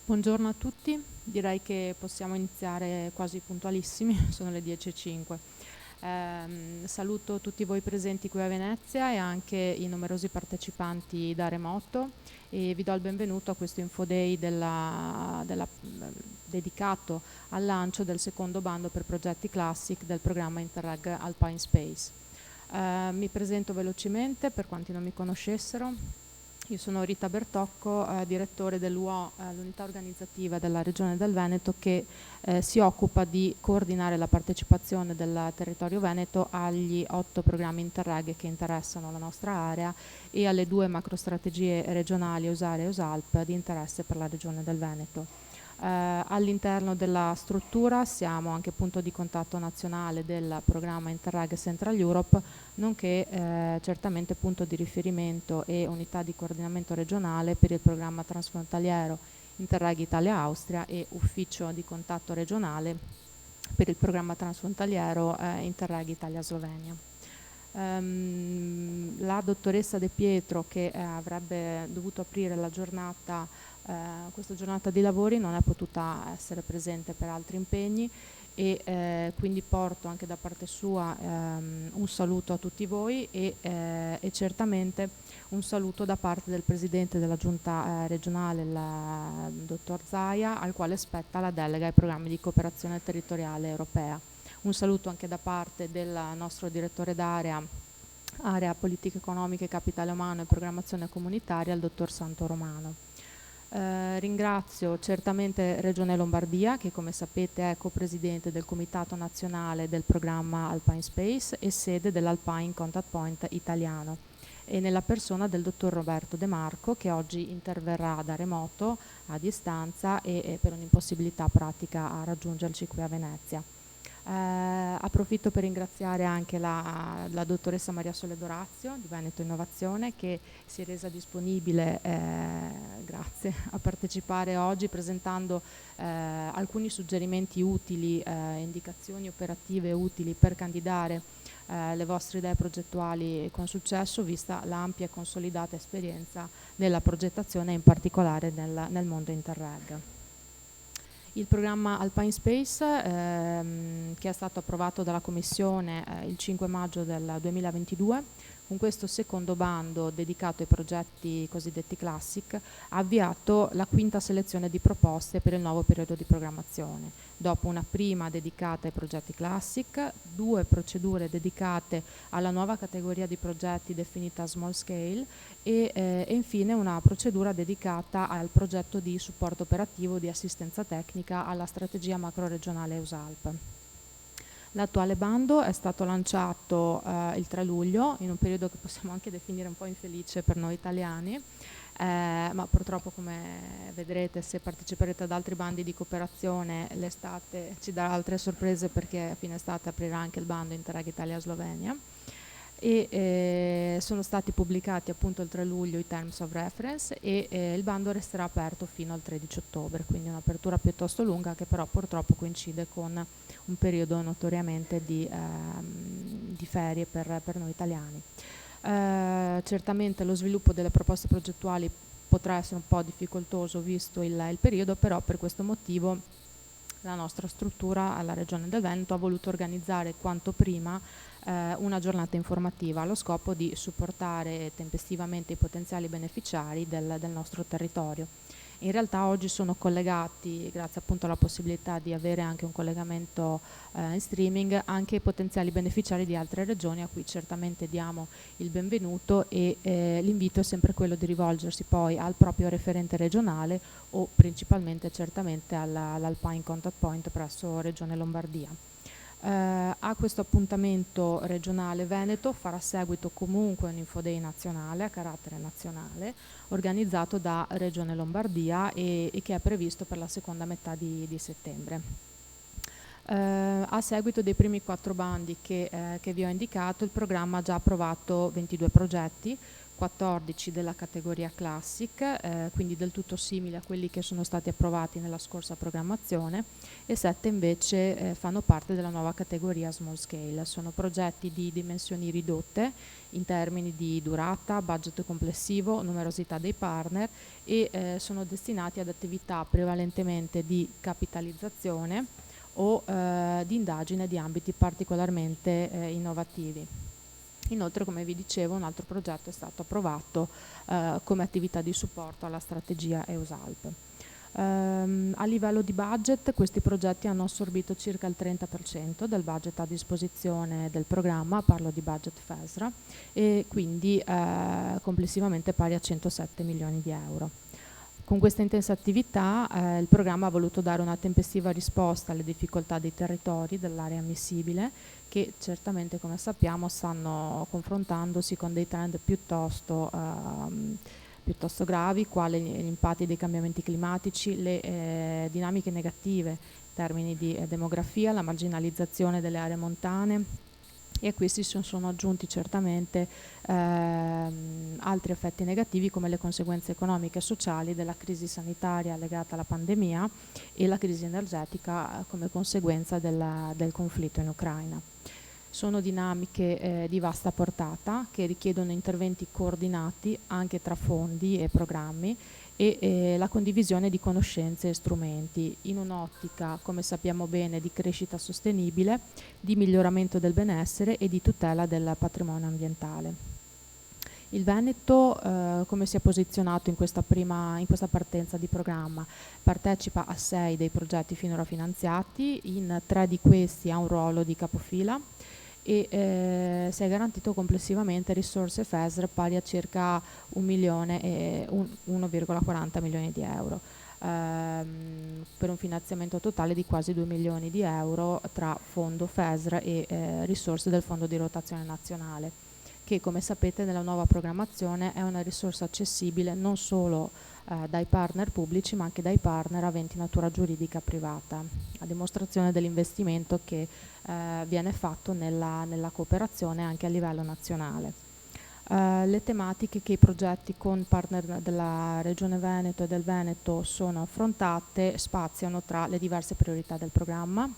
Buongiorno a tutti, direi che possiamo iniziare quasi puntualissimi, sono le 10:05. Saluto tutti voi presenti qui a Venezia e anche i numerosi partecipanti da remoto e vi do il benvenuto a questo Info Day dedicato al lancio del secondo bando per progetti Classic del programma Interreg Alpine Space. Mi presento velocemente per quanti non mi conoscessero. Io sono Rita Bertocco, direttore dell'UO, l'unità organizzativa della Regione del Veneto, che si occupa di coordinare la partecipazione del territorio veneto agli 8 programmi Interreg che interessano la nostra area e alle 2 macrostrategie regionali Usare e Usalp di interesse per la Regione del Veneto. All'interno della struttura siamo anche punto di contatto nazionale del programma Interreg Central Europe, nonché certamente punto di riferimento e unità di coordinamento regionale per il programma transfrontaliero Interreg Italia-Austria e ufficio di contatto regionale per il programma transfrontaliero Interreg Italia-Slovenia. La dottoressa De Pietro, che avrebbe dovuto aprire la giornata, questa giornata di lavori, non è potuta essere presente per altri impegni e quindi porto anche da parte sua un saluto a tutti voi e certamente un saluto da parte del presidente della giunta regionale, il dottor Zaia, al quale spetta la delega ai programmi di cooperazione territoriale europea. Un saluto anche da parte del nostro direttore d'area, area politica economica, capitale umano e programmazione comunitaria, il dottor Santo Romano. Ringrazio certamente Regione Lombardia, che come sapete è copresidente del Comitato Nazionale del programma Alpine Space e sede dell'Alpine Contact Point italiano, e nella persona del dottor Roberto De Marco, che oggi interverrà da remoto, a distanza e per un'impossibilità pratica a raggiungerci qui a Venezia. Approfitto per ringraziare anche la dottoressa Maria Sole Dorazio di Veneto Innovazione, che si è resa disponibile, grazie, a partecipare oggi presentando alcuni suggerimenti utili, indicazioni operative utili per candidare le vostre idee progettuali con successo, vista l'ampia e consolidata esperienza nella progettazione, in particolare nel mondo Interreg. Il programma Alpine Space, che è stato approvato dalla Commissione il 5 maggio del 2022, con questo secondo bando dedicato ai progetti cosiddetti Classic, ha avviato la quinta selezione di proposte per il nuovo periodo di programmazione. Dopo una prima dedicata ai progetti Classic, 2 procedure dedicate alla nuova categoria di progetti definita Small Scale e infine una procedura dedicata al progetto di supporto operativo di assistenza tecnica alla strategia macroregionale USALP. L'attuale bando è stato lanciato il 3 luglio, in un periodo che possiamo anche definire un po' infelice per noi italiani, ma purtroppo, come vedrete, se parteciperete ad altri bandi di cooperazione, l'estate ci darà altre sorprese, perché a fine estate aprirà anche il bando Interreg Italia-Slovenia. E sono stati pubblicati appunto il 3 luglio i Terms of Reference e il bando resterà aperto fino al 13 ottobre, quindi un'apertura piuttosto lunga, che però purtroppo coincide con un periodo notoriamente di ferie per noi italiani. Certamente lo sviluppo delle proposte progettuali potrà essere un po' difficoltoso visto il periodo, però per questo motivo la nostra struttura alla Regione del Veneto ha voluto organizzare quanto prima una giornata informativa allo scopo di supportare tempestivamente i potenziali beneficiari del nostro territorio. In realtà oggi sono collegati, grazie appunto alla possibilità di avere anche un collegamento in streaming, anche i potenziali beneficiari di altre regioni, a cui certamente diamo il benvenuto, e l'invito è sempre quello di rivolgersi poi al proprio referente regionale o principalmente certamente all'Alpine Contact Point presso Regione Lombardia. A questo appuntamento regionale Veneto farà seguito comunque un Info Day nazionale a carattere nazionale, organizzato da Regione Lombardia e che è previsto per la seconda metà di settembre. A seguito dei primi 4 bandi che vi ho indicato, il programma ha già approvato 22 progetti, 14 della categoria Classic, quindi del tutto simili a quelli che sono stati approvati nella scorsa programmazione, e 7 invece fanno parte della nuova categoria Small Scale. Sono progetti di dimensioni ridotte in termini di durata, budget complessivo, numerosità dei partner e sono destinati ad attività prevalentemente di capitalizzazione o di indagine di ambiti particolarmente innovativi. Inoltre, come vi dicevo, un altro progetto è stato approvato come attività di supporto alla strategia EUSALP. A livello di budget, questi progetti hanno assorbito circa il 30% del budget a disposizione del programma, parlo di budget FESRA, e quindi complessivamente pari a 107 milioni di euro. Con questa intensa attività il programma ha voluto dare una tempestiva risposta alle difficoltà dei territori dell'area ammissibile, che certamente, come sappiamo, stanno confrontandosi con dei trend piuttosto gravi, quali gli impatti dei cambiamenti climatici, le dinamiche negative in termini di demografia, la marginalizzazione delle aree montane, e a questi si sono aggiunti certamente altri effetti negativi, come le conseguenze economiche e sociali della crisi sanitaria legata alla pandemia e la crisi energetica come conseguenza del conflitto in Ucraina. Sono dinamiche di vasta portata che richiedono interventi coordinati anche tra fondi e programmi e la condivisione di conoscenze e strumenti in un'ottica, come sappiamo bene, di crescita sostenibile, di miglioramento del benessere e di tutela del patrimonio ambientale. Il Veneto, come si è posizionato in questa partenza di programma? Partecipa a 6 dei progetti finora finanziati, in 3 di questi ha un ruolo di capofila e si è garantito complessivamente risorse FESR pari a circa 1,40 milioni di euro, per un finanziamento totale di quasi 2 milioni di euro tra fondo FESR e risorse del fondo di rotazione nazionale, che, come sapete, nella nuova programmazione è una risorsa accessibile non solo dai partner pubblici ma anche dai partner aventi natura giuridica privata, a dimostrazione dell'investimento che viene fatto nella cooperazione anche a livello nazionale. Le tematiche che i progetti con partner della Regione Veneto e del Veneto sono affrontate spaziano tra le diverse priorità del programma,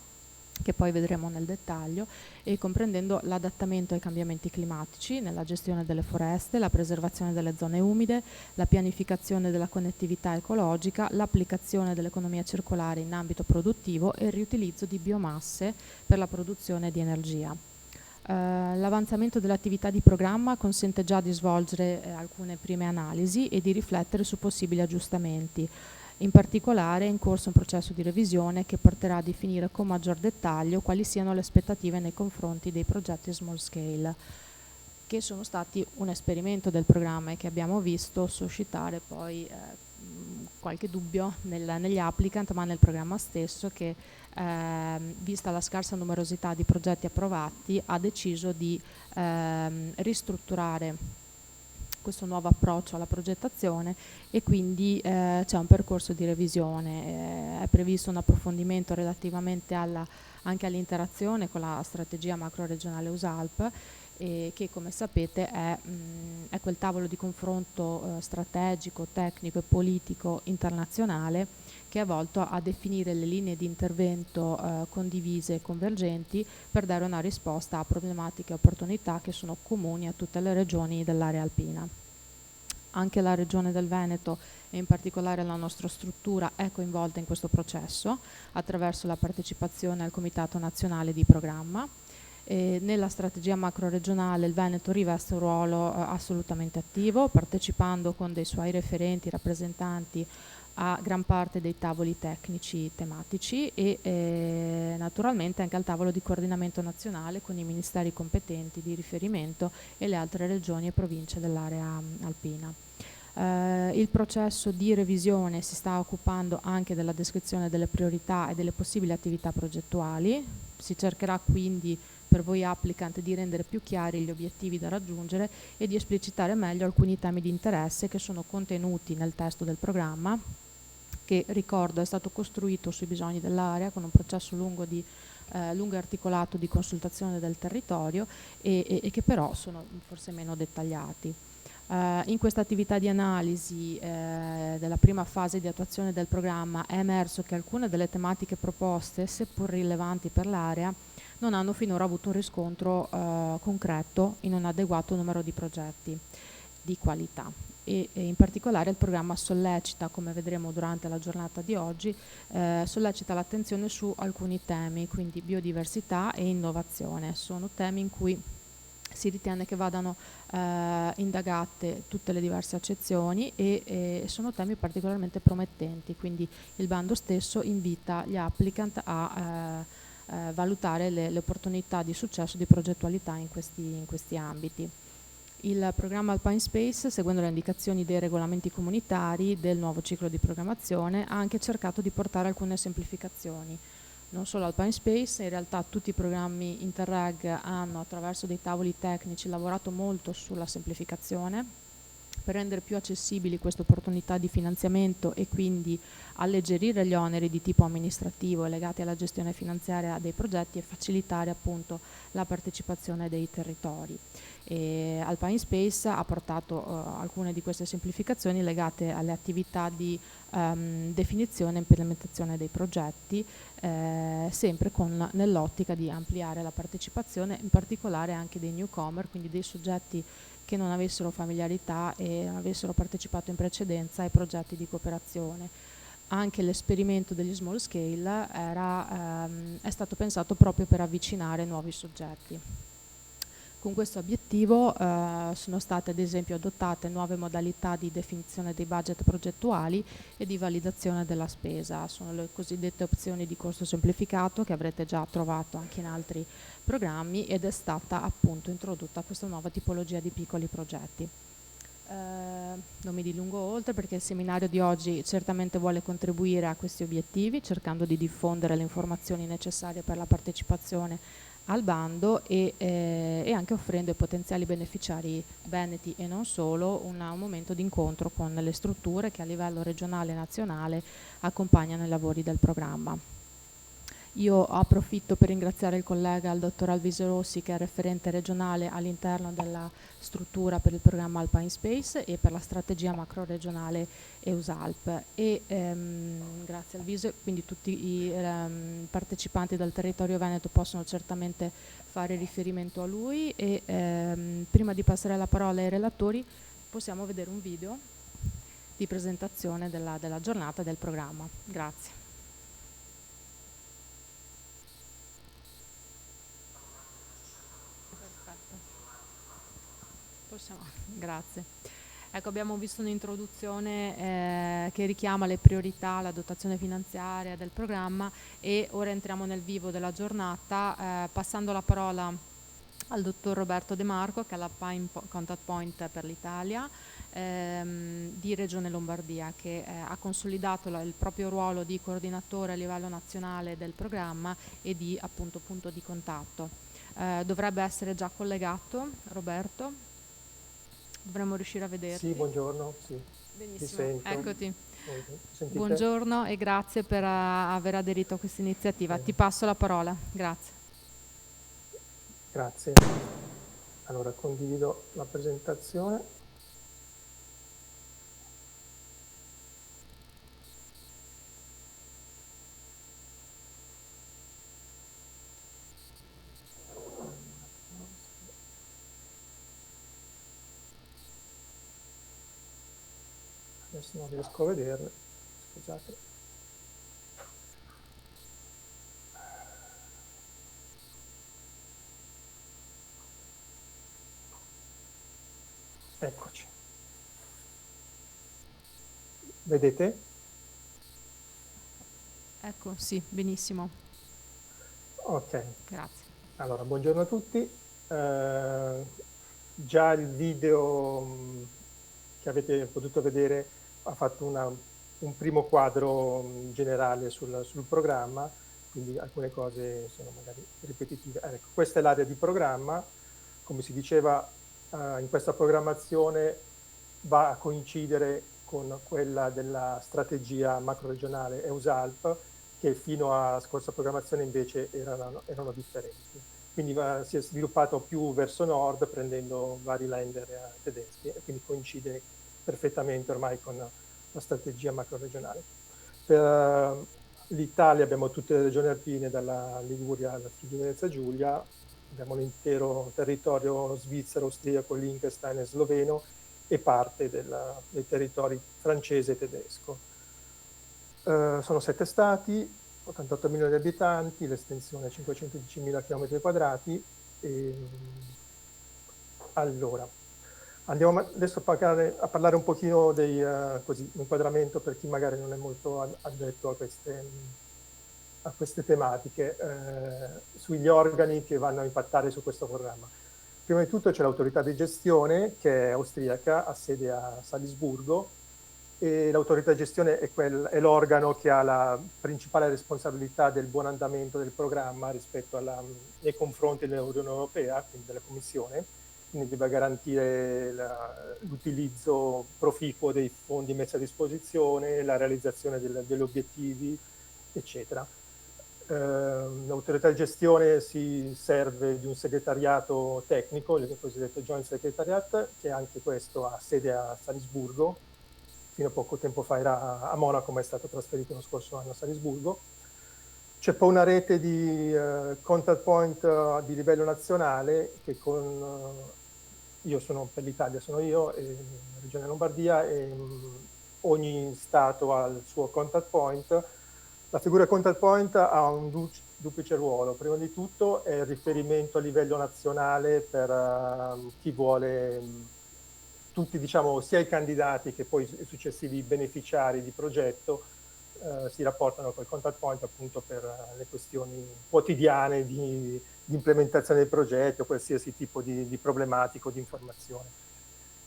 che poi vedremo nel dettaglio, e comprendendo l'adattamento ai cambiamenti climatici nella gestione delle foreste, la preservazione delle zone umide, la pianificazione della connettività ecologica, l'applicazione dell'economia circolare in ambito produttivo e il riutilizzo di biomasse per la produzione di energia. L'avanzamento dell'attività di programma consente già di svolgere alcune prime analisi e di riflettere su possibili aggiustamenti. In particolare è in corso un processo di revisione che porterà a definire con maggior dettaglio quali siano le aspettative nei confronti dei progetti small scale, che sono stati un esperimento del programma e che abbiamo visto suscitare poi qualche dubbio negli applicant, ma nel programma stesso, che vista la scarsa numerosità di progetti approvati ha deciso di ristrutturare questo nuovo approccio alla progettazione e quindi c'è un percorso di revisione, è previsto un approfondimento relativamente anche all'interazione con la strategia macro-regionale USALP, che, come sapete, è quel tavolo di confronto strategico, tecnico e politico internazionale che è volto a definire le linee di intervento condivise e convergenti per dare una risposta a problematiche e opportunità che sono comuni a tutte le regioni dell'area alpina. Anche la Regione del Veneto e in particolare la nostra struttura è coinvolta in questo processo attraverso la partecipazione al Comitato Nazionale di Programma. Nella strategia macro-regionale il Veneto riveste un ruolo assolutamente attivo, partecipando con dei suoi referenti, rappresentanti a gran parte dei tavoli tecnici tematici e naturalmente anche al tavolo di coordinamento nazionale con i ministeri competenti di riferimento e le altre regioni e province dell'area alpina. Il processo di revisione si sta occupando anche della descrizione delle priorità e delle possibili attività progettuali. Si cercherà quindi per voi applicant di rendere più chiari gli obiettivi da raggiungere e di esplicitare meglio alcuni temi di interesse che sono contenuti nel testo del programma, che, ricordo, è stato costruito sui bisogni dell'area con un processo lungo e articolato di consultazione del territorio e che però sono forse meno dettagliati. In questa attività di analisi della prima fase di attuazione del programma è emerso che alcune delle tematiche proposte, seppur rilevanti per l'area, non hanno finora avuto un riscontro concreto in un adeguato numero di progetti di qualità. E in particolare il programma sollecita, come vedremo durante la giornata di oggi, sollecita l'attenzione su alcuni temi, quindi biodiversità e innovazione. Sono temi in cui si ritiene che vadano indagate tutte le diverse accezioni e sono temi particolarmente promettenti, quindi il bando stesso invita gli applicant a valutare le opportunità di successo, di progettualità in questi ambiti. Il programma Alpine Space, seguendo le indicazioni dei regolamenti comunitari del nuovo ciclo di programmazione, ha anche cercato di portare alcune semplificazioni. Non solo Alpine Space, in realtà tutti i programmi Interreg hanno attraverso dei tavoli tecnici lavorato molto sulla semplificazione per rendere più accessibili queste opportunità di finanziamento e quindi alleggerire gli oneri di tipo amministrativo legati alla gestione finanziaria dei progetti e facilitare appunto la partecipazione dei territori. Alpine Space ha portato alcune di queste semplificazioni legate alle attività di definizione e implementazione dei progetti, sempre nell'ottica di ampliare la partecipazione, in particolare anche dei newcomer, quindi dei soggetti che non avessero familiarità e non avessero partecipato in precedenza ai progetti di cooperazione. Anche l'esperimento degli small scale è stato pensato proprio per avvicinare nuovi soggetti. Con questo obiettivo sono state ad esempio adottate nuove modalità di definizione dei budget progettuali e di validazione della spesa. Sono le cosiddette opzioni di costo semplificato che avrete già trovato anche in altri programmi ed è stata appunto introdotta questa nuova tipologia di piccoli progetti. Non mi dilungo oltre perché il seminario di oggi certamente vuole contribuire a questi obiettivi cercando di diffondere le informazioni necessarie per la partecipazione al bando e anche offrendo ai potenziali beneficiari veneti e non solo un momento di incontro con le strutture che a livello regionale e nazionale accompagnano i lavori del programma. Io approfitto per ringraziare il collega, il dottor Alvise Rossi, che è referente regionale all'interno della struttura per il programma Alpine Space e per la strategia macro regionale EUSALP. Grazie Alvise, quindi tutti i partecipanti del territorio veneto possono certamente fare riferimento a lui e prima di passare la parola ai relatori possiamo vedere un video di presentazione della giornata del programma. Grazie. Grazie. Ecco, abbiamo visto un'introduzione che richiama le priorità, la dotazione finanziaria del programma e ora entriamo nel vivo della giornata passando la parola al dottor Roberto De Marco che è la Contact Point per l'Italia di Regione Lombardia che ha consolidato il proprio ruolo di coordinatore a livello nazionale del programma e di appunto punto di contatto. Dovrebbe essere già collegato Roberto? Dovremmo riuscire a vederti. Sì, buongiorno. Sì. Benissimo, eccoti. Sentite? Buongiorno e grazie per aver aderito a questa iniziativa. Ti passo la parola. Grazie. Grazie. Allora, condivido la presentazione. Adesso non riesco a vederle, scusate. Eccoci. Vedete? Ecco, sì, benissimo. Ok. Grazie. Allora, buongiorno a tutti. Già il video che avete potuto vedere ha fatto un primo quadro generale sul programma, quindi alcune cose sono magari ripetitive. Ecco, questa è l'area di programma. Come si diceva, in questa programmazione va a coincidere con quella della strategia macro-regionale EUSALP, che fino alla scorsa programmazione invece erano differenti. quindi si è sviluppato più verso nord prendendo vari lender tedeschi e quindi coincide perfettamente ormai con la strategia macro-regionale. Per l'Italia abbiamo tutte le regioni alpine, dalla Liguria alla Friuli Venezia Giulia, abbiamo l'intero territorio svizzero, austriaco, Liechtenstein e sloveno e parte dei territori francese e tedesco. Sono 7 stati, 88 milioni di abitanti, l'estensione è 510.000 km². Allora, andiamo adesso a parlare un pochino così, un inquadramento per chi magari non è molto addetto a queste tematiche, sugli organi che vanno a impattare su questo programma. Prima di tutto c'è l'autorità di gestione, che è austriaca, ha sede a Salisburgo, e l'autorità di gestione è l'organo che ha la principale responsabilità del buon andamento del programma rispetto nei confronti dell'Unione Europea, quindi della Commissione, quindi deve garantire l'utilizzo proficuo dei fondi messi a disposizione, la realizzazione degli obiettivi, eccetera. L'autorità di gestione si serve di un segretariato tecnico, il cosiddetto Joint Secretariat, che anche questo ha sede a Salisburgo, fino a poco tempo fa era a Monaco, ma è stato trasferito lo scorso anno a Salisburgo. C'è poi una rete di contact point di livello nazionale che io sono per l'Italia, sono io, Regione Lombardia, e ogni Stato ha il suo contact point. La figura contact point ha un duplice ruolo. Prima di tutto è il riferimento a livello nazionale per chi vuole, tutti, diciamo, sia i candidati che poi i successivi beneficiari di progetto si rapportano col contact point appunto per le questioni quotidiane di implementazione del progetto, qualsiasi tipo di problematico, di informazione.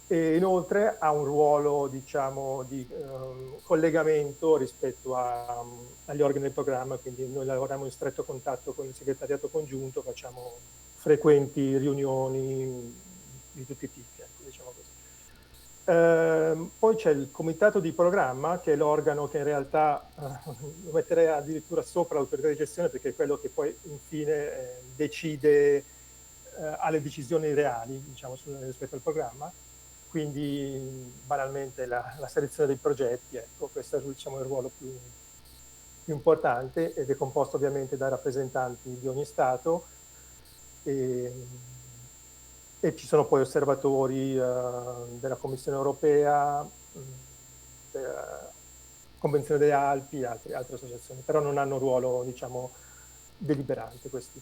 E inoltre ha un ruolo, diciamo, di collegamento rispetto agli organi del programma, quindi noi lavoriamo in stretto contatto con il segretariato congiunto, facciamo frequenti riunioni di tutti i tipi, ecco, diciamo così. Poi c'è il comitato di programma, che è l'organo che in realtà lo metterei addirittura sopra l'autorità di gestione, perché è quello che poi infine decide, ha le decisioni reali, diciamo, rispetto al programma. Quindi banalmente la selezione dei progetti, ecco, questo è, diciamo, il ruolo più importante, ed è composto ovviamente da rappresentanti di ogni Stato, e ci sono poi osservatori della Commissione Europea, della Convenzione delle Alpi e altre associazioni, però non hanno ruolo, diciamo, deliberante questi.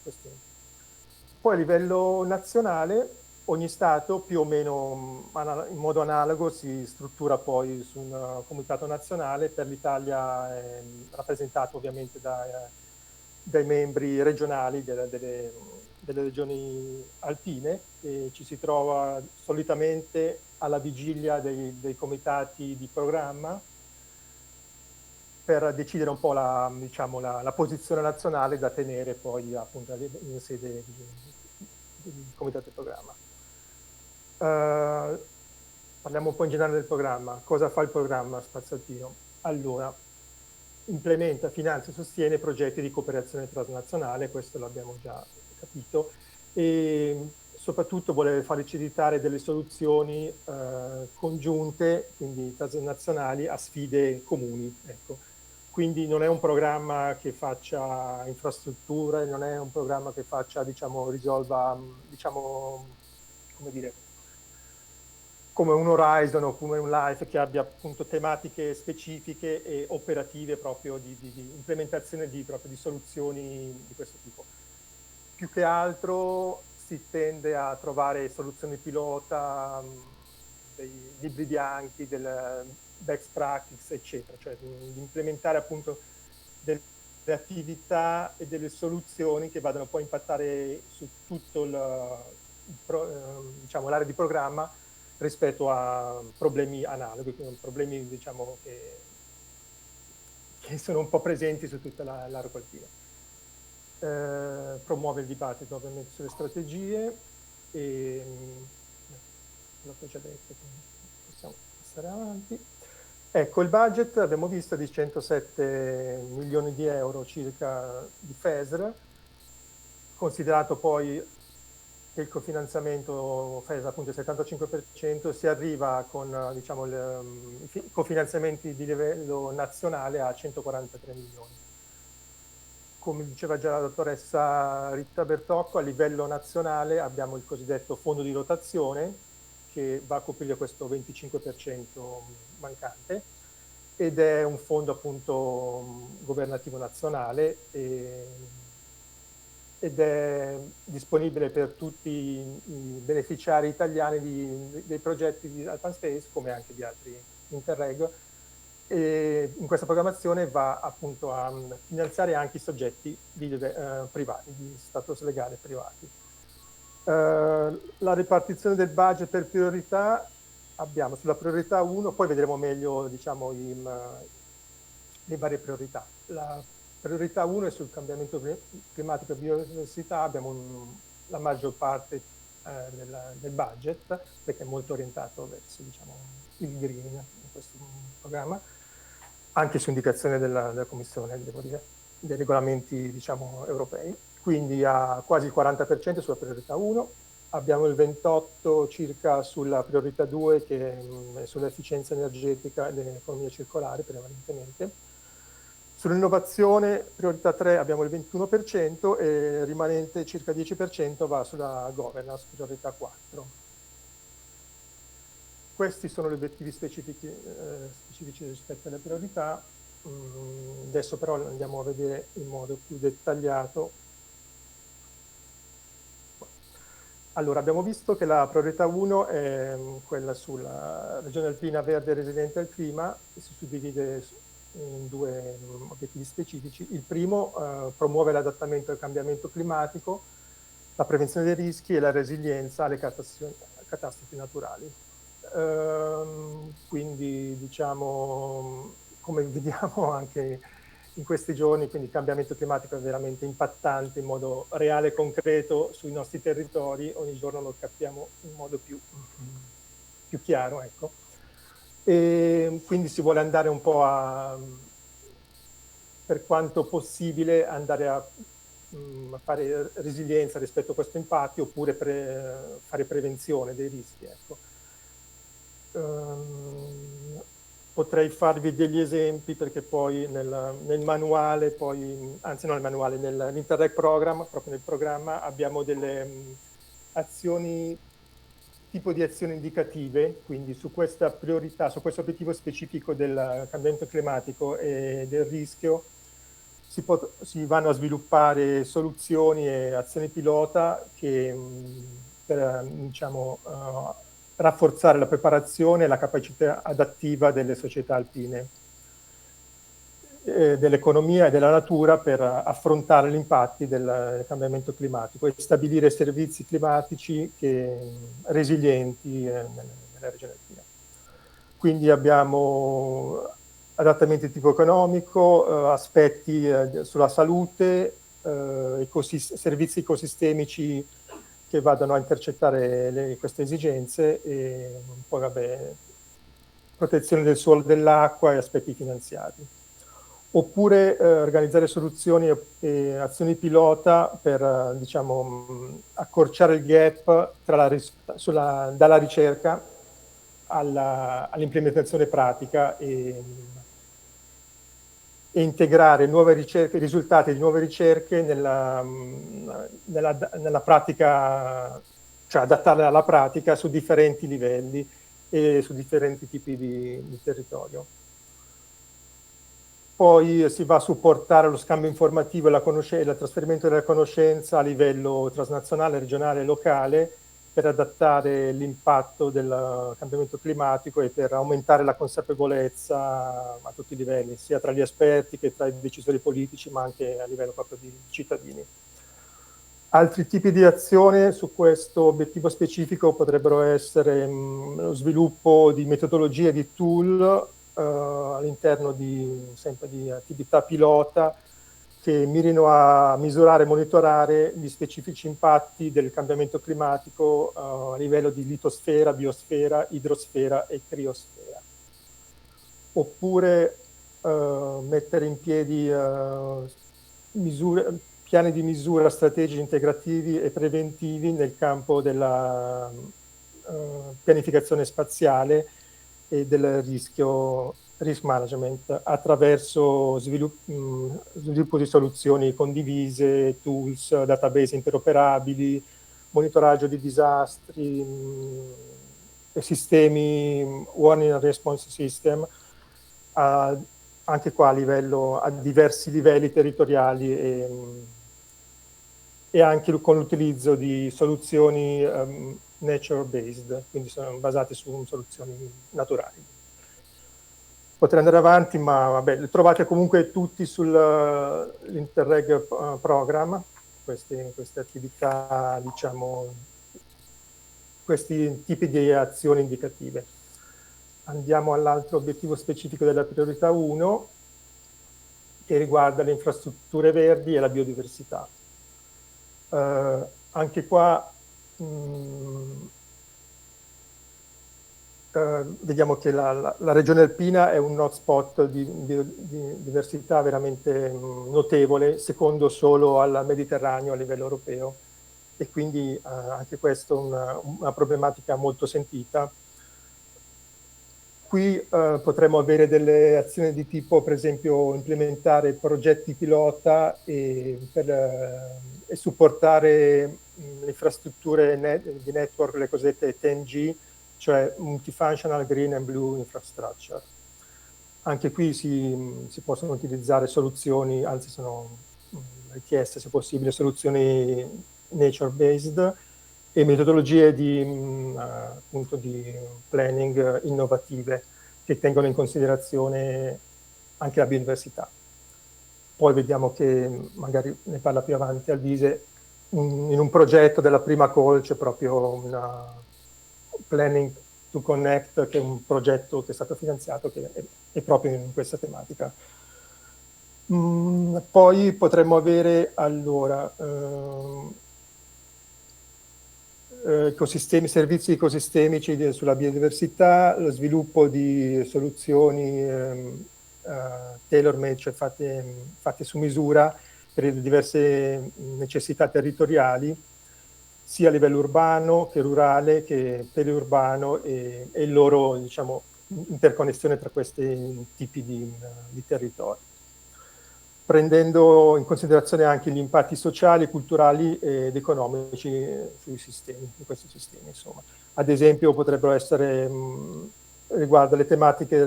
Poi a livello nazionale ogni Stato più o meno in modo analogo si struttura poi su un comitato nazionale. Per l'Italia è rappresentato ovviamente dai membri regionali delle regioni alpine, e ci si trova solitamente alla vigilia dei comitati di programma per decidere un po' diciamo, la posizione nazionale da tenere poi appunto in sede di comitato di programma. Parliamo un po' in generale del programma. Cosa fa il programma Spazio Alpino? Allora, implementa, finanzia e sostiene progetti di cooperazione transnazionale, questo l'abbiamo già capito, e soprattutto vuole facilitare delle soluzioni congiunte, quindi transnazionali, a sfide comuni. Ecco. Quindi non è un programma che faccia infrastrutture, non è un programma che faccia, diciamo, risolva, diciamo, come dire, come un Horizon o come un Life, che abbia appunto tematiche specifiche e operative proprio di implementazione proprio di soluzioni di questo tipo. Più che altro si tende a trovare soluzioni pilota, dei libri bianchi, del best practice, eccetera, cioè di implementare appunto delle attività e delle soluzioni che vadano poi a impattare su tutto diciamo, l'area di programma rispetto a problemi analoghi, problemi, diciamo, che sono un po' presenti su tutta l'arco alpino. Promuove il dibattito ovviamente sulle strategie, e l'ho già detto, quindi possiamo passare avanti. Ecco, il budget abbiamo visto di 107 milioni di euro circa di FESR, considerato poi che il cofinanziamento FES appunto il 75%, si arriva con diciamo, i cofinanziamenti di livello nazionale a 143 milioni. Come diceva già la dottoressa Rita Bertocco, a livello nazionale abbiamo il cosiddetto fondo di rotazione che va a coprire questo 25% mancante, ed è un fondo appunto governativo nazionale ed è disponibile per tutti i beneficiari italiani dei progetti di Alpan Space, come anche di altri Interreg, e in questa programmazione va appunto a finanziare anche i soggetti privati, di status legale privati. La ripartizione del budget per priorità abbiamo sulla priorità 1, poi vedremo meglio diciamo, le varie priorità. La priorità 1 è sul cambiamento climatico e biodiversità, abbiamo la maggior parte del budget, perché è molto orientato verso diciamo, il green in questo programma, anche su indicazione della Commissione, devo dire, dei regolamenti diciamo, europei. Quindi ha quasi il 40% sulla priorità 1, abbiamo il 28% circa sulla priorità 2 che è sull'efficienza energetica e l'economia circolare prevalentemente. Sull'innovazione, priorità 3 abbiamo il 21% e il rimanente circa 10% va sulla governance, priorità 4. Questi sono gli obiettivi specifici rispetto alle priorità. Adesso però andiamo a vedere in modo più dettagliato. Allora, abbiamo visto che la priorità 1 è quella sulla regione alpina verde resiliente al clima, che si suddivide in due obiettivi specifici. Il primo promuove l'adattamento al cambiamento climatico, la prevenzione dei rischi e la resilienza alle catastrofi naturali. Quindi diciamo, come vediamo anche in questi giorni, quindi il cambiamento climatico è veramente impattante in modo reale e concreto sui nostri territori, ogni giorno lo capiamo in modo più chiaro, ecco. E quindi si vuole andare un po' per quanto possibile, andare a fare resilienza rispetto a questi impatti oppure fare prevenzione dei rischi, ecco. Potrei farvi degli esempi perché poi nel manuale, anzi non nel manuale, nell'Interreg Program, proprio nel programma, abbiamo delle azioni, tipo di azioni indicative, quindi su questa priorità, su questo obiettivo specifico del cambiamento climatico e del rischio, si vanno a sviluppare soluzioni e azioni pilota che per diciamo, rafforzare la preparazione e la capacità adattiva delle società alpine, dell'economia e della natura per affrontare gli impatti del cambiamento climatico e stabilire servizi climatici resilienti nella regione alpina. Quindi abbiamo adattamenti di tipo economico, aspetti sulla salute, servizi ecosistemici che vadano a intercettare queste esigenze e poi vabbè, protezione del suolo e dell'acqua e aspetti finanziari. Oppure organizzare soluzioni e azioni pilota per diciamo, accorciare il gap dalla ricerca all'implementazione pratica e integrare nuove ricerche, i risultati di nuove ricerche nella pratica, cioè adattarle alla pratica su differenti livelli e su differenti tipi di territorio. Poi si va a supportare lo scambio informativo e il trasferimento della conoscenza a livello transnazionale, regionale e locale per adattare l'impatto del cambiamento climatico e per aumentare la consapevolezza a tutti i livelli, sia tra gli esperti che tra i decisori politici, ma anche a livello proprio di cittadini. Altri tipi di azione su questo obiettivo specifico potrebbero essere lo sviluppo di metodologie e di tool all'interno sempre di attività pilota che mirino a misurare e monitorare gli specifici impatti del cambiamento climatico a livello di litosfera, biosfera, idrosfera e criosfera. Oppure mettere in piedi piani di misura strategici integrativi e preventivi nel campo della pianificazione spaziale e del risk management attraverso sviluppo di soluzioni condivise, tools, database interoperabili, monitoraggio di disastri e sistemi warning and response system, anche qua a diversi livelli territoriali e anche con l'utilizzo di soluzioni nature-based, quindi sono basate su soluzioni naturali. Potrei andare avanti, ma vabbè, le trovate comunque tutti sull'Interreg program, queste attività, diciamo, questi tipi di azioni indicative. Andiamo all'altro obiettivo specifico della priorità 1, che riguarda le infrastrutture verdi e la biodiversità. Anche qua vediamo che la regione alpina è un hotspot di diversità veramente notevole, secondo solo al Mediterraneo a livello europeo, e quindi anche questo una problematica molto sentita. Qui potremmo avere delle azioni di tipo, per esempio, implementare progetti pilota e supportare le infrastrutture di network, le cosiddette 10G, cioè Multifunctional Green and Blue Infrastructure. Anche qui si possono utilizzare soluzioni, anzi sono richieste, se possibile, soluzioni nature-based e metodologie appunto di planning innovative che tengono in considerazione anche la biodiversità. Poi vediamo che, magari ne parla più avanti Alvise, in un progetto della prima call c'è proprio una Planning to Connect, che è un progetto che è stato finanziato, che è proprio in questa tematica. Poi potremmo avere, allora, servizi ecosistemici sulla biodiversità, lo sviluppo di soluzioni tailor-made, cioè fatte su misura per le diverse necessità territoriali, sia a livello urbano che rurale che periurbano, e il loro, diciamo, interconnessione tra questi tipi di territori, prendendo in considerazione anche gli impatti sociali, culturali ed economici sui sistemi, in questi sistemi, insomma. Ad esempio potrebbero essere, riguardo le tematiche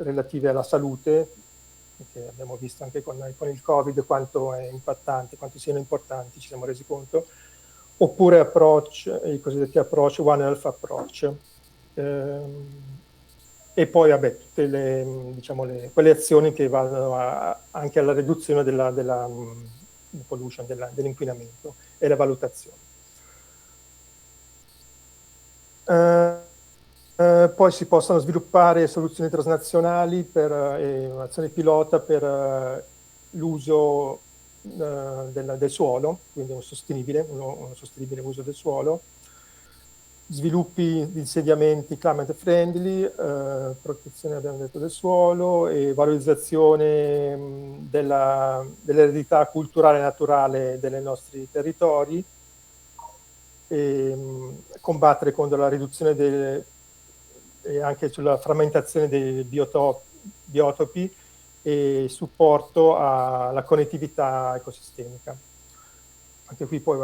relative alla salute, che abbiamo visto anche con il Covid quanto è impattante, quanto siano importanti, ci siamo resi conto, oppure i cosiddetti approach, One Health approach. E poi, vabbè, tutte quelle azioni che vanno anche alla riduzione della pollution, dell'inquinamento e la valutazione. Poi si possono sviluppare soluzioni transnazionali per azioni pilota per l'uso del suolo, quindi un sostenibile uso del suolo, sviluppi di insediamenti climate friendly, protezione, abbiamo detto, del suolo e valorizzazione dell'eredità culturale e naturale dei nostri territori, e combattere contro la riduzione e anche sulla frammentazione dei biotopi e supporto alla connettività ecosistemica. Anche qui poi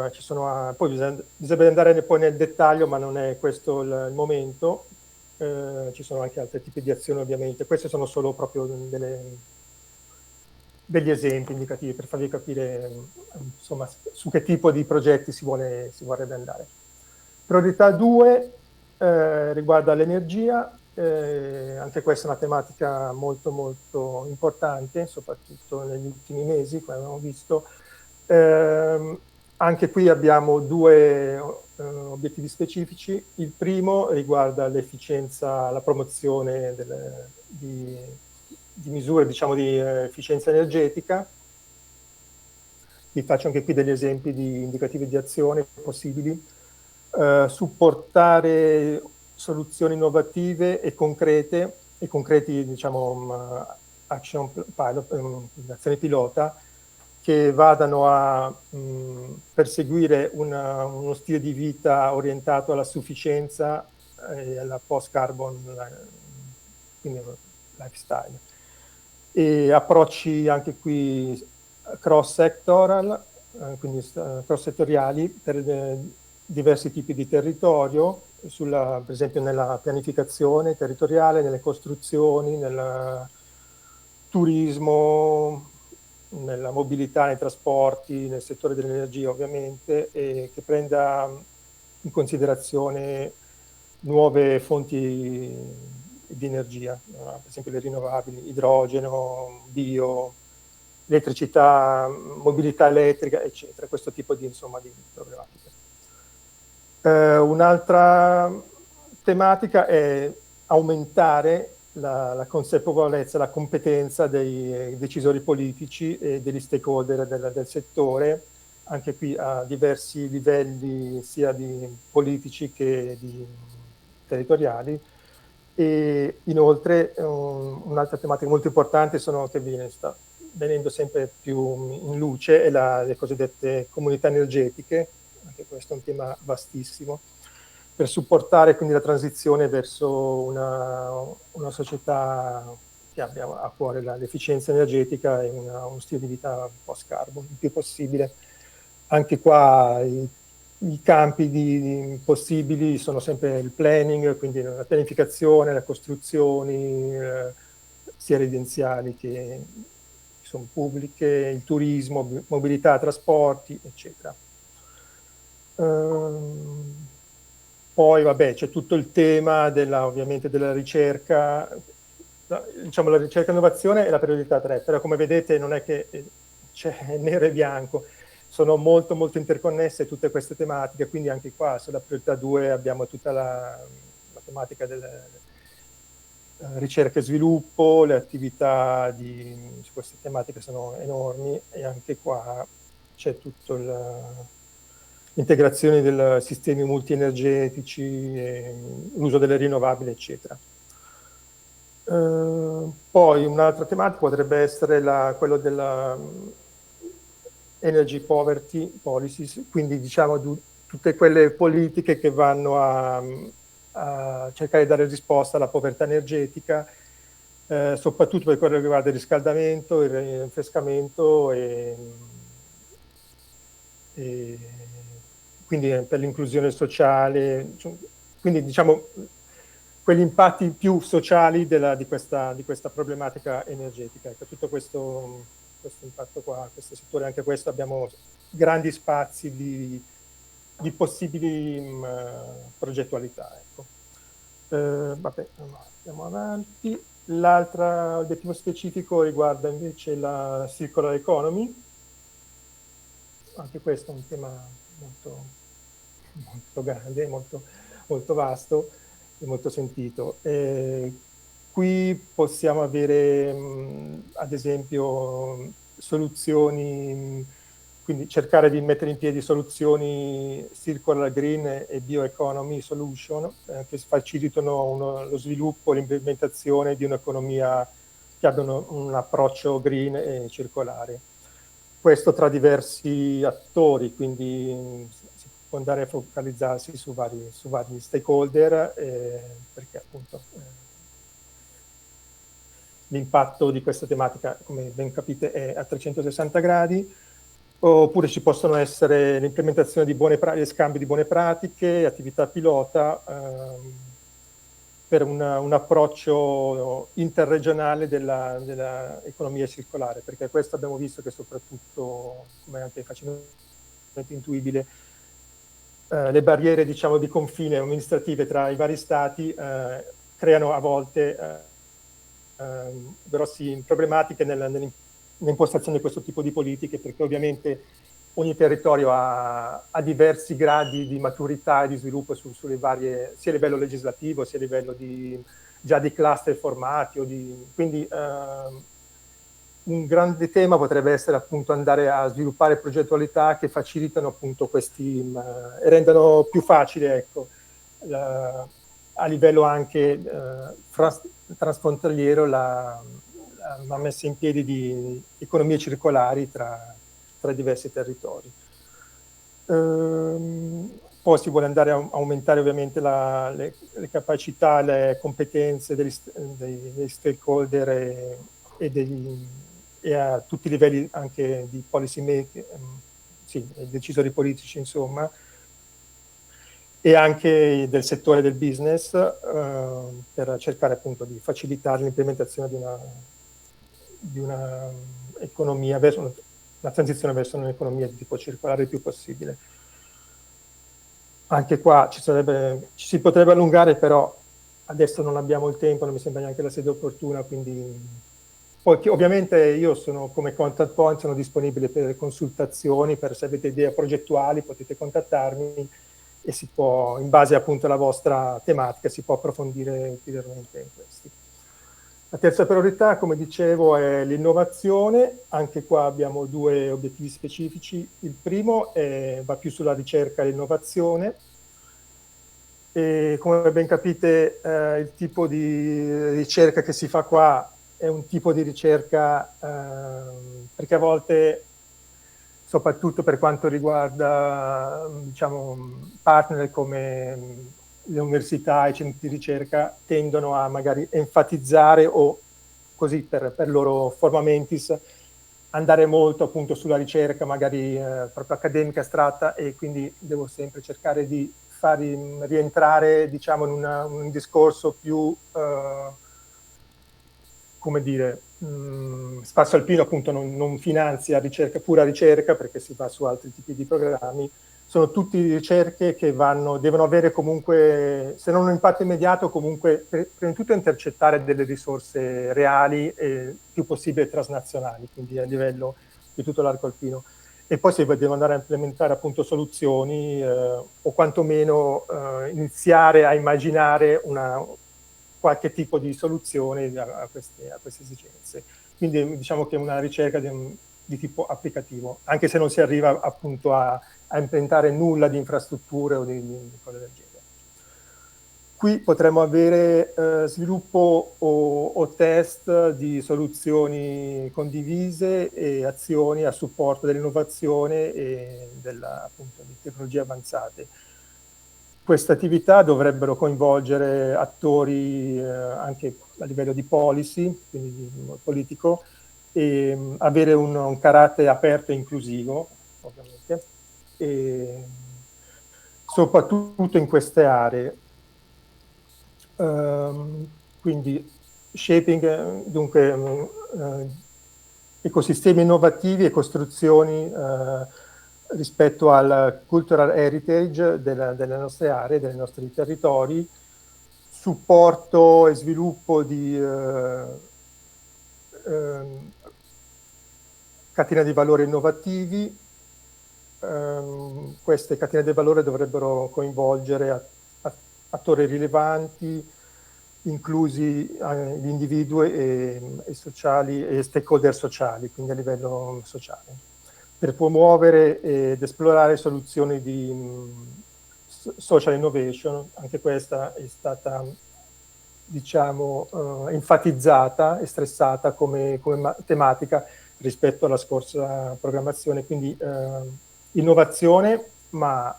poi bisogna andare poi nel dettaglio, ma non è questo il momento. Ci sono anche altri tipi di azioni, ovviamente. Questi sono solo proprio degli esempi indicativi per farvi capire, insomma, su che tipo di progetti si vorrebbe andare. Priorità 2 riguarda l'energia. Anche questa è una tematica molto molto importante, soprattutto negli ultimi mesi, come abbiamo visto. Anche qui abbiamo due obiettivi specifici. Il primo riguarda l'efficienza, la promozione di misure, diciamo, di efficienza energetica. Vi faccio anche qui degli esempi di indicativi di azione possibili. Supportare soluzioni innovative e concreti, diciamo, action pilot, azioni pilota, che vadano a perseguire uno stile di vita orientato alla sufficienza e alla post-carbon, quindi lifestyle. E approcci anche qui cross-sectoral, quindi cross-settoriali per diversi tipi di territorio, per esempio nella pianificazione territoriale, nelle costruzioni, nel turismo, nella mobilità, nei trasporti, nel settore dell'energia ovviamente, e che prenda in considerazione nuove fonti di energia, per esempio le rinnovabili, idrogeno, bio, elettricità, mobilità elettrica, eccetera, questo tipo di, insomma, di problematiche. Un'altra tematica è aumentare la consapevolezza, la competenza dei decisori politici e degli stakeholder del settore, anche qui a diversi livelli, sia di politici che di territoriali. E inoltre un'altra tematica molto importante che sta venendo sempre più in luce è le cosiddette comunità energetiche, anche questo è un tema vastissimo, per supportare quindi la transizione verso una società che abbia a cuore l'efficienza energetica e uno stile di vita post-carbon il più possibile. Anche qua i campi possibili sono sempre il planning, quindi la pianificazione, le costruzioni, sia residenziali che sono pubbliche, il turismo, mobilità, trasporti, eccetera. Poi vabbè, c'è tutto il tema ovviamente della ricerca, diciamo la ricerca e innovazione è la priorità 3, però come vedete non è che c'è nero e bianco, sono molto molto interconnesse tutte queste tematiche, quindi anche qua sulla priorità 2 abbiamo tutta la tematica della ricerca e sviluppo, le attività su queste tematiche sono enormi e anche qua c'è tutto l'integrazione dei sistemi multienergetici, l'uso delle rinnovabili, eccetera. Poi un'altra tematica potrebbe essere quello della energy poverty policies, quindi diciamo tutte quelle politiche che vanno a cercare di dare risposta alla povertà energetica, soprattutto per quello che riguarda il riscaldamento, il rinfrescamento e quindi per l'inclusione sociale, quindi diciamo quegli impatti più sociali di questa problematica energetica. Ecco, tutto questo impatto qua, questo settore, anche questo abbiamo grandi spazi di possibili progettualità. Ecco. Vabbè, andiamo avanti. L'altro obiettivo specifico riguarda invece la circular economy. Anche questo è un tema molto, molto grande, molto vasto e molto sentito. Qui possiamo avere, ad esempio, soluzioni, quindi cercare di mettere in piedi soluzioni circular, green e bioeconomy solution che facilitano lo sviluppo e l'implementazione di un'economia che abbia un approccio green e circolare. Questo tra diversi attori, quindi si può andare a focalizzarsi su vari stakeholder, perché appunto l'impatto di questa tematica, come ben capite, è a 360 gradi, oppure ci possono essere l'implementazione di scambi di buone pratiche, attività pilota, per un approccio interregionale dell'economia circolare, perché questo abbiamo visto che soprattutto, come anche facilmente intuibile, le barriere, diciamo, di confine amministrative tra i vari stati creano a volte grosse problematiche nell'impostazione di questo tipo di politiche, perché ovviamente ogni territorio ha diversi gradi di maturità e di sviluppo sulle varie, sia a livello legislativo, sia a livello già di cluster formati. Quindi un grande tema potrebbe essere appunto andare a sviluppare progettualità che facilitano appunto questi e rendano più facile, ecco, a livello anche transfrontaliero la messa in piedi di economie circolari tra tra i diversi territori. Poi si vuole andare a aumentare ovviamente le capacità, le competenze degli stakeholder e a tutti i livelli anche di policy maker, sì, decisori politici insomma, e anche del settore del business per cercare appunto di facilitare l'implementazione di una economia verso una transizione verso un'economia di tipo circolare il più possibile. Anche qua ci si potrebbe allungare, però adesso non abbiamo il tempo, non mi sembra neanche la sede opportuna, quindi poi ovviamente io sono come contact point, sono disponibile per consultazioni, per se avete idee progettuali potete contattarmi e si può, in base appunto alla vostra tematica, si può approfondire ulteriormente in questi. La terza priorità, come dicevo, è l'innovazione. Anche qua abbiamo due obiettivi specifici. Il primo va più sulla ricerca e l'innovazione. E come ben capite, il tipo di ricerca che si fa qua è un tipo di ricerca perché a volte, soprattutto per quanto riguarda diciamo, partner come le università e i centri di ricerca, tendono a magari enfatizzare o così per loro forma mentis andare molto appunto sulla ricerca magari proprio accademica astratta, e quindi devo sempre cercare di far rientrare diciamo in un discorso più come dire, Spasso Alpino appunto non finanzia ricerca, pura ricerca, perché si va su altri tipi di programmi. Sono tutte ricerche che devono avere comunque, se non un impatto immediato, comunque prima di tutto intercettare delle risorse reali e più possibile transnazionali, quindi a livello di tutto l'arco alpino. E poi si devono andare a implementare appunto soluzioni o quantomeno iniziare a immaginare qualche tipo di soluzione a queste esigenze. Quindi diciamo che è una ricerca di tipo applicativo, anche se non si arriva appunto a implementare nulla di infrastrutture o di cose del genere. Qui potremmo avere sviluppo o test di soluzioni condivise e azioni a supporto dell'innovazione e appunto, di tecnologie avanzate. Queste attività dovrebbero coinvolgere attori anche a livello di policy, quindi politico, e avere un carattere aperto e inclusivo, ovviamente, e soprattutto in queste aree. Quindi shaping, dunque ecosistemi innovativi e costruzioni rispetto al cultural heritage delle nostre aree, dei nostri territori, supporto e sviluppo di catene di valore innovativi. Queste catene di valore dovrebbero coinvolgere attori rilevanti, inclusi gli individui e sociali e stakeholder sociali, quindi a livello sociale, per promuovere ed esplorare soluzioni di social innovation. Anche questa è stata, diciamo, enfatizzata e stressata come tematica rispetto alla scorsa programmazione, quindi innovazione, ma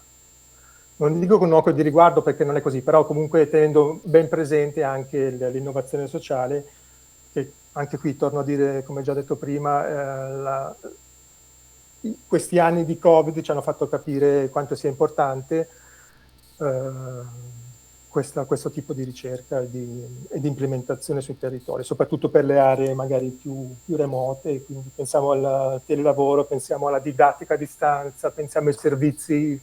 non dico con un occhio di riguardo perché non è così, però comunque tenendo ben presente anche l'innovazione sociale, che anche qui torno a dire, come già detto prima, questi anni di Covid ci hanno fatto capire quanto sia importante questo tipo di ricerca e di implementazione sui territori, soprattutto per le aree magari più remote. Quindi pensiamo al telelavoro, pensiamo alla didattica a distanza, pensiamo ai servizi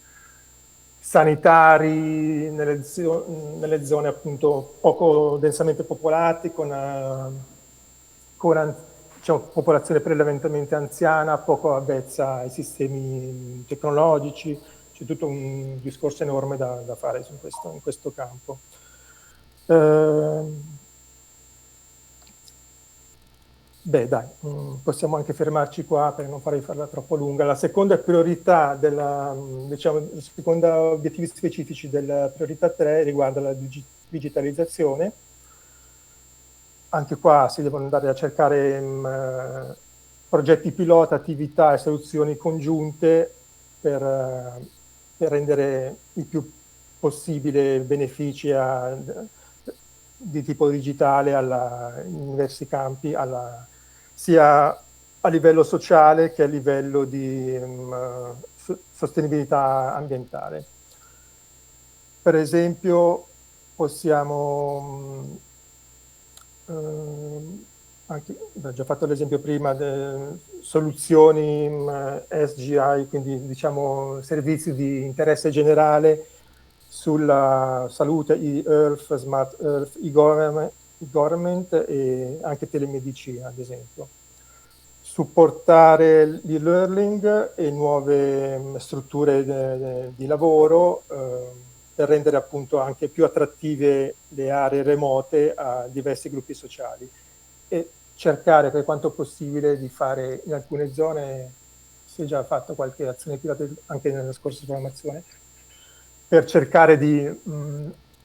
sanitari nelle zone appunto poco densamente popolate, con diciamo, popolazione prevalentemente anziana, poco avvezza ai sistemi tecnologici. C'è tutto un discorso enorme da fare in questo campo. Beh, dai, possiamo anche fermarci qua per non farla troppo lunga. La seconda priorità diciamo, i secondi obiettivi specifici della priorità 3 riguarda la digitalizzazione. Anche qua si devono andare a cercare progetti pilota, attività e soluzioni congiunte per rendere il più possibile benefici di tipo digitale in diversi campi, sia a livello sociale che a livello di sostenibilità ambientale. Per esempio, possiamo anche, ho già fatto l'esempio prima, soluzioni SGI, quindi diciamo servizi di interesse generale sulla salute, e-health, smart health, e-government e anche telemedicina, ad esempio. Supportare l'e-learning e nuove strutture di lavoro per rendere appunto anche più attrattive le aree remote a diversi gruppi sociali e cercare per quanto possibile di fare in alcune zone, si è già fatto qualche azione pilota anche nella scorsa programmazione, per cercare di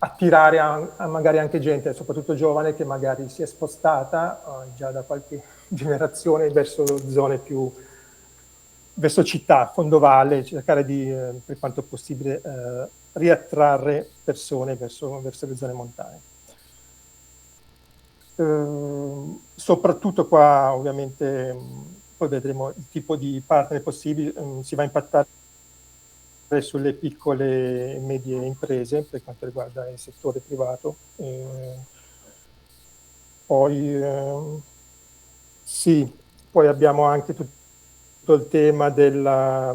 attirare a magari anche gente, soprattutto giovane, che magari si è spostata già da qualche generazione verso zone più, verso città, fondovalle, cercare di, per quanto possibile, riattrarre persone verso le zone montane. Soprattutto qua, ovviamente, poi vedremo il tipo di partner possibili, si va a impattare sulle piccole e medie imprese per quanto riguarda il settore privato. Poi sì, poi abbiamo anche tutto il tema della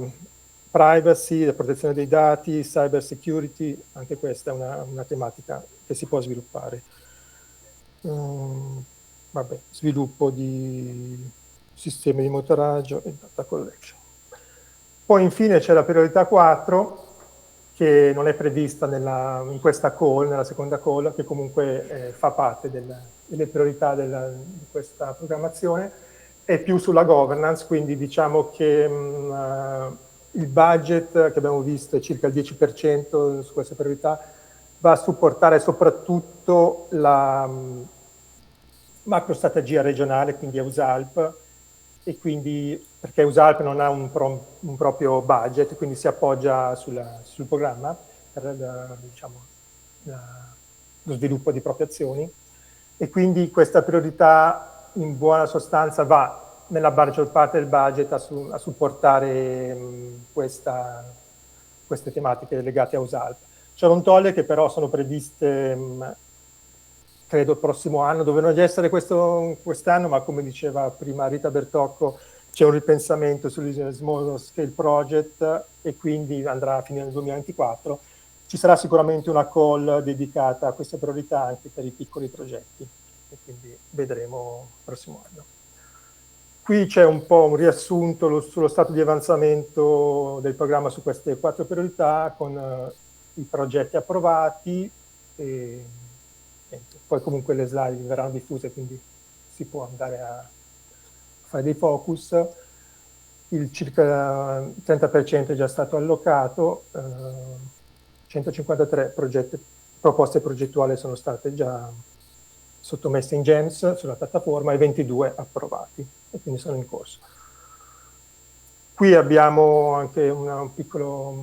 privacy, della protezione dei dati, cyber security, anche questa è una tematica che si può sviluppare. Vabbè, sviluppo di sistemi di monitoraggio e data collection. Poi infine c'è la priorità 4, che non è prevista in questa call, nella seconda call, che comunque fa parte delle priorità di questa programmazione, è più sulla governance, quindi diciamo che il budget che abbiamo visto è circa il 10% su questa priorità, va a supportare soprattutto la macrostrategia regionale, quindi EUSALP, e quindi perché EUSALP non ha un proprio budget, quindi si appoggia sul programma per diciamo, lo sviluppo di proprie azioni, e quindi questa priorità in buona sostanza va nella maggior parte del budget a supportare queste tematiche legate a EUSALP. Ciò non toglie che però sono previste credo il prossimo anno, dovevano già essere quest'anno, ma come diceva prima Rita Bertocco, c'è un ripensamento sugli Small Scale Project e quindi andrà a finire nel 2024. Ci sarà sicuramente una call dedicata a queste priorità anche per i piccoli progetti e quindi vedremo il prossimo anno. Qui c'è un po' un riassunto sullo stato di avanzamento del programma su queste 4 priorità con i progetti approvati e poi comunque le slide verranno diffuse, quindi si può andare a fare dei focus. Il circa 30% è già stato allocato, 153 proposte progettuali sono state già sottomesse in GEMS sulla piattaforma e 22 approvati, e quindi sono in corso. Qui abbiamo anche una piccola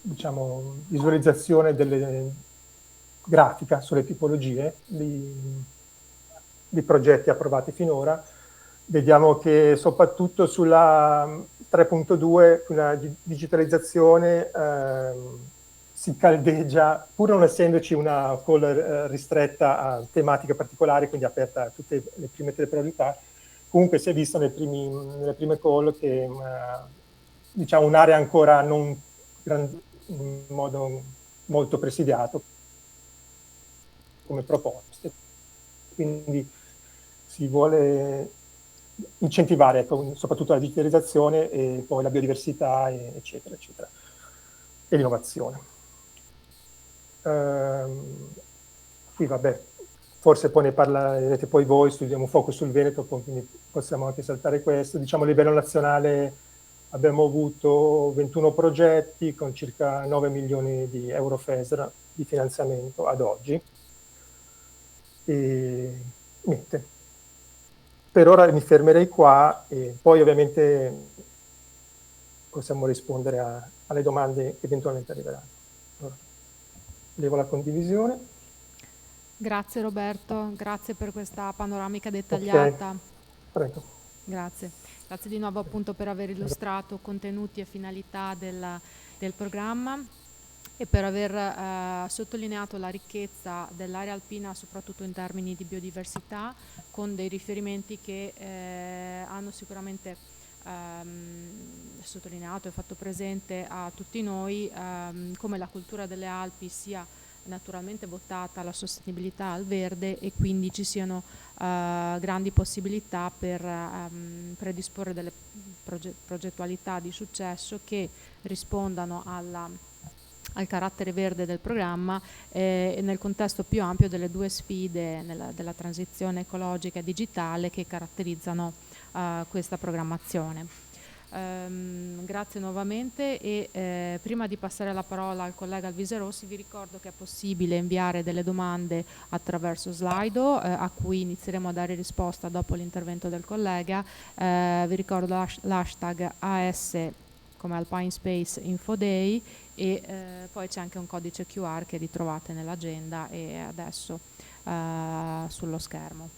diciamo, visualizzazione delle grafica sulle tipologie di progetti approvati finora. Vediamo che soprattutto sulla 3.2, sulla digitalizzazione, si caldeggia, pur non essendoci una call ristretta a tematiche particolari, quindi aperta a tutte le prime 3 priorità, comunque si è visto nelle prime call che diciamo un'area ancora non in modo molto presidiato come proposte, quindi si vuole incentivare ecco, soprattutto la digitalizzazione e poi la biodiversità eccetera eccetera e l'innovazione. Qui vabbè, forse poi ne parlerete poi voi, studiamo un focus sul Veneto, quindi possiamo anche saltare questo. Diciamo a livello nazionale abbiamo avuto 21 progetti con circa 9 milioni di euro FESR di finanziamento ad oggi. E niente. per ora mi fermerei qua e poi ovviamente possiamo rispondere alle domande che eventualmente arriveranno. Allora, levo la condivisione. Grazie Roberto, grazie per questa panoramica Ok, dettagliata. prego. Grazie. Grazie di nuovo appunto per aver illustrato contenuti e finalità del programma e per aver sottolineato la ricchezza dell'area alpina soprattutto in termini di biodiversità, con dei riferimenti che hanno sicuramente sottolineato e fatto presente a tutti noi come la cultura delle Alpi sia naturalmente votata alla sostenibilità, al verde, e quindi ci siano grandi possibilità per predisporre delle progettualità di successo che rispondano al carattere verde del programma e nel contesto più ampio delle due sfide della transizione ecologica e digitale che caratterizzano questa programmazione. Grazie nuovamente e prima di passare la parola al collega Alvise Rossi vi ricordo che è possibile inviare delle domande attraverso Slido a cui inizieremo a dare risposta dopo l'intervento del collega. Vi ricordo l'hashtag AS come Alpine Space Info Day e poi c'è anche un codice QR che ritrovate nell'agenda e adesso sullo schermo.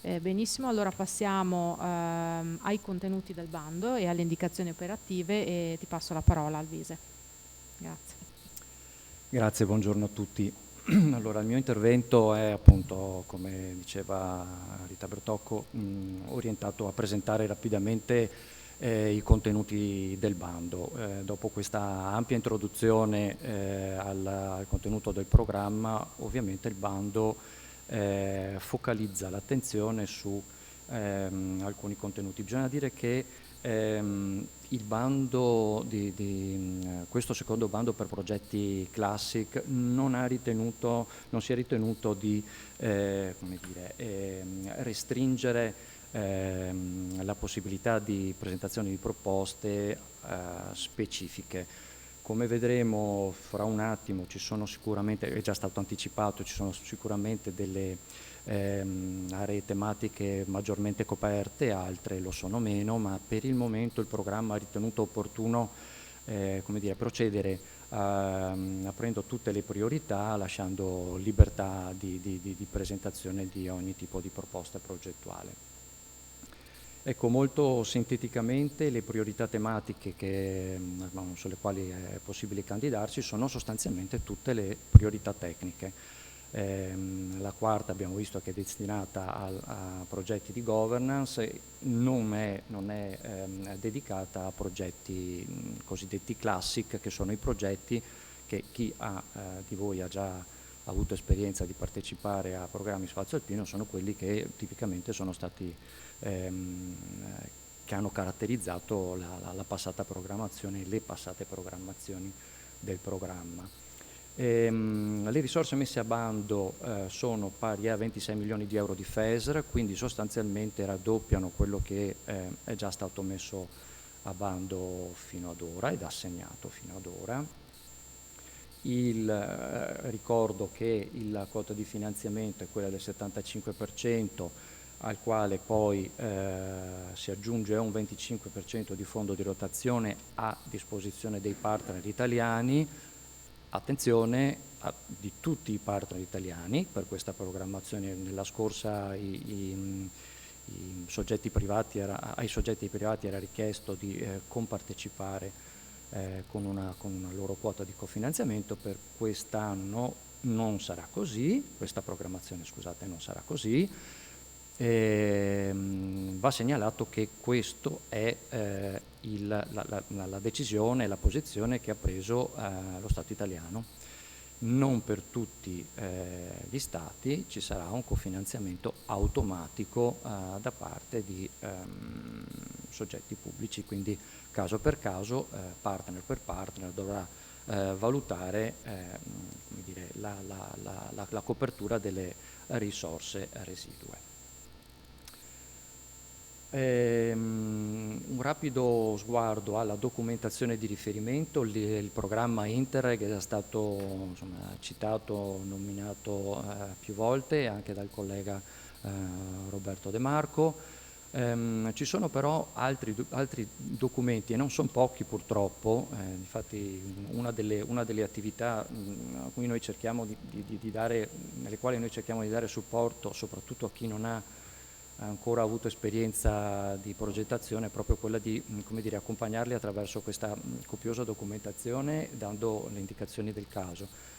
Benissimo, allora passiamo ai contenuti del bando e alle indicazioni operative e ti passo la parola Alvise. Grazie. Grazie, buongiorno a tutti. Allora, il mio intervento è appunto, come diceva Rita Bertocco, orientato a presentare rapidamente i contenuti del bando. Dopo questa ampia introduzione al contenuto del programma, ovviamente il bando focalizza l'attenzione su alcuni contenuti. Bisogna dire che il bando questo secondo bando per progetti Classic non si è ritenuto di restringere la possibilità di presentazione di proposte specifiche. Come vedremo fra un attimo ci sono sicuramente, è già stato anticipato, ci sono sicuramente delle aree tematiche maggiormente coperte, altre lo sono meno, ma per il momento il programma ha ritenuto opportuno procedere aprendo tutte le priorità, lasciando libertà di presentazione di ogni tipo di proposta progettuale. Ecco, molto sinteticamente le priorità tematiche sulle quali è possibile candidarsi sono sostanzialmente tutte le priorità tecniche. La quarta abbiamo visto che è destinata a progetti di governance, non è dedicata a progetti cosiddetti classic, che sono i progetti che chi di voi ha già avuto esperienza di partecipare a programmi spazio alpino sono quelli che tipicamente sono stati che hanno caratterizzato la passata programmazione, le passate programmazioni del programma. Le risorse messe a bando sono pari a 26 milioni di euro di FESR, quindi sostanzialmente raddoppiano quello che è già stato messo a bando fino ad ora ed assegnato fino ad ora. Ricordo che la quota di finanziamento è quella del 75%, al quale poi si aggiunge un 25% di fondo di rotazione a disposizione dei partner italiani. Attenzione di tutti i partner italiani per questa programmazione. Nella scorsa ai soggetti privati era richiesto di compartecipare con una loro quota di cofinanziamento. Per quest'anno non sarà così, questa programmazione scusate non sarà così. Va segnalato che questo è la decisione, la posizione che ha preso lo Stato italiano. Non per tutti gli Stati ci sarà un cofinanziamento automatico da parte di soggetti pubblici, quindi caso per caso, partner per partner dovrà valutare la copertura delle risorse residue. Un rapido sguardo alla documentazione di riferimento. Il programma Interreg è stato citato, nominato più volte anche dal collega Roberto De Marco. Ci sono però altri documenti, e non sono pochi purtroppo, infatti una delle attività a cui noi cerchiamo nelle quali noi cerchiamo di dare supporto, soprattutto a chi non ha ancora avuto esperienza di progettazione, è proprio quella di come dire, accompagnarli attraverso questa copiosa documentazione, dando le indicazioni del caso.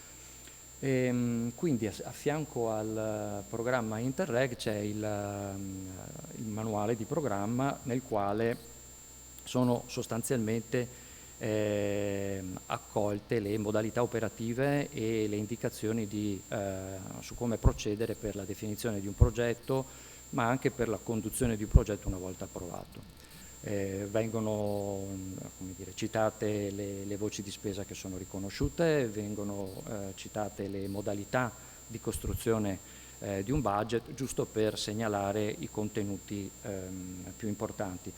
Quindi a fianco al programma Interreg c'è il manuale di programma, nel quale sono sostanzialmente accolte le modalità operative e le indicazioni su come procedere per la definizione di un progetto, ma anche per la conduzione di un progetto una volta approvato. Vengono come dire, citate le voci di spesa che sono riconosciute, vengono citate le modalità di costruzione di un budget, giusto per segnalare i contenuti più importanti.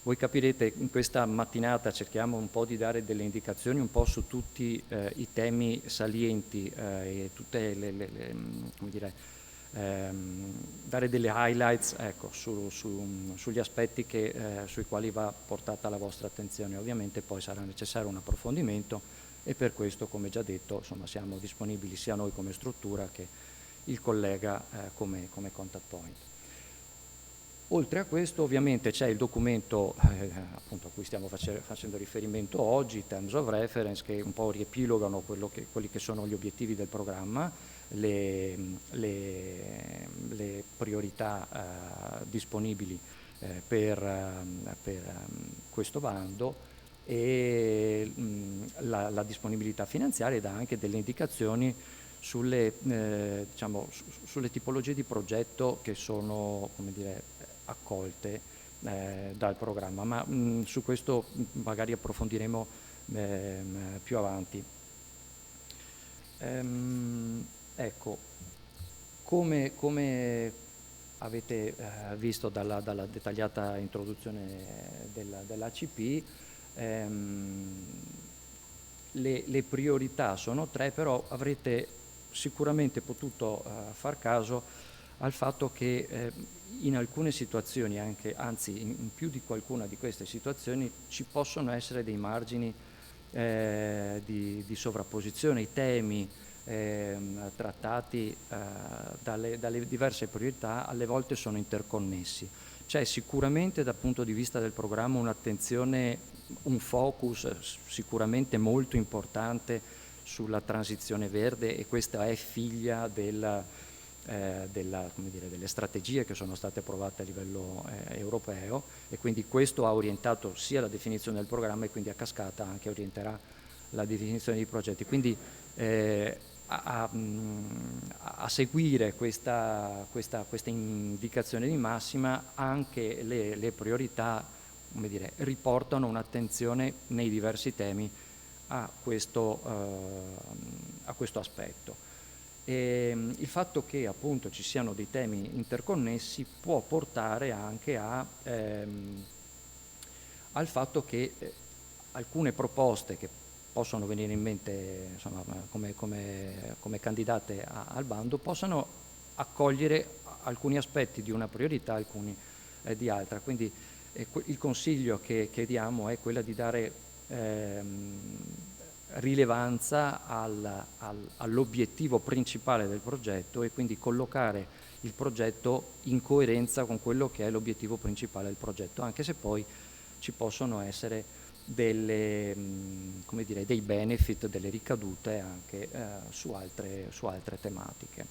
Voi capirete, in questa mattinata cerchiamo un po' di dare delle indicazioni un po' su tutti i temi salienti e tutte come dire, dare delle highlights, ecco, sugli aspetti sui quali va portata la vostra attenzione. Ovviamente poi sarà necessario un approfondimento, e per questo, come già detto, insomma, siamo disponibili sia noi come struttura che il collega come contact point. Oltre a questo, ovviamente, c'è il documento appunto a cui stiamo facendo riferimento oggi, Terms of Reference, che un po' riepilogano quelli che sono gli obiettivi del programma, le priorità disponibili per questo bando, e la disponibilità finanziaria, e dà anche delle indicazioni sulle tipologie di progetto che sono, come dire, accolte dal programma, ma su questo magari approfondiremo più avanti. Ecco, come avete visto dalla dettagliata introduzione dell'ACP, le priorità sono 3, però avrete sicuramente potuto far caso al fatto che in alcune situazioni, anzi in più di qualcuna di queste situazioni, ci possono essere dei margini di sovrapposizione. I temi trattati dalle diverse priorità alle volte sono interconnessi. C'è sicuramente dal punto di vista del programma un'attenzione, un focus sicuramente molto importante sulla transizione verde, e questa è figlia delle strategie che sono state approvate a livello europeo, e quindi questo ha orientato sia la definizione del programma, e quindi a cascata anche orienterà la definizione dei progetti. Quindi a seguire questa indicazione di massima, anche le priorità, come dire, riportano un'attenzione nei diversi temi a questo aspetto. Il fatto che appunto ci siano dei temi interconnessi può portare anche al fatto che alcune proposte che possono venire in mente, insomma, come candidate al bando, possano accogliere alcuni aspetti di una priorità, alcuni di altra. Quindi il consiglio che diamo è quello di dare rilevanza all'obiettivo principale del progetto, e quindi collocare il progetto in coerenza con quello che è l'obiettivo principale del progetto, anche se poi ci possono essere dei benefit, delle ricadute anche su altre tematiche.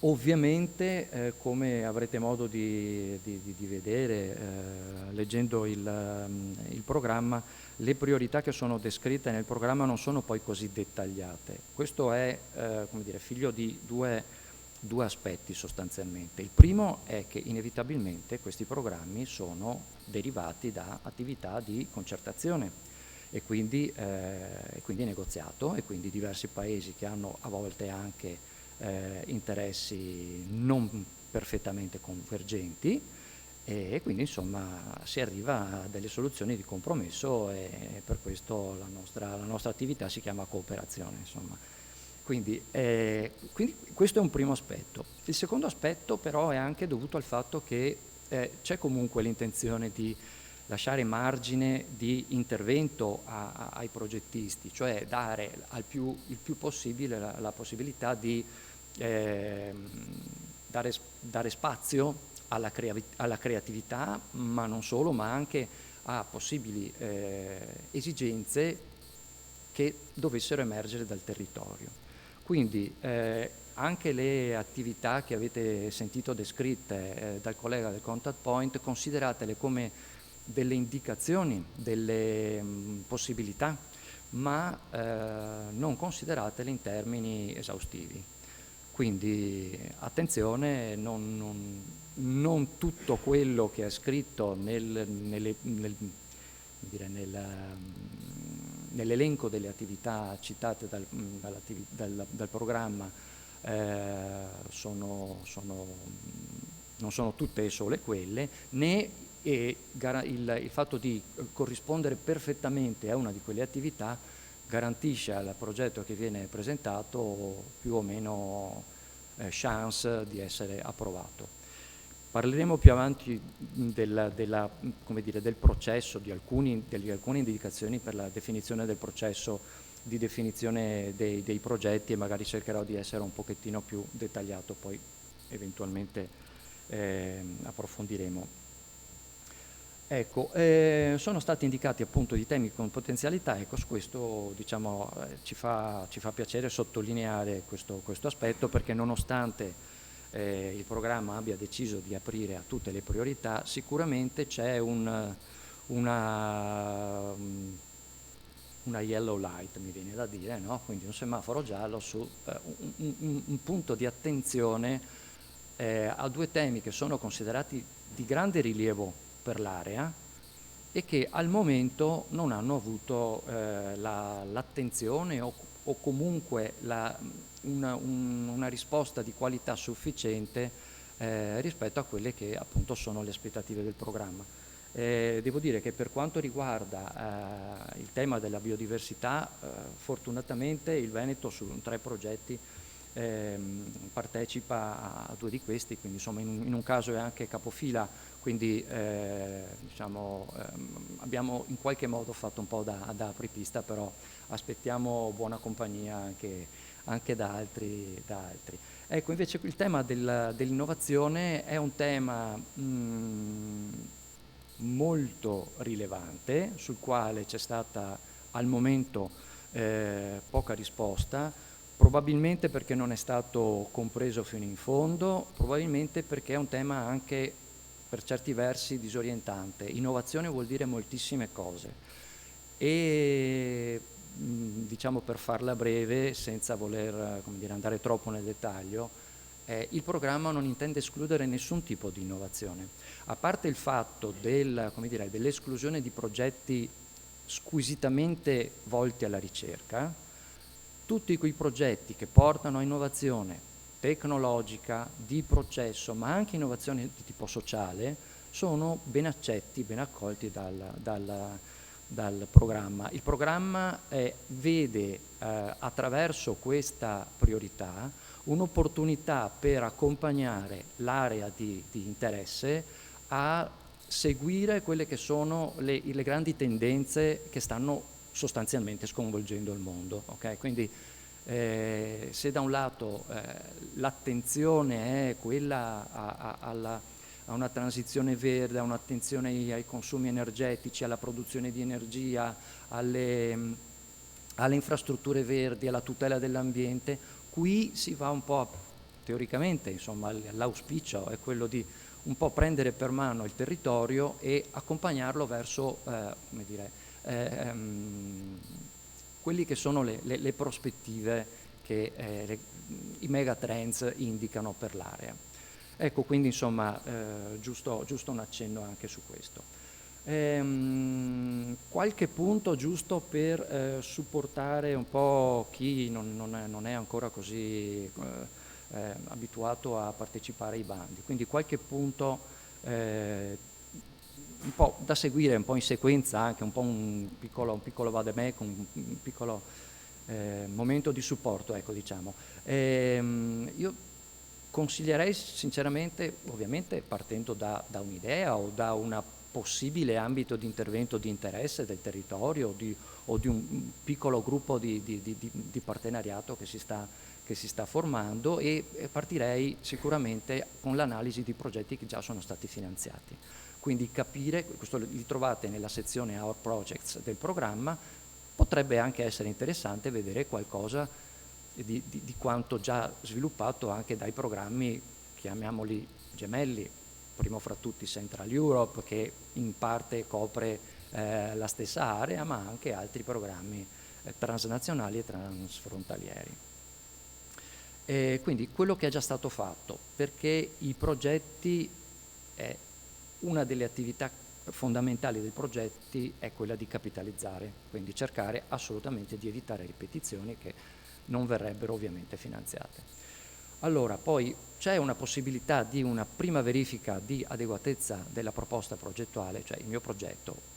Ovviamente, come avrete modo di vedere leggendo il programma, le priorità che sono descritte nel programma non sono poi così dettagliate. Questo è figlio di due aspetti sostanzialmente. Il primo è che inevitabilmente questi programmi sono derivati da attività di concertazione e quindi negoziato, e quindi diversi paesi che hanno a volte anche interessi non perfettamente convergenti, e quindi insomma si arriva a delle soluzioni di compromesso, e per questo la nostra attività si chiama cooperazione, insomma. Quindi questo è un primo aspetto. Il secondo aspetto però è anche dovuto al fatto che c'è comunque l'intenzione di lasciare margine di intervento ai progettisti, cioè dare il più possibile la possibilità di dare spazio alla creatività, ma non solo, ma anche a possibili esigenze che dovessero emergere dal territorio. Quindi anche le attività che avete sentito descritte dal collega del Contact Point, consideratele come delle indicazioni, delle possibilità, ma non consideratele in termini esaustivi. Quindi attenzione, non tutto quello che è scritto nell'elenco delle attività citate dal programma non sono tutte sole quelle, né il fatto di corrispondere perfettamente a una di quelle attività garantisce al progetto che viene presentato più o meno chance di essere approvato. Parleremo più avanti del processo, di alcune indicazioni per la definizione del processo di definizione dei progetti, e magari cercherò di essere un pochettino più dettagliato, poi eventualmente approfondiremo. Ecco, sono stati indicati appunto i temi con potenzialità, ecco, questo diciamo, ci fa piacere sottolineare questo aspetto, perché nonostante il programma abbia deciso di aprire a tutte le priorità, sicuramente c'è una yellow light, mi viene da dire, no? Quindi un semaforo giallo su un punto di attenzione a due temi che sono considerati di grande rilievo per l'area e che al momento non hanno avuto l'attenzione o comunque una risposta di qualità sufficiente rispetto a quelle che appunto sono le aspettative del programma. Devo dire che per quanto riguarda il tema della biodiversità, fortunatamente il Veneto su 3 progetti partecipa a 2 di questi, quindi insomma in un caso è anche capofila, quindi diciamo, abbiamo in qualche modo fatto un po' da apripista, però aspettiamo buona compagnia anche da altri. Ecco, invece il tema dell'innovazione è un tema molto rilevante, sul quale c'è stata al momento poca risposta, probabilmente perché non è stato compreso fino in fondo, probabilmente perché è un tema anche per certi versi disorientante. Innovazione vuol dire moltissime cose e diciamo, per farla breve, senza voler andare troppo nel dettaglio, il programma non intende escludere nessun tipo di innovazione, a parte il fatto dell'esclusione di progetti squisitamente volti alla ricerca. Tutti quei progetti che portano a innovazione tecnologica, di processo, ma anche innovazione di tipo sociale, sono ben accetti, ben accolti dal programma. Il programma vede attraverso questa priorità un'opportunità per accompagnare l'area di interesse a seguire quelle che sono le grandi tendenze che stanno sostanzialmente sconvolgendo il mondo. Okay? Quindi se da un lato l'attenzione è quella a una transizione verde, a un'attenzione ai consumi energetici, alla produzione di energia, alle infrastrutture verdi, alla tutela dell'ambiente, qui si va un po' teoricamente, insomma, l'auspicio è quello di un po' prendere per mano il territorio e accompagnarlo verso quelli che sono le prospettive che i megatrends indicano per l'area. Ecco, quindi insomma giusto un accenno anche su questo. Qualche punto giusto per supportare un po' chi non è ancora così abituato a partecipare ai bandi, quindi qualche punto un po' da seguire, un po' in sequenza, anche un po' un piccolo vademecum, un piccolo momento di supporto, ecco, diciamo. Io consiglierei sinceramente, ovviamente partendo da un'idea o da un possibile ambito di intervento di interesse del territorio o di un piccolo gruppo di partenariato che si sta formando, e partirei sicuramente con l'analisi di progetti che già sono stati finanziati. Quindi capire, questo li trovate nella sezione Our Projects del programma, potrebbe anche essere interessante vedere qualcosa di quanto già sviluppato anche dai programmi, chiamiamoli gemelli, primo fra tutti Central Europe, che in parte copre la stessa area, ma anche altri programmi transnazionali e transfrontalieri. Quindi quello che è già stato fatto, perché i progetti, una delle attività fondamentali dei progetti è quella di capitalizzare, quindi cercare assolutamente di evitare ripetizioni che non verrebbero ovviamente finanziate. Allora, poi c'è una possibilità di una prima verifica di adeguatezza della proposta progettuale, cioè il mio progetto.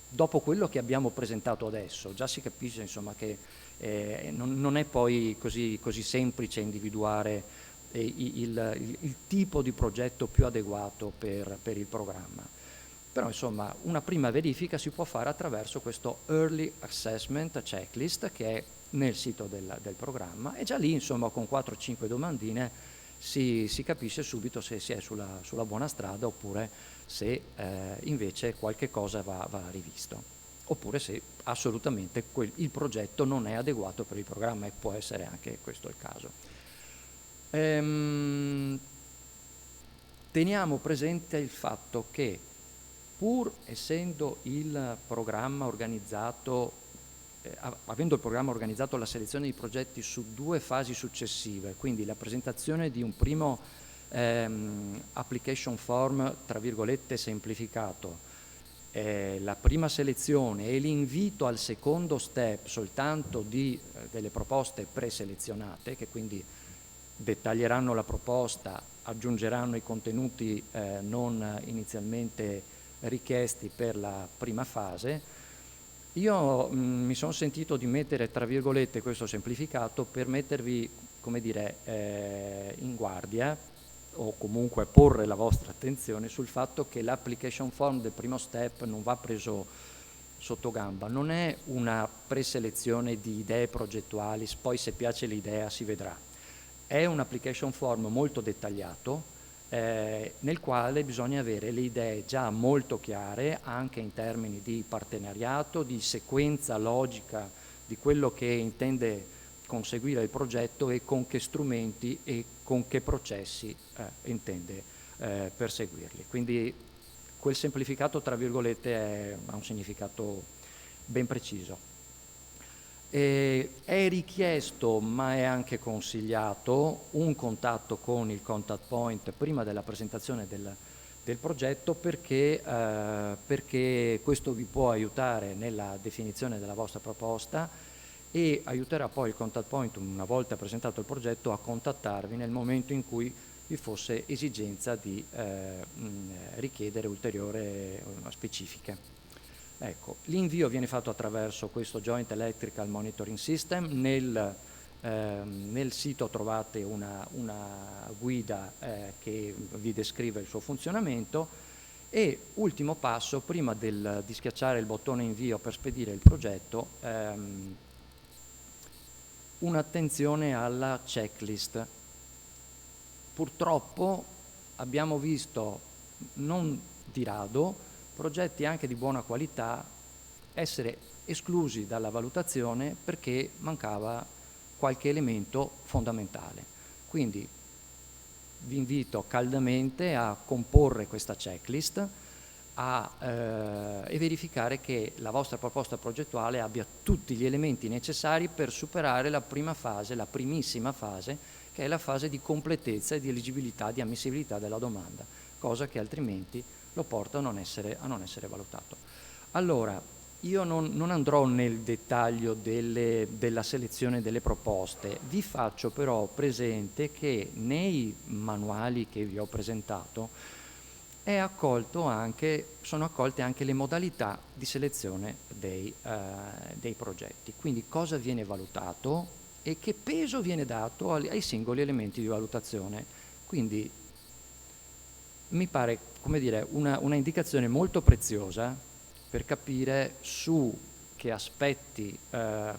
Dopo quello che abbiamo presentato adesso, già si capisce insomma che non è poi così semplice individuare il tipo di progetto più adeguato per il programma. Però insomma una prima verifica si può fare attraverso questo Early Assessment Checklist che è nel sito del programma, e già lì insomma con 4-5 domandine si capisce subito se si è sulla buona strada, oppure se invece qualche cosa va rivisto, oppure se assolutamente il progetto non è adeguato per il programma, e può essere anche questo il caso. Teniamo presente il fatto che, pur essendo il programma organizzato, avendo il programma organizzato la selezione di progetti su 2 fasi successive, quindi la presentazione di un primo application form, tra virgolette, semplificato, la prima selezione e l'invito al secondo step soltanto delle proposte preselezionate, che quindi dettaglieranno la proposta, aggiungeranno i contenuti non inizialmente richiesti per la prima fase. Io mi sono sentito di mettere tra virgolette questo semplificato per mettervi, come dire, in guardia, o comunque porre la vostra attenzione sul fatto che l'application form del primo step non va preso sotto gamba, non è una preselezione di idee progettuali, poi se piace l'idea si vedrà. È un application form molto dettagliato, nel quale bisogna avere le idee già molto chiare, anche in termini di partenariato, di sequenza logica di quello che intende conseguire il progetto e con che strumenti e con che processi intende perseguirli. Quindi quel semplificato, tra virgolette, ha un significato ben preciso. È richiesto, ma è anche consigliato, un contatto con il contact point prima della presentazione del progetto, perché questo vi può aiutare nella definizione della vostra proposta, e aiuterà poi il contact point, una volta presentato il progetto, a contattarvi nel momento in cui vi fosse esigenza di richiedere ulteriori specifiche. Ecco, l'invio viene fatto attraverso questo Joint Electrical Monitoring System. Nel sito trovate una guida che vi descrive il suo funzionamento, e ultimo passo, prima di schiacciare il bottone invio per spedire il progetto, un'attenzione alla checklist. Purtroppo abbiamo visto, non di rado, progetti anche di buona qualità essere esclusi dalla valutazione perché mancava qualche elemento fondamentale. Quindi vi invito caldamente a comporre questa checklist e verificare che la vostra proposta progettuale abbia tutti gli elementi necessari per superare la prima fase, la primissima fase, che è la fase di completezza e di eligibilità, di ammissibilità della domanda, cosa che altrimenti lo porta a non essere valutato. Allora, io non andrò nel dettaglio della selezione delle proposte, vi faccio però presente che nei manuali che vi ho presentato sono accolte anche le modalità di selezione dei progetti. Quindi cosa viene valutato e che peso viene dato ai singoli elementi di valutazione. Quindi mi pare, come dire, una indicazione molto preziosa per capire su che aspetti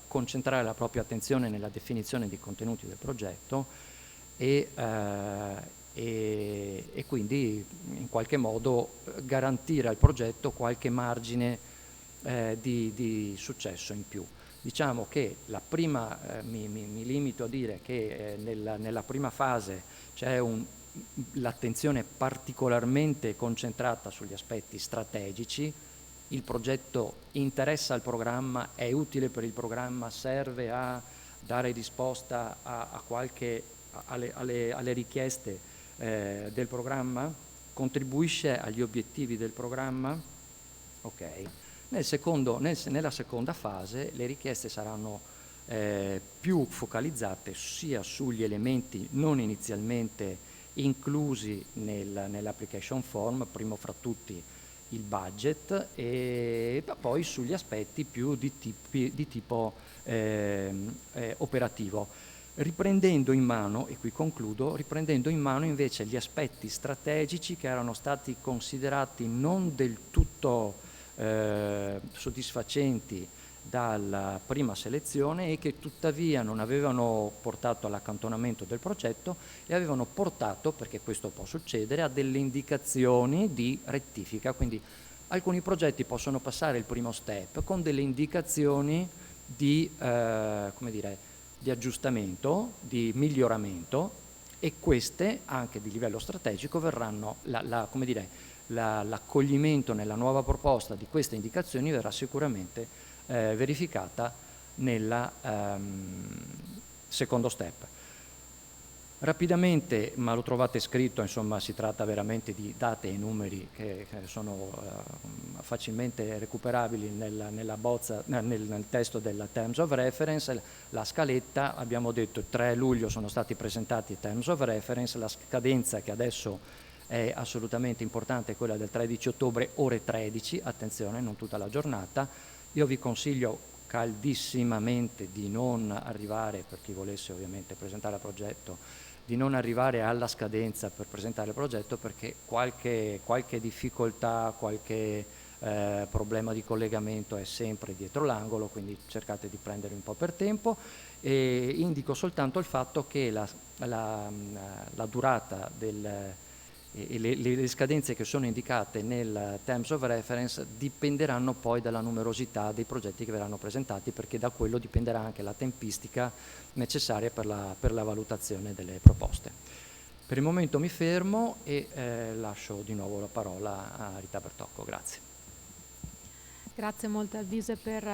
concentrare la propria attenzione nella definizione dei contenuti del progetto e quindi in qualche modo garantire al progetto qualche margine di successo in più. Diciamo che mi limito a dire che nella prima fase c'è l'attenzione particolarmente concentrata sugli aspetti strategici. Il progetto interessa al programma, è utile per il programma, serve a dare risposta alle richieste del programma, contribuisce agli obiettivi del programma. Ok. Nella seconda fase le richieste saranno più focalizzate sia sugli elementi non inizialmente inclusi nell'application form, primo fra tutti il budget, e poi sugli aspetti più di tipo operativo, riprendendo in mano, e qui concludo, invece gli aspetti strategici che erano stati considerati non del tutto soddisfacenti dalla prima selezione e che tuttavia non avevano portato all'accantonamento del progetto e avevano portato, perché questo può succedere, a delle indicazioni di rettifica. Quindi alcuni progetti possono passare il primo step con delle indicazioni di aggiustamento, di miglioramento, e queste anche di livello strategico verranno, l'accoglimento nella nuova proposta di queste indicazioni verrà sicuramente verificata nella secondo step. Rapidamente, ma lo trovate scritto, insomma si tratta veramente di date e numeri che sono facilmente recuperabili nella bozza, nel testo della Terms of Reference. La scaletta, abbiamo detto 3 luglio sono stati presentati i Terms of Reference, la scadenza che adesso è assolutamente importante è quella del 13 ottobre, ore 13, attenzione, non tutta la giornata. Io vi consiglio caldissimamente di non arrivare, per chi volesse ovviamente presentare il progetto, di non arrivare alla scadenza per presentare il progetto, perché qualche difficoltà, qualche problema di collegamento è sempre dietro l'angolo, quindi cercate di prendere un po' per tempo. E indico soltanto il fatto che la durata e le scadenze che sono indicate nel Terms of Reference dipenderanno poi dalla numerosità dei progetti che verranno presentati, perché da quello dipenderà anche la tempistica necessaria per la valutazione delle proposte. Per il momento mi fermo e lascio di nuovo la parola a Rita Bertocco. Grazie. Grazie molte Alvise per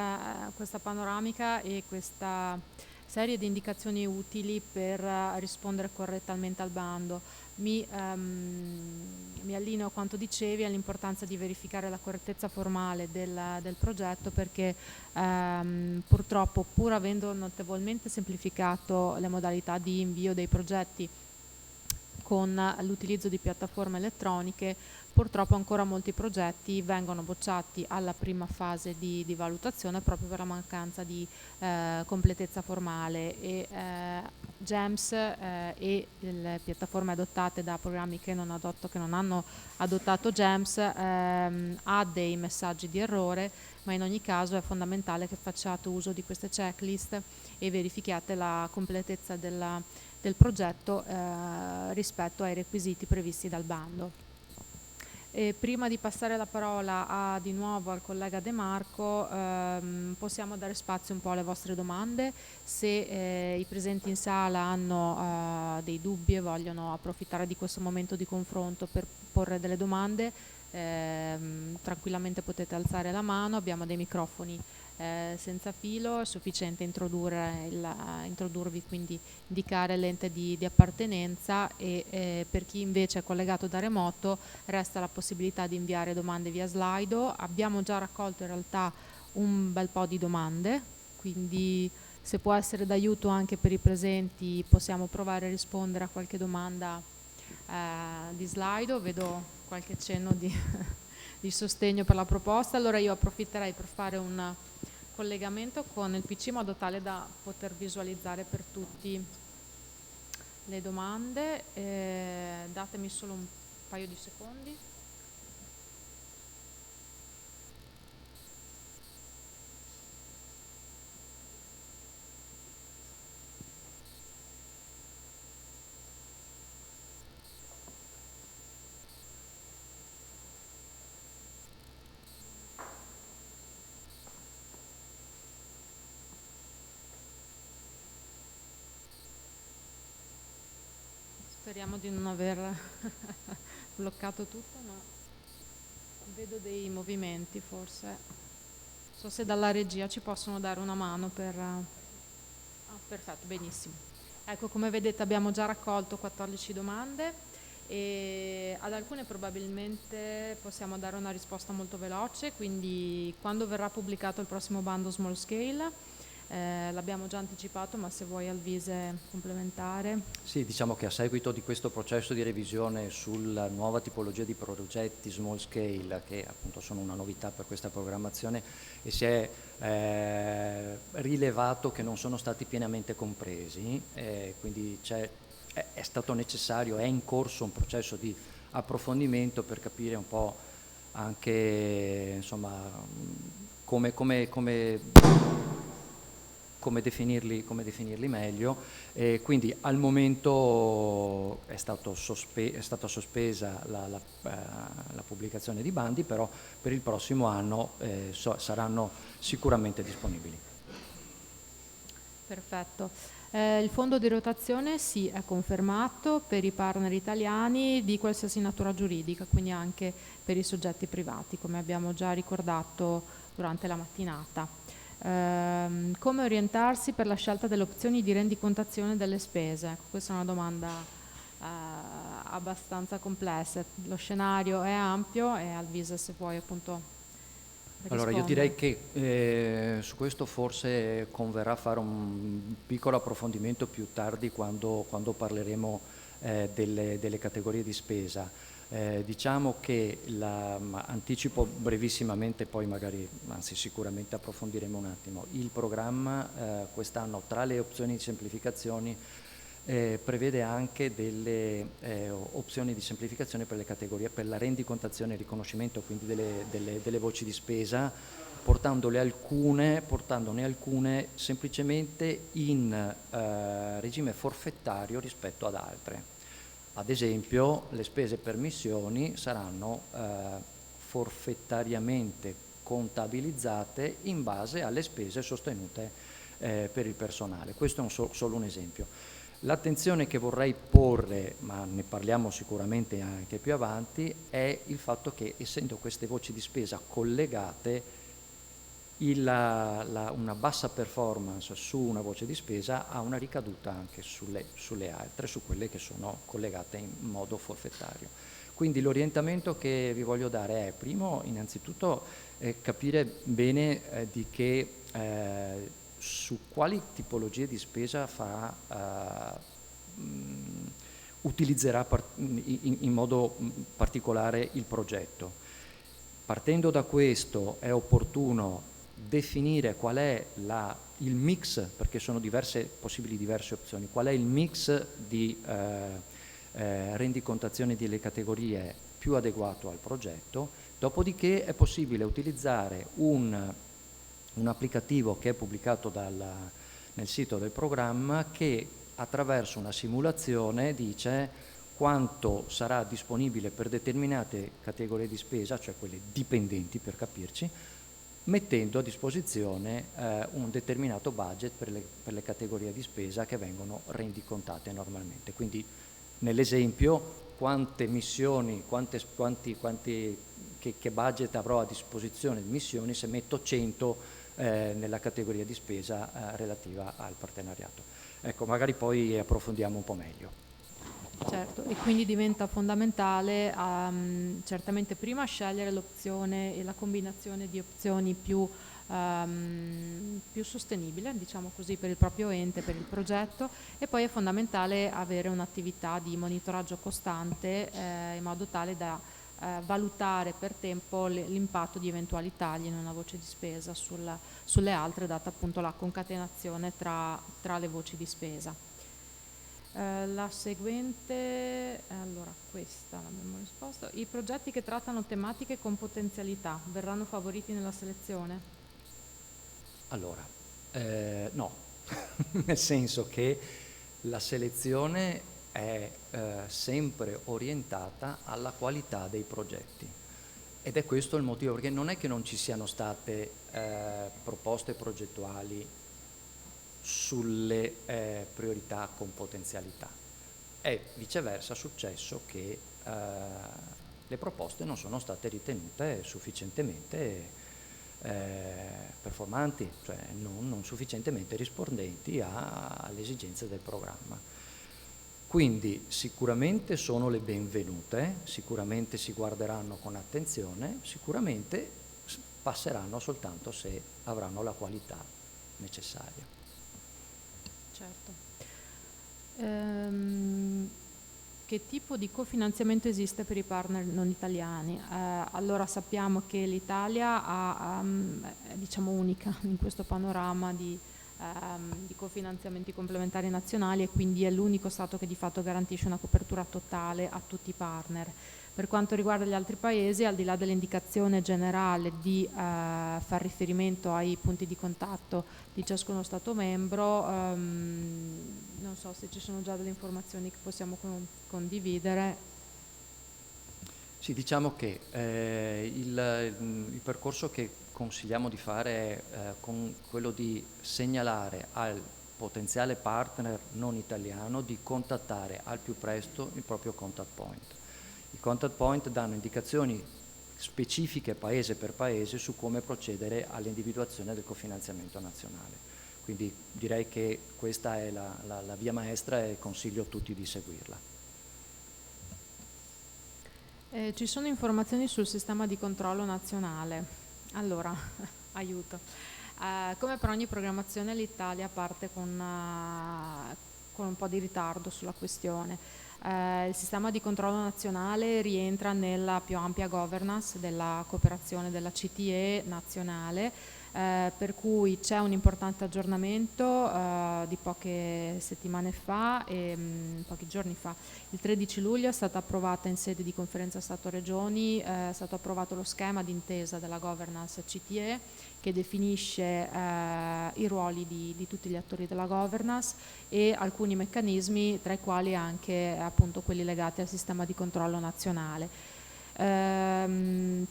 questa panoramica e questa serie di indicazioni utili per rispondere correttamente al bando. Mi allineo a quanto dicevi, all'importanza di verificare la correttezza formale del progetto, perché purtroppo, pur avendo notevolmente semplificato le modalità di invio dei progetti con l'utilizzo di piattaforme elettroniche, purtroppo ancora molti progetti vengono bocciati alla prima fase di valutazione proprio per la mancanza di completezza formale, e GEMS e le piattaforme adottate da programmi che non hanno adottato GEMS ha dei messaggi di errore, ma in ogni caso è fondamentale che facciate uso di queste checklist e verificate la completezza del progetto rispetto ai requisiti previsti dal bando. E prima di passare la parola di nuovo al collega De Marco, possiamo dare spazio un po' alle vostre domande. Se i presenti in sala hanno dei dubbi e vogliono approfittare di questo momento di confronto per porre delle domande, tranquillamente potete alzare la mano, abbiamo dei microfoni senza filo, è sufficiente introdurvi, quindi indicare l'ente di appartenenza, e per chi invece è collegato da remoto resta la possibilità di inviare domande via Slido. Abbiamo già raccolto in realtà un bel po' di domande, quindi se può essere d'aiuto anche per i presenti possiamo provare a rispondere a qualche domanda di Slido. Vedo qualche cenno di, di sostegno per la proposta. Allora io approfitterei per fare un collegamento con il PC in modo tale da poter visualizzare per tutti le domande. Datemi solo un paio di secondi. Speriamo di non aver bloccato tutto, ma vedo dei movimenti forse. Non so se dalla regia ci possono dare una mano per... perfetto, benissimo. Ecco, come vedete abbiamo già raccolto 14 domande e ad alcune probabilmente possiamo dare una risposta molto veloce, quindi quando verrà pubblicato il prossimo bando Small Scale? L'abbiamo già anticipato, ma se vuoi Alvise complementare. Sì, diciamo che a seguito di questo processo di revisione sulla nuova tipologia di progetti small scale, che appunto sono una novità per questa programmazione, e si è rilevato che non sono stati pienamente compresi, quindi è stato necessario, è in corso un processo di approfondimento per capire un po' anche insomma come definirli meglio, quindi al momento è stata sospesa la pubblicazione di bandi, però per il prossimo anno saranno sicuramente disponibili. Perfetto. Il fondo di rotazione sì, è confermato per i partner italiani di qualsiasi natura giuridica, quindi anche per i soggetti privati, come abbiamo già ricordato durante la mattinata. Come orientarsi per la scelta delle opzioni di rendicontazione delle spese? Ecco, questa è una domanda abbastanza complessa. Lo scenario è ampio e Alvise, se vuoi appunto rispondere. Allora io direi che su questo forse converrà fare un piccolo approfondimento più tardi quando parleremo delle categorie di spesa. Diciamo che anticipo brevissimamente, poi magari, anzi sicuramente approfondiremo un attimo. Il programma quest'anno, tra le opzioni di semplificazioni, prevede anche delle opzioni di semplificazione per le categorie, per la rendicontazione e riconoscimento quindi delle voci di spesa, portandone alcune semplicemente in regime forfettario rispetto ad altre. Ad esempio, le spese per missioni saranno forfettariamente contabilizzate in base alle spese sostenute per il personale. Questo è solo un esempio. L'attenzione che vorrei porre, ma ne parliamo sicuramente anche più avanti, è il fatto che, essendo queste voci di spesa collegate, una bassa performance su una voce di spesa ha una ricaduta anche sulle altre, su quelle che sono collegate in modo forfettario. Quindi l'orientamento che vi voglio dare è, primo, innanzitutto capire bene su quali tipologie di spesa utilizzerà in modo particolare il progetto. Partendo da questo è opportuno definire qual è il mix, perché sono possibili diverse opzioni, qual è il mix di rendicontazione delle categorie più adeguato al progetto. Dopodiché è possibile utilizzare un applicativo che è pubblicato nel sito del programma, che attraverso una simulazione dice quanto sarà disponibile per determinate categorie di spesa, cioè quelle dipendenti per capirci, mettendo a disposizione un determinato budget per le categorie di spesa che vengono rendicontate normalmente. Quindi nell'esempio, quante missioni, che budget avrò a disposizione di missioni se metto 100 nella categoria di spesa relativa al partenariato. Ecco, magari poi approfondiamo un po' meglio. Certo, e quindi diventa fondamentale certamente prima scegliere l'opzione e la combinazione di opzioni più sostenibile, diciamo così, per il proprio ente, per il progetto, e poi è fondamentale avere un'attività di monitoraggio costante in modo tale da valutare per tempo l'impatto di eventuali tagli in una voce di spesa sulle altre, data appunto la concatenazione tra le voci di spesa. La seguente, allora questa l'abbiamo risposto. I progetti che trattano tematiche con potenzialità verranno favoriti nella selezione? Allora, no, nel senso che la selezione è sempre orientata alla qualità dei progetti, ed è questo il motivo, perché non è che non ci siano state proposte progettuali sulle priorità con potenzialità, è viceversa successo che le proposte non sono state ritenute sufficientemente performanti, cioè non sufficientemente rispondenti alle esigenze del programma. Quindi sicuramente sono le benvenute, sicuramente si guarderanno con attenzione, sicuramente passeranno soltanto se avranno la qualità necessaria. Certo. Che tipo di cofinanziamento esiste per i partner non italiani? Allora sappiamo che l'Italia è diciamo unica in questo panorama di cofinanziamenti complementari nazionali, e quindi è l'unico Stato che di fatto garantisce una copertura totale a tutti i partner. Per quanto riguarda gli altri paesi, al di là dell'indicazione generale di far riferimento ai punti di contatto di ciascuno Stato membro, non so se ci sono già delle informazioni che possiamo condividere. Sì, diciamo che il percorso che consigliamo di fare è con quello di segnalare al potenziale partner non italiano di contattare al più presto il proprio contact point. I contact point danno indicazioni specifiche paese per paese su come procedere all'individuazione del cofinanziamento nazionale. Quindi direi che questa è la via maestra e consiglio a tutti di seguirla. Ci sono informazioni sul sistema di controllo nazionale. Allora, aiuto. Come per ogni programmazione l'Italia parte con un po' di ritardo sulla questione. Il sistema di controllo nazionale rientra nella più ampia governance della cooperazione della CTE nazionale, per cui c'è un importante aggiornamento di poche settimane fa e pochi giorni fa. Il 13 luglio è stata approvata in sede di conferenza Stato-Regioni, è stato approvato lo schema d'intesa della governance CTE che definisce i ruoli di tutti gli attori della governance e alcuni meccanismi, tra i quali anche appunto quelli legati al sistema di controllo nazionale.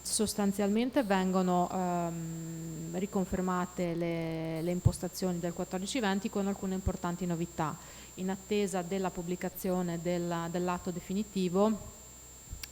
Sostanzialmente vengono riconfermate le impostazioni del 14-20 con alcune importanti novità. In attesa della pubblicazione dell'atto definitivo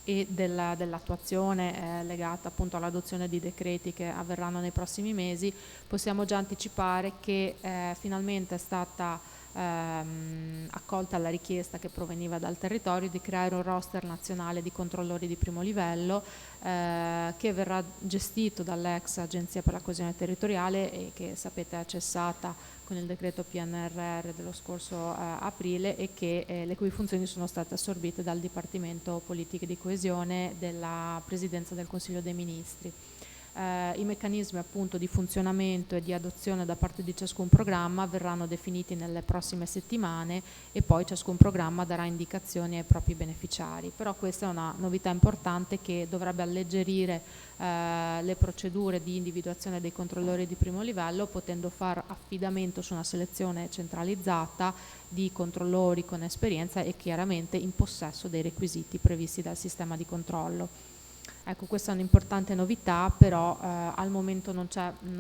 e dell'attuazione legata appunto all'adozione di decreti che avverranno nei prossimi mesi, possiamo già anticipare che finalmente è stata accolta la richiesta che proveniva dal territorio di creare un roster nazionale di controllori di primo livello che verrà gestito dall'ex Agenzia per la Coesione Territoriale e che sapete è cessata con il decreto PNRR dello scorso aprile e le cui funzioni sono state assorbite dal Dipartimento Politiche di Coesione della Presidenza del Consiglio dei Ministri. I meccanismi appunto di funzionamento e di adozione da parte di ciascun programma verranno definiti nelle prossime settimane e poi ciascun programma darà indicazioni ai propri beneficiari. Però questa è una novità importante che dovrebbe alleggerire le procedure di individuazione dei controllori di primo livello, potendo far affidamento su una selezione centralizzata di controllori con esperienza e chiaramente in possesso dei requisiti previsti dal sistema di controllo. Ecco, questa è un'importante novità, però al momento non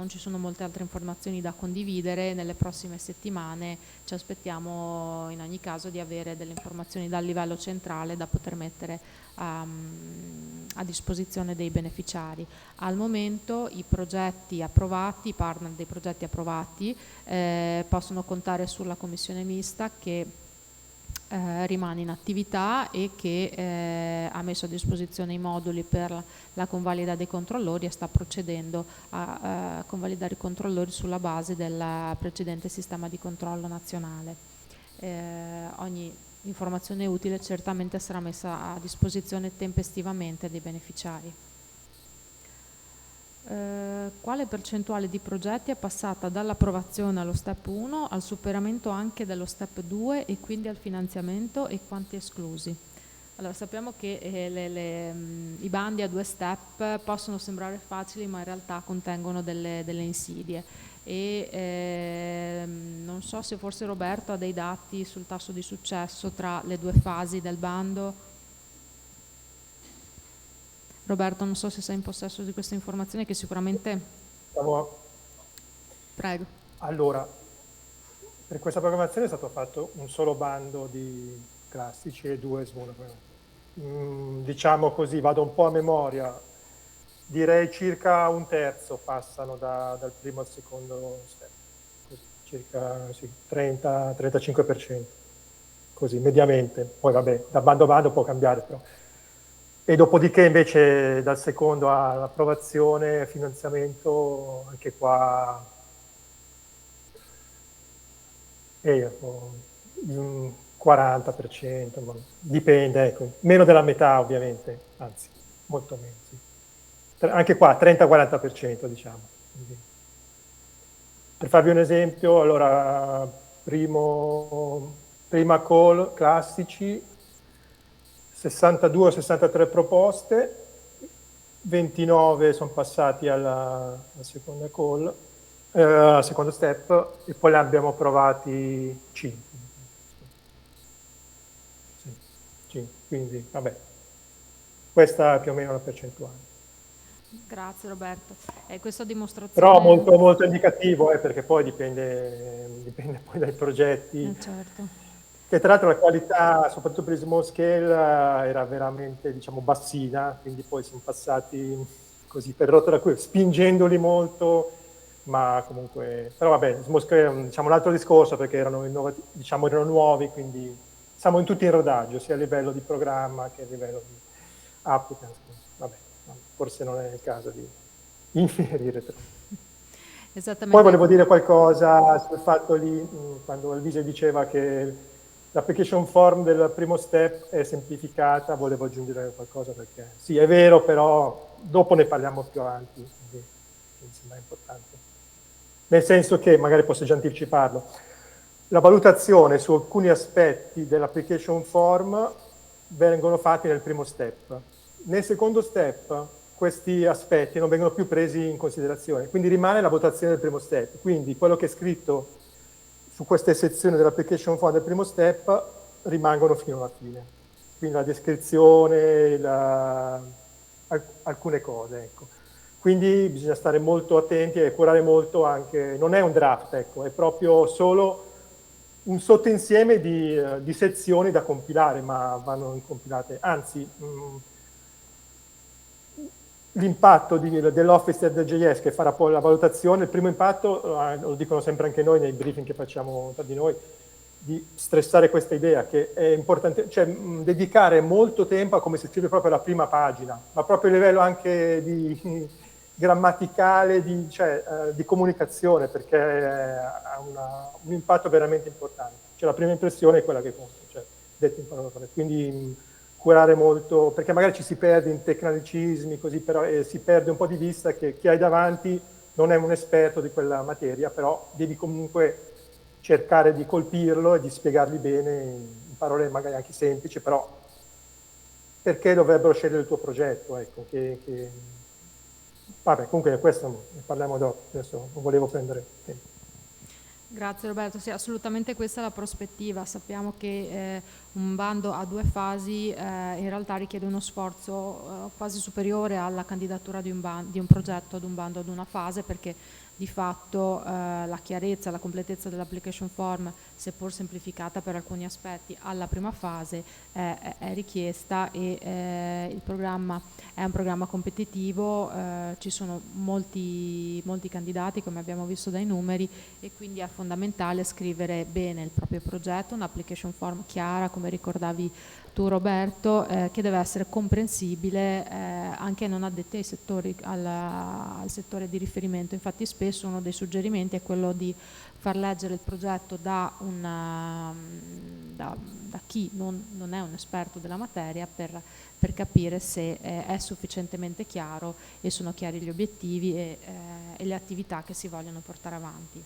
ci sono molte altre informazioni da condividere. Nelle prossime settimane ci aspettiamo in ogni caso di avere delle informazioni dal livello centrale da poter mettere a disposizione dei beneficiari. Al momento i progetti approvati, i partner dei progetti approvati possono contare sulla commissione mista che rimane in attività e che ha messo a disposizione i moduli per la convalida dei controllori e sta procedendo a convalidare i controllori sulla base del precedente sistema di controllo nazionale. Ogni informazione utile certamente sarà messa a disposizione tempestivamente dei beneficiari. Quale percentuale di progetti è passata dall'approvazione allo step 1 al superamento anche dello step 2 e quindi al finanziamento, e quanti esclusi? Allora, sappiamo che i bandi a 2 step possono sembrare facili, ma in realtà contengono delle insidie, e non so se forse Roberto ha dei dati sul tasso di successo tra le 2 fasi del bando. Roberto, non so se sei in possesso di queste informazioni, che sicuramente... Prego. Allora, per questa programmazione è stato fatto un solo bando di classici e 2 small. Diciamo così, vado un po' a memoria, direi circa un terzo passano dal primo al secondo step, così, circa sì, 30-35%, così mediamente. Poi vabbè, da bando a bando può cambiare però. E dopodiché invece dal secondo all'approvazione, finanziamento, anche qua un 40%, ma dipende, ecco. Meno della metà ovviamente, anzi, molto meno. Sì. Anche qua 30-40%, diciamo. Quindi, per farvi un esempio, allora, prima call classici, 62-63 proposte, 29 sono passati alla seconda call, al secondo step, e poi ne abbiamo approvati 5. Sì, 5. Quindi, vabbè, questa è più o meno la percentuale. Grazie Roberto. Questa dimostrazione... Però molto, molto indicativo, perché poi dipende poi dai progetti. Certo. Che tra l'altro la qualità, soprattutto per il small scale, era veramente, diciamo, bassina, quindi poi siamo passati così per rotola qui, spingendoli molto, ma comunque... Però vabbè, small scale è diciamo, un altro discorso, perché erano nuovi, quindi siamo tutti in rodaggio, sia a livello di programma che a livello di applicants. Vabbè, forse non è il caso di infierire troppo. Esattamente. Poi volevo dire qualcosa sul fatto lì, quando Elvise diceva che l'application form del primo step è semplificata, volevo aggiungere qualcosa, perché sì, è vero, però dopo ne parliamo più avanti, quindi mi sembra importante. Nel senso che, magari posso già anticiparlo, la valutazione su alcuni aspetti dell'application form vengono fatti nel primo step. Nel secondo step questi aspetti non vengono più presi in considerazione, quindi rimane la votazione del primo step. Quindi quello che è scritto su queste sezioni dell'application form del primo step rimangono fino alla fine. Quindi la descrizione, alcune cose, ecco. Quindi bisogna stare molto attenti e curare molto anche, non è un draft, ecco, è proprio solo un sottoinsieme di sezioni da compilare, ma vanno compilate, anzi, l'impatto dell'Office.js che farà poi la valutazione, il primo impatto, lo dicono sempre anche noi nei briefing che facciamo tra di noi, di stressare questa idea che è importante, cioè dedicare molto tempo a come si scrive proprio la prima pagina, ma proprio a livello anche di grammaticale, di comunicazione, perché ha un impatto veramente importante. Cioè la prima impressione è quella che conta, cioè, detto in parole. Quindi curare molto, perché magari ci si perde in tecnicismi, così, però si perde un po' di vista che chi hai davanti non è un esperto di quella materia, però devi comunque cercare di colpirlo e di spiegargli bene in parole magari anche semplici, però perché dovrebbero scegliere il tuo progetto, ecco, vabbè, comunque questo ne parliamo dopo, adesso non volevo prendere tempo. Grazie Roberto, sì, assolutamente questa è la prospettiva. Sappiamo che un bando a 2 fasi in realtà richiede uno sforzo quasi superiore alla candidatura di un progetto ad un bando ad una fase, perché di fatto la chiarezza, la completezza dell'application form, seppur semplificata per alcuni aspetti alla prima fase, è richiesta, e il programma è un programma competitivo, ci sono molti candidati, come abbiamo visto dai numeri, e quindi è fondamentale fondamentale scrivere bene il proprio progetto, un'application form chiara, come ricordavi tu Roberto, che deve essere comprensibile anche ai non addetti ai settori, al settore di riferimento. Infatti spesso uno dei suggerimenti è quello di far leggere il progetto da chi non è un esperto della materia per capire se è sufficientemente chiaro e sono chiari gli obiettivi e le attività che si vogliono portare avanti.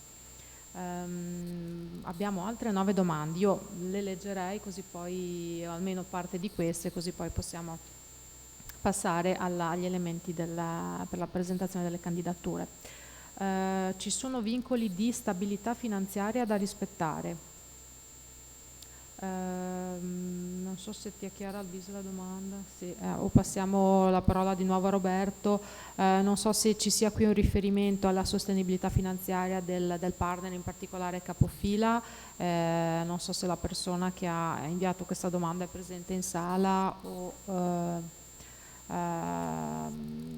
Abbiamo altre 9 domande, io le leggerei così poi, almeno parte di queste, così poi possiamo passare agli elementi per la presentazione delle candidature. Ci sono vincoli di stabilità finanziaria da rispettare. Non so se ti è chiara Alvise la domanda, sì, o passiamo la parola di nuovo a Roberto. Non so se ci sia qui un riferimento alla sostenibilità finanziaria del partner, in particolare capofila. Non so se la persona che ha inviato questa domanda è presente in sala o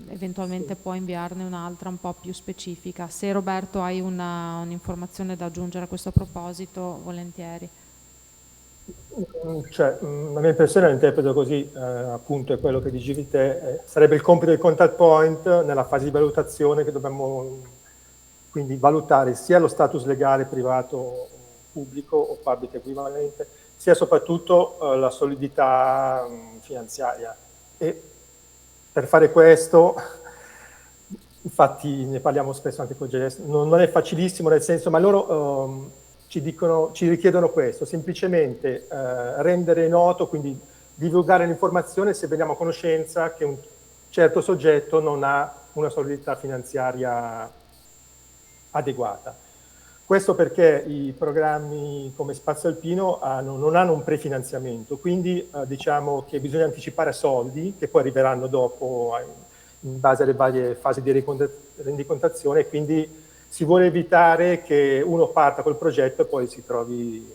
eventualmente può inviarne un'altra un po' più specifica. Se Roberto hai un'informazione da aggiungere a questo proposito, volentieri. Cioè, la mia impressione la interpreto così, appunto è quello che dicevi te, sarebbe il compito del contact point nella fase di valutazione, che dobbiamo quindi valutare sia lo status legale privato pubblico o public equivalente, sia soprattutto la solidità finanziaria. E per fare questo, infatti ne parliamo spesso anche con GS, non è facilissimo, nel senso, ma loro ci richiedono questo, semplicemente rendere noto, quindi divulgare l'informazione se veniamo a conoscenza che un certo soggetto non ha una solidità finanziaria adeguata. Questo perché i programmi come Spazio Alpino non hanno un prefinanziamento, quindi diciamo che bisogna anticipare soldi che poi arriveranno dopo in base alle varie fasi di rendicontazione, e quindi si vuole evitare che uno parta col progetto e poi si trovi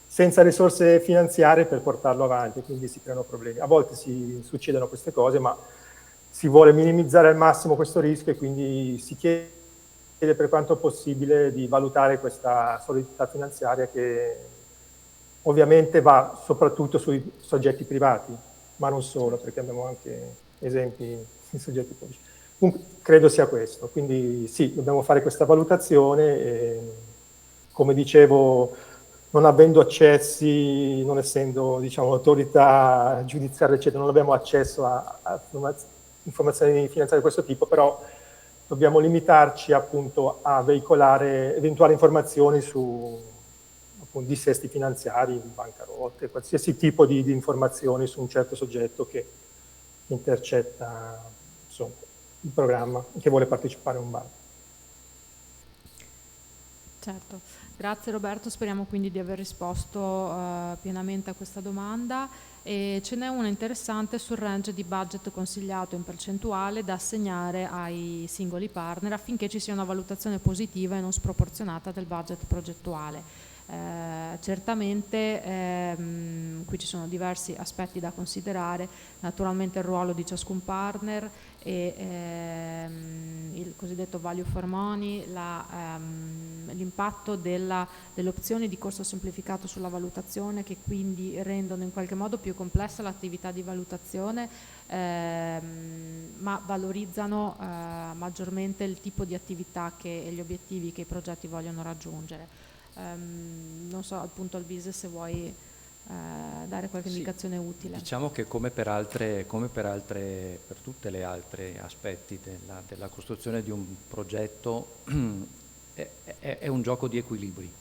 senza risorse finanziarie per portarlo avanti, quindi si creano problemi. A volte succedono queste cose, ma si vuole minimizzare al massimo questo rischio e quindi si chiede per quanto possibile di valutare questa solidità finanziaria, che ovviamente va soprattutto sui soggetti privati, ma non solo, perché abbiamo anche esempi di soggetti pubblici. Comunque, credo sia questo, quindi sì, dobbiamo fare questa valutazione e, come dicevo, non avendo accessi, non essendo diciamo autorità giudiziaria eccetera, non abbiamo accesso a informazioni finanziarie di questo tipo, però dobbiamo limitarci appunto a veicolare eventuali informazioni su appunto dissesti finanziari, bancarotte, qualsiasi tipo di informazioni su un certo soggetto che intercetta insomma il programma, che vuole partecipare a un bando. Certo, grazie Roberto, speriamo quindi di aver risposto pienamente a questa domanda. E ce n'è una interessante sul range di budget consigliato in percentuale da assegnare ai singoli partner affinché ci sia una valutazione positiva e non sproporzionata del budget progettuale. Certamente qui ci sono diversi aspetti da considerare, naturalmente il ruolo di ciascun partner e il cosiddetto value for money, l'impatto delle opzioni di corso semplificato sulla valutazione, che quindi rendono in qualche modo più complessa l'attività di valutazione, ma valorizzano maggiormente il tipo di attività e gli obiettivi che i progetti vogliono raggiungere. Non so appunto Alvise se vuoi dare qualche indicazione utile. Diciamo che come per tutte le altre aspetti della costruzione di un progetto è un gioco di equilibri,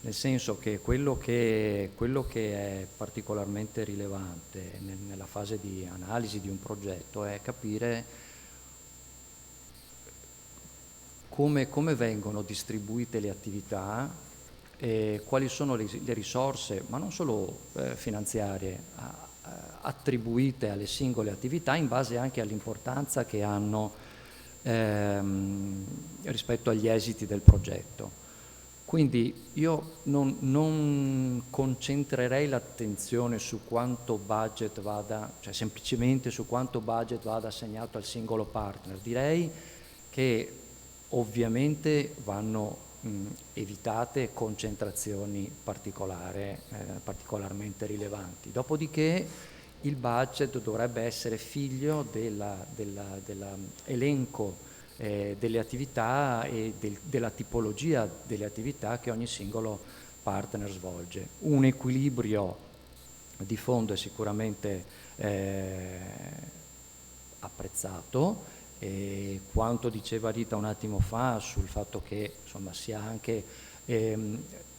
nel senso che quello che è particolarmente rilevante nella fase di analisi di un progetto è capire come vengono distribuite le attività e quali sono le risorse, ma non solo finanziarie, attribuite alle singole attività in base anche all'importanza che hanno rispetto agli esiti del progetto. Quindi io non concentrerei l'attenzione su quanto budget cioè semplicemente su quanto budget vada assegnato al singolo partner. Direi che ovviamente vanno evitate concentrazioni particolarmente rilevanti. Dopodiché il budget dovrebbe essere figlio dell'elenco delle attività e della tipologia delle attività che ogni singolo partner svolge. Un equilibrio di fondo è sicuramente apprezzato, e quanto diceva Rita un attimo fa sul fatto che insomma sia anche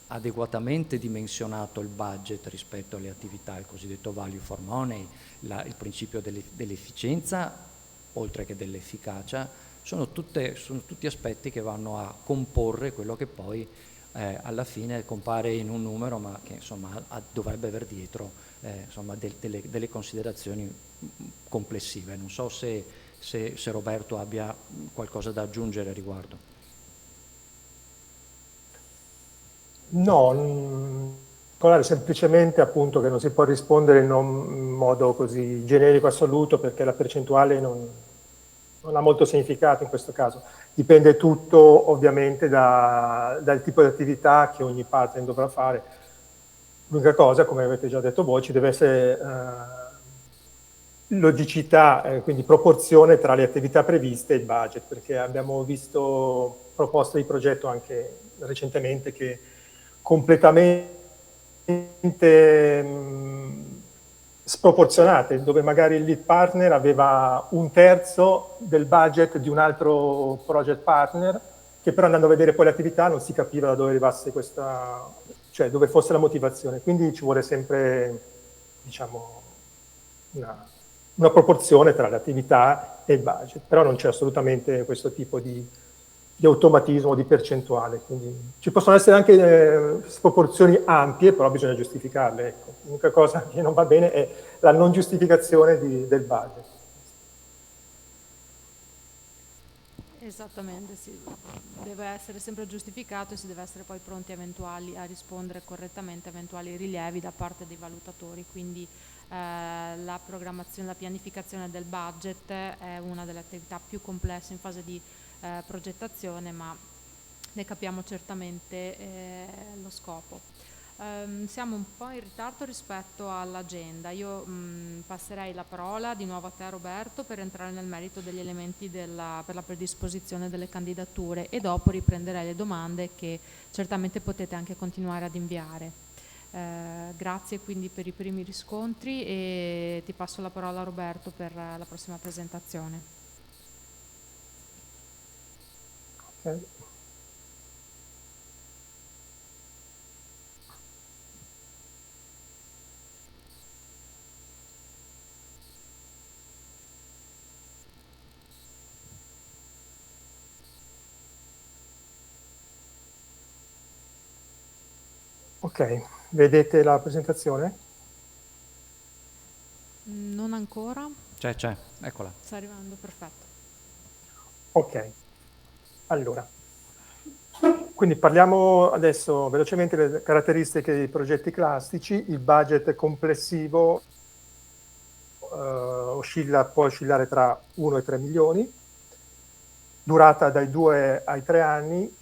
adeguatamente dimensionato il budget rispetto alle attività, il cosiddetto value for money, il principio dell'efficienza oltre che dell'efficacia, sono tutti aspetti che vanno a comporre quello che poi alla fine compare in un numero, ma che insomma dovrebbe aver dietro insomma delle considerazioni complessive. Non so se Roberto abbia qualcosa da aggiungere a riguardo. No, semplicemente appunto che non si può rispondere in modo così generico assoluto, perché la percentuale non ha molto significato in questo caso. Dipende tutto ovviamente dal tipo di attività che ogni partner dovrà fare. L'unica cosa, come avete già detto voi, ci deve essere logicità, quindi proporzione tra le attività previste e il budget, perché abbiamo visto proposte di progetto anche recentemente che completamente sproporzionate, dove magari il lead partner aveva un terzo del budget di un altro project partner, che però andando a vedere poi l'attività non si capiva da dove arrivasse questa, cioè dove fosse la motivazione. Quindi ci vuole sempre, diciamo, una proporzione tra l'attività e il budget, però non c'è assolutamente questo tipo di automatismo, di percentuale, quindi ci possono essere anche sproporzioni ampie, però bisogna giustificarle. Ecco. L'unica cosa che non va bene è la non giustificazione del budget. Esattamente, sì. Deve essere sempre giustificato e si deve essere poi pronti a rispondere correttamente a eventuali rilievi da parte dei valutatori, quindi la programmazione, la pianificazione del budget è una delle attività più complesse in fase di progettazione, ma ne capiamo certamente lo scopo. Siamo un po' in ritardo rispetto all'agenda. Io passerei la parola di nuovo a te, Roberto, per entrare nel merito degli elementi per la predisposizione delle candidature, e dopo riprenderei le domande che certamente potete anche continuare ad inviare. Grazie quindi per i primi riscontri e ti passo la parola, Roberto, per la prossima presentazione. Okay. Ok, vedete la presentazione? Non ancora? C'è, eccola. Sta arrivando, perfetto. Ok, allora, quindi parliamo adesso velocemente delle caratteristiche dei progetti classici. Il budget complessivo può oscillare tra 1 e 3 milioni, durata dai 2 ai 3 anni,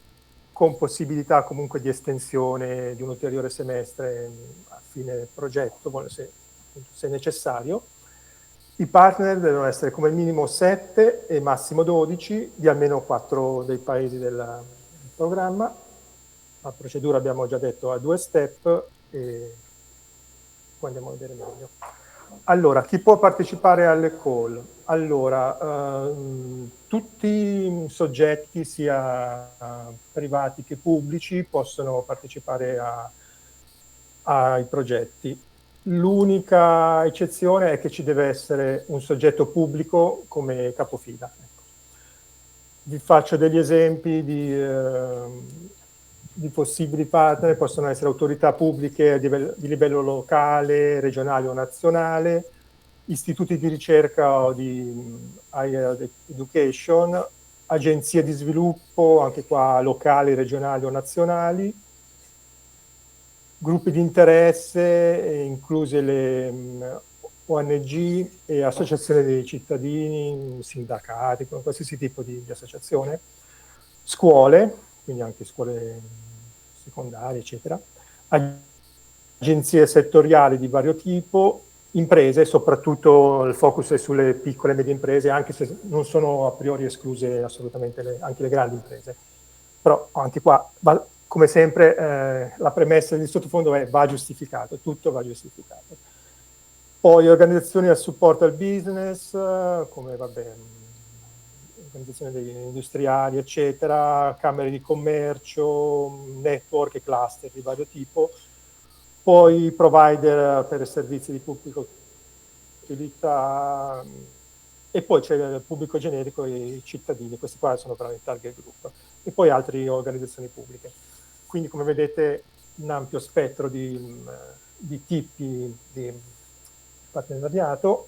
con possibilità comunque di estensione di un ulteriore semestre a fine progetto, se necessario. I partner devono essere come minimo 7 e massimo 12 di almeno 4 dei paesi del programma. La procedura, abbiamo già detto, ha 2 step e poi andiamo a vedere meglio. Allora, chi può partecipare alle call? Allora, tutti i soggetti, sia privati che pubblici, possono partecipare ai progetti. L'unica eccezione è che ci deve essere un soggetto pubblico come capofila. Ecco. Vi faccio degli esempi di possibili partner. Possono essere autorità pubbliche di livello locale, regionale o nazionale, istituti di ricerca o di higher education, agenzie di sviluppo, anche qua locali, regionali o nazionali, gruppi di interesse, incluse le ONG e associazioni dei cittadini, sindacati, qualsiasi tipo di associazione, scuole, quindi anche scuole secondarie, eccetera, agenzie settoriali di vario tipo, imprese, soprattutto il focus è sulle piccole e medie imprese, anche se non sono a priori escluse assolutamente anche le grandi imprese. Però anche qua, come sempre, la premessa di sottofondo è va giustificato, tutto va giustificato. Poi organizzazioni a supporto al business, come organizzazioni degli industriali, eccetera, camere di commercio, network e cluster di vario tipo, poi provider per servizi di pubblica utilità, e poi c'è il pubblico generico e i cittadini, questi qua sono però i target group, e poi altre organizzazioni pubbliche. Quindi come vedete un ampio spettro di tipi di partenariato,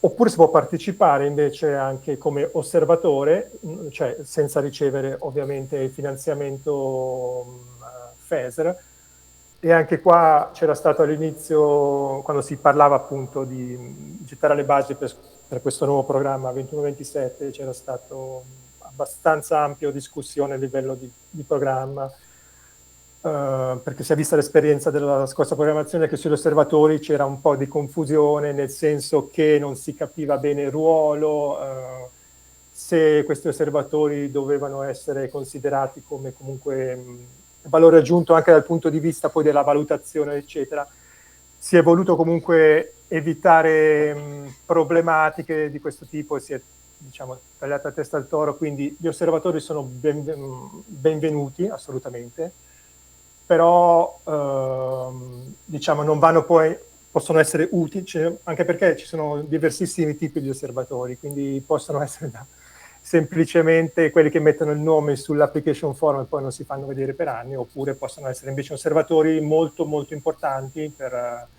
oppure si può partecipare invece anche come osservatore, cioè senza ricevere ovviamente il finanziamento FESR, e anche qua c'era stato all'inizio, quando si parlava appunto di gettare le basi per questo nuovo programma 21-27, c'era stato abbastanza ampia discussione a livello di programma, perché si è vista l'esperienza della scorsa programmazione che sugli osservatori c'era un po' di confusione, nel senso che non si capiva bene il ruolo, se questi osservatori dovevano essere considerati come comunque valore aggiunto anche dal punto di vista poi della valutazione, eccetera. Si è voluto comunque evitare problematiche di questo tipo, si è, diciamo, tagliata la testa al toro, quindi gli osservatori sono benvenuti assolutamente, però diciamo non vanno poi, possono essere utili, anche perché ci sono diversissimi tipi di osservatori, quindi possono essere semplicemente quelli che mettono il nome sull'application form e poi non si fanno vedere per anni, oppure possono essere invece osservatori molto molto importanti per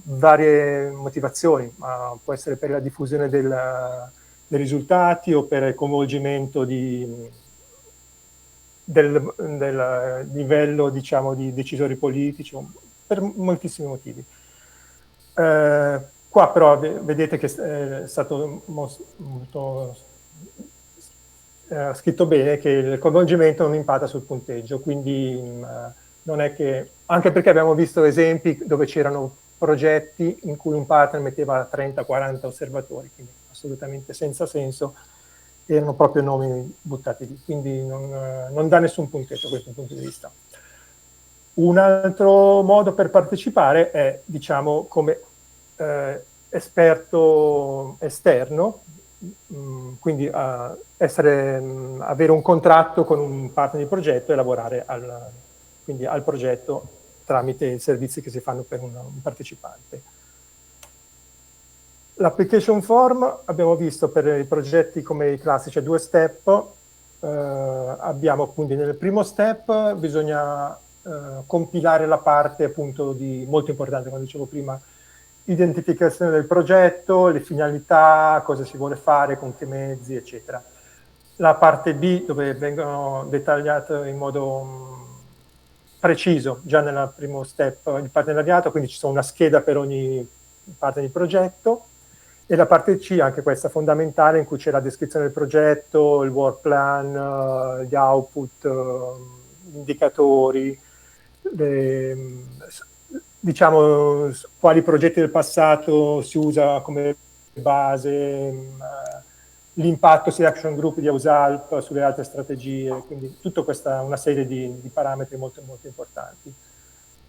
varie motivazioni, ma può essere per la diffusione dei risultati o per il coinvolgimento del livello, diciamo, di decisori politici, per moltissimi motivi. Qua però vedete che è stato molto scritto bene che il coinvolgimento non impatta sul punteggio, quindi non è che, anche perché abbiamo visto esempi dove c'erano progetti in cui un partner metteva 30-40 osservatori, quindi assolutamente senza senso, erano proprio nomi buttati lì, quindi non dà nessun punteggio da questo punto di vista. Un altro modo per partecipare è, diciamo, come esperto esterno, quindi avere un contratto con un partner di progetto e lavorare quindi al progetto tramite i servizi che si fanno per un partecipante. L'application form abbiamo visto per i progetti come i classici a 2 step, abbiamo quindi nel primo step bisogna compilare la parte appunto molto importante, come dicevo prima, identificazione del progetto, le finalità, cosa si vuole fare, con che mezzi, eccetera. La parte B, dove vengono dettagliate in modo preciso, già nel primo step, il partenariato, quindi ci sono una scheda per ogni parte di progetto, e la parte C, anche questa fondamentale, in cui c'è la descrizione del progetto, il work plan, gli output, gli indicatori, diciamo quali progetti del passato si usa come base, l'impatto sia action group di AUSALP sulle altre strategie, quindi tutta questa una serie di parametri molto molto importanti.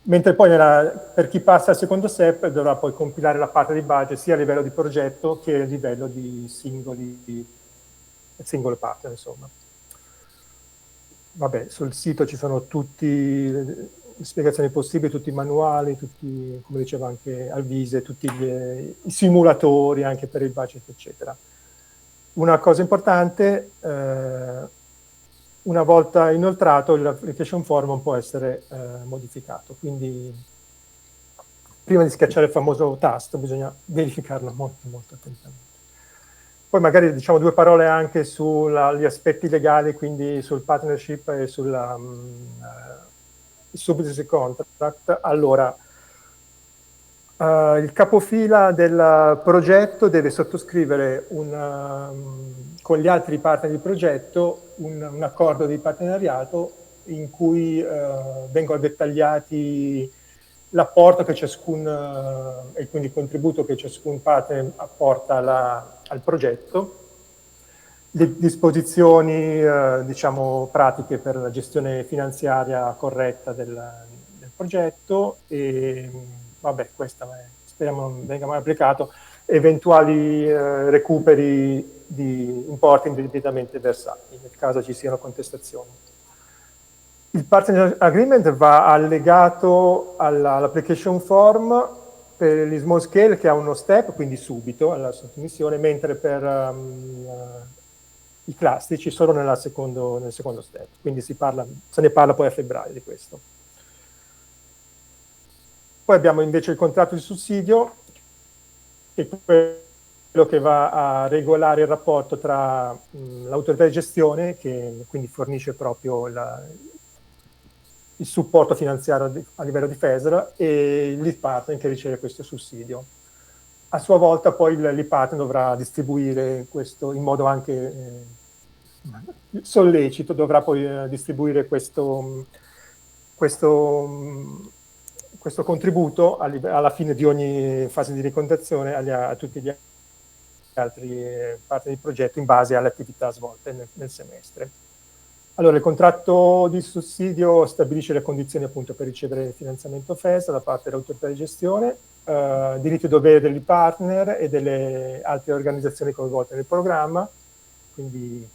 Mentre poi per chi passa al secondo step dovrà poi compilare la parte di budget sia a livello di progetto che a livello di singole partner, insomma. Vabbè, sul sito ci sono tutte le spiegazioni possibili, tutti i manuali, tutti, come diceva anche Alvise, tutti i simulatori anche per il budget, eccetera. Una cosa importante, una volta inoltrato l'application form può essere modificato, quindi prima di schiacciare il famoso tasto bisogna verificarlo molto molto attentamente. Poi magari diciamo 2 parole anche sugli aspetti legali, quindi sul partnership e sul subsidy contract. Allora, Il capofila del progetto deve sottoscrivere con gli altri partner di progetto un accordo di partenariato in cui vengono dettagliati l'apporto che ciascun, e quindi il contributo che ciascun partner apporta al progetto, le disposizioni diciamo pratiche per la gestione finanziaria corretta del progetto e vabbè, questo speriamo non venga mai applicato, eventuali recuperi di importi indebitamente versati nel caso ci siano contestazioni. Il partner agreement va allegato all'application form per gli small scale che ha uno step, quindi subito alla sottomissione, mentre per i classici solo nel secondo step, quindi se ne parla poi a febbraio di questo. Poi abbiamo invece il contratto di sussidio, che è quello che va a regolare il rapporto tra l'autorità di gestione, che quindi fornisce proprio il supporto finanziario a livello di FESR, e il lead partner che riceve questo sussidio. A sua volta poi il lead partner dovrà distribuire questo in modo anche sollecito, dovrà poi distribuire questo contributo alla fine di ogni fase di ricontazione a tutti gli altri partner di progetto in base alle attività svolte nel semestre. Allora, il contratto di sussidio stabilisce le condizioni appunto per ricevere il finanziamento FES da parte dell'autorità di gestione, diritti e doveri dei partner e delle altre organizzazioni coinvolte nel programma, quindi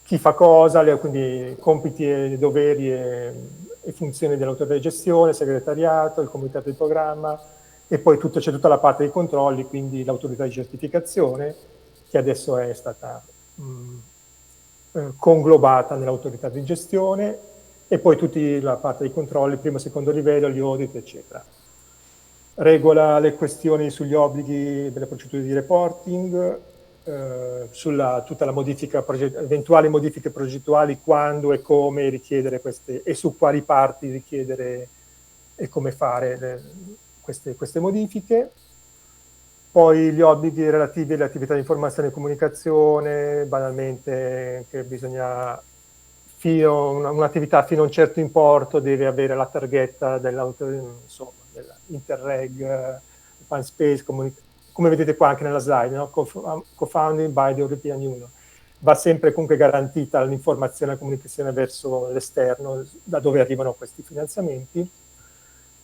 chi fa cosa, quindi compiti e doveri e funzioni dell'autorità di gestione, segretariato, il comitato di programma, e poi c'è tutta la parte dei controlli, quindi l'autorità di certificazione, che adesso è stata conglobata nell'autorità di gestione, e poi tutta la parte dei controlli, primo e secondo livello, gli audit, eccetera. Regola le questioni sugli obblighi delle procedure di reporting, sulla tutta la modifica, eventuali modifiche progettuali, quando e come richiedere queste, e su quali parti richiedere e come fare queste modifiche. Poi gli obblighi relativi alle attività di informazione e comunicazione, banalmente che bisogna, un'attività fino a un certo importo deve avere la targhetta dell'Interreg, Open Space, come vedete qua anche nella slide, no? Co-founding by the European Union. Va sempre comunque garantita l'informazione e la comunicazione verso l'esterno, da dove arrivano questi finanziamenti.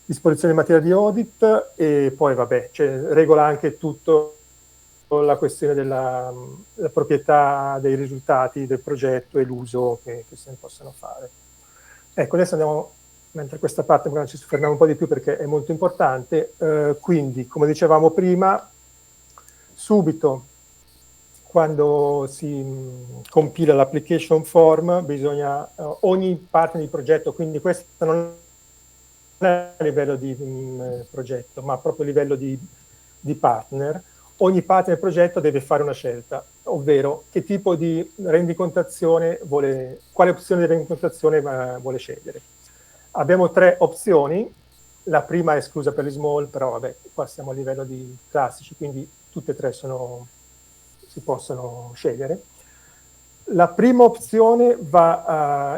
Disposizione in materia di audit, e poi vabbè, regola anche tutto la questione della proprietà dei risultati del progetto e l'uso che se ne possono fare. Ecco, adesso andiamo, mentre questa parte magari ci soffermiamo un po' di più perché è molto importante, quindi come dicevamo prima, subito quando si compila l'application form bisogna, ogni parte di progetto, quindi questo non è a livello di progetto, ma proprio a livello di partner, ogni partner del progetto deve fare una scelta, ovvero che tipo di rendicontazione quale opzione di rendicontazione vuole scegliere. Abbiamo 3 opzioni, la prima è esclusa per gli small, però vabbè, qua siamo a livello di classici, quindi tutte e 3 si possono scegliere. La prima opzione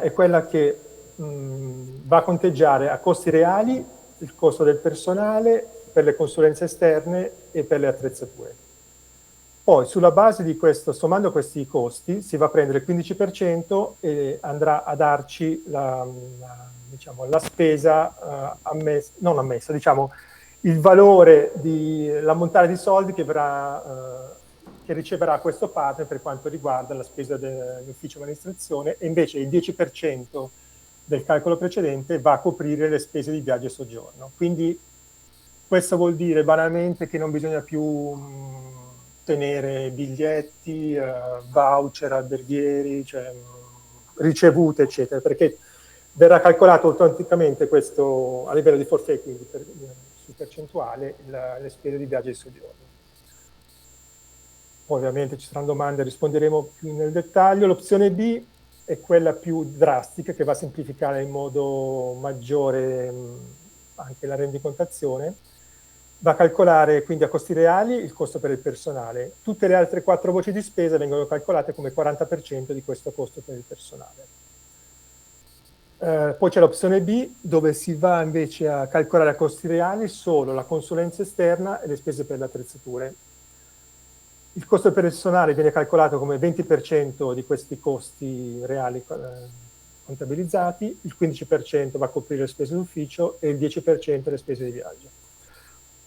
è quella che va a conteggiare a costi reali il costo del personale, per le consulenze esterne e per le attrezzature. Poi sulla base di questo, sommando questi costi, si va a prendere il 15% e andrà a darci la spesa non ammessa, diciamo il valore l'ammontare di soldi che riceverà questo partner per quanto riguarda la spesa dell'ufficio amministrazione, e invece il 10% del calcolo precedente va a coprire le spese di viaggio e soggiorno. Quindi questo vuol dire banalmente che non bisogna più tenere biglietti, voucher alberghieri, cioè, ricevute, eccetera, perché verrà calcolato automaticamente questo a livello di forfait, quindi su percentuale, le spese di viaggio e soggiorno. Poi ovviamente ci saranno domande, risponderemo più nel dettaglio. L'opzione B è quella più drastica, che va a semplificare in modo maggiore anche la rendicontazione, va a calcolare quindi a costi reali il costo per il personale. Tutte le altre 4 voci di spesa vengono calcolate come 40% di questo costo per il personale. Poi c'è l'opzione B, dove si va invece a calcolare a costi reali solo la consulenza esterna e le spese per le attrezzature. Il costo per il personale viene calcolato come 20% di questi costi reali contabilizzati, il 15% va a coprire le spese d'ufficio e il 10% le spese di viaggio.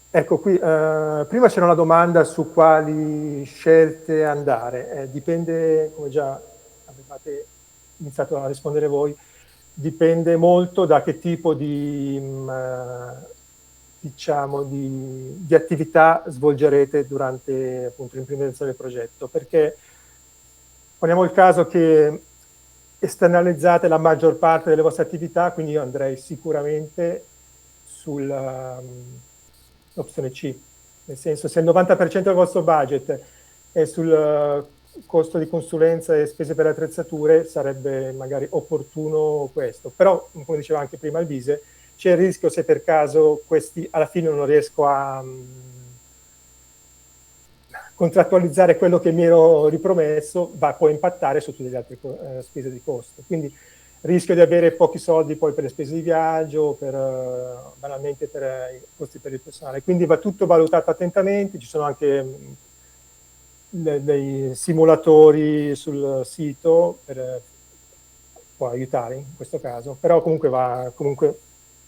Ecco qui, prima c'era una domanda su quali scelte andare. Dipende, come già avevate iniziato a rispondere voi, dipende molto da che tipo di, diciamo, di attività svolgerete durante appunto l'implementazione del progetto, perché poniamo il caso che esternalizzate la maggior parte delle vostre attività, quindi io andrei sicuramente sull'opzione C, nel senso, se il 90% del vostro budget è sul costo di consulenza e spese per attrezzature, sarebbe magari opportuno questo. Però, come diceva anche prima il Vise, c'è il rischio, se per caso questi alla fine non riesco a contrattualizzare quello che mi ero ripromesso, va poi a impattare su tutte le altre spese di costo. Quindi rischio di avere pochi soldi poi per le spese di viaggio, banalmente per i costi per il personale. Quindi va tutto valutato attentamente, ci sono anche dei simulatori sul sito può aiutare in questo caso, però comunque va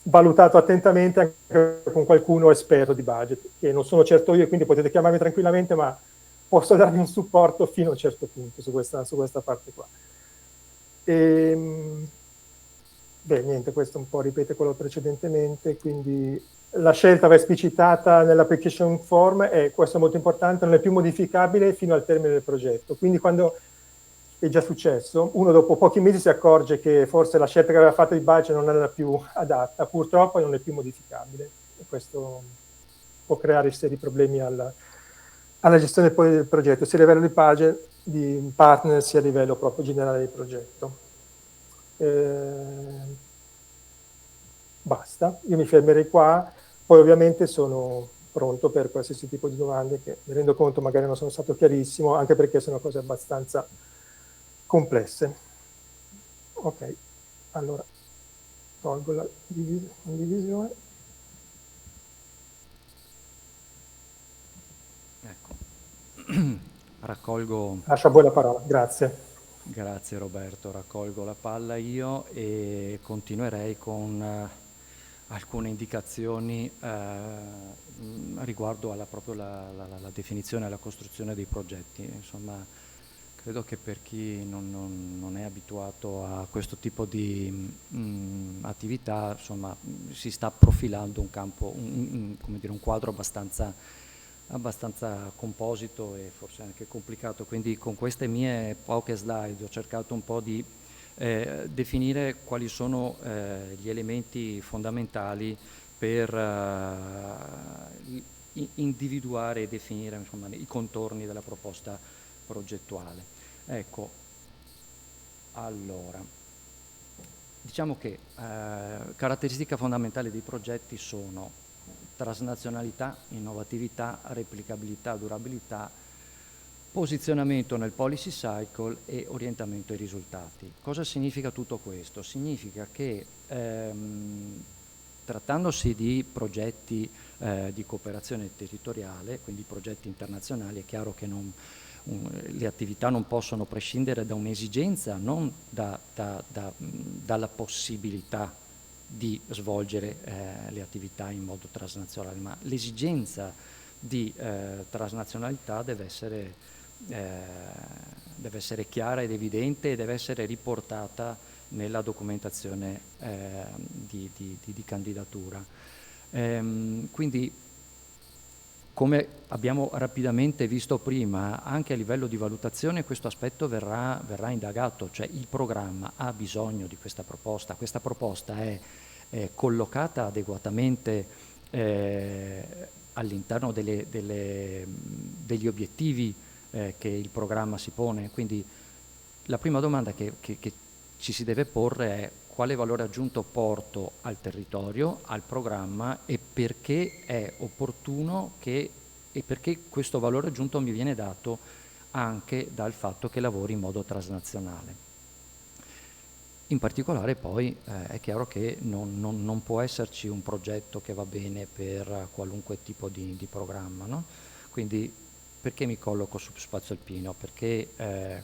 valutato attentamente anche con qualcuno esperto di budget, che non sono certo io, quindi potete chiamarmi tranquillamente, ma posso darvi un supporto fino a un certo punto su questa parte qua. Beh, niente, questo un po' ripete quello precedentemente, quindi la scelta va esplicitata nell'application form e questo è molto importante, non è più modificabile fino al termine del progetto. Quindi quando è già successo, uno dopo pochi mesi si accorge che forse la scelta che aveva fatto di budget non era più adatta, purtroppo non è più modificabile. E questo può creare seri problemi alla gestione poi del progetto, sia a livello di budget, di partner, sia a livello proprio generale del progetto. Basta, io mi fermerei qua, poi ovviamente sono pronto per qualsiasi tipo di domande, che mi rendo conto magari non sono stato chiarissimo, anche perché sono cose abbastanza complesse. Ok, allora tolgo la condivisione. Ecco, raccolgo... Lascio a voi la parola, grazie. Grazie Roberto, raccolgo la palla io e continuerei con alcune indicazioni riguardo alla proprio la definizione e la costruzione dei progetti. Insomma, credo che per chi non è abituato a questo tipo di attività, insomma, si sta profilando un campo, come dire, un quadro abbastanza composito e forse anche complicato, quindi con queste mie poche slide ho cercato un po' di definire quali sono gli elementi fondamentali per individuare e definire, insomma, i contorni della proposta progettuale. Ecco, allora, diciamo che caratteristiche fondamentali dei progetti sono trasnazionalità, innovatività, replicabilità, durabilità, posizionamento nel policy cycle e orientamento ai risultati. Cosa significa tutto questo? Significa che trattandosi di progetti di cooperazione territoriale, quindi progetti internazionali, è chiaro che le attività non possono prescindere da un'esigenza, non dalla possibilità di svolgere le attività in modo transnazionale, ma l'esigenza di transnazionalità deve essere chiara ed evidente e deve essere riportata nella documentazione di candidatura. Quindi, come abbiamo rapidamente visto prima, anche a livello di valutazione questo aspetto verrà indagato, cioè il programma ha bisogno di questa proposta è collocata adeguatamente all'interno degli obiettivi che il programma si pone. Quindi la prima domanda che ci si deve porre è quale valore aggiunto porto al territorio, al programma, e perché è opportuno e perché questo valore aggiunto mi viene dato anche dal fatto che lavori in modo transnazionale. In particolare poi è chiaro che non può esserci un progetto che va bene per qualunque tipo di programma, no? Quindi perché mi colloco su Spazio Alpino? Perché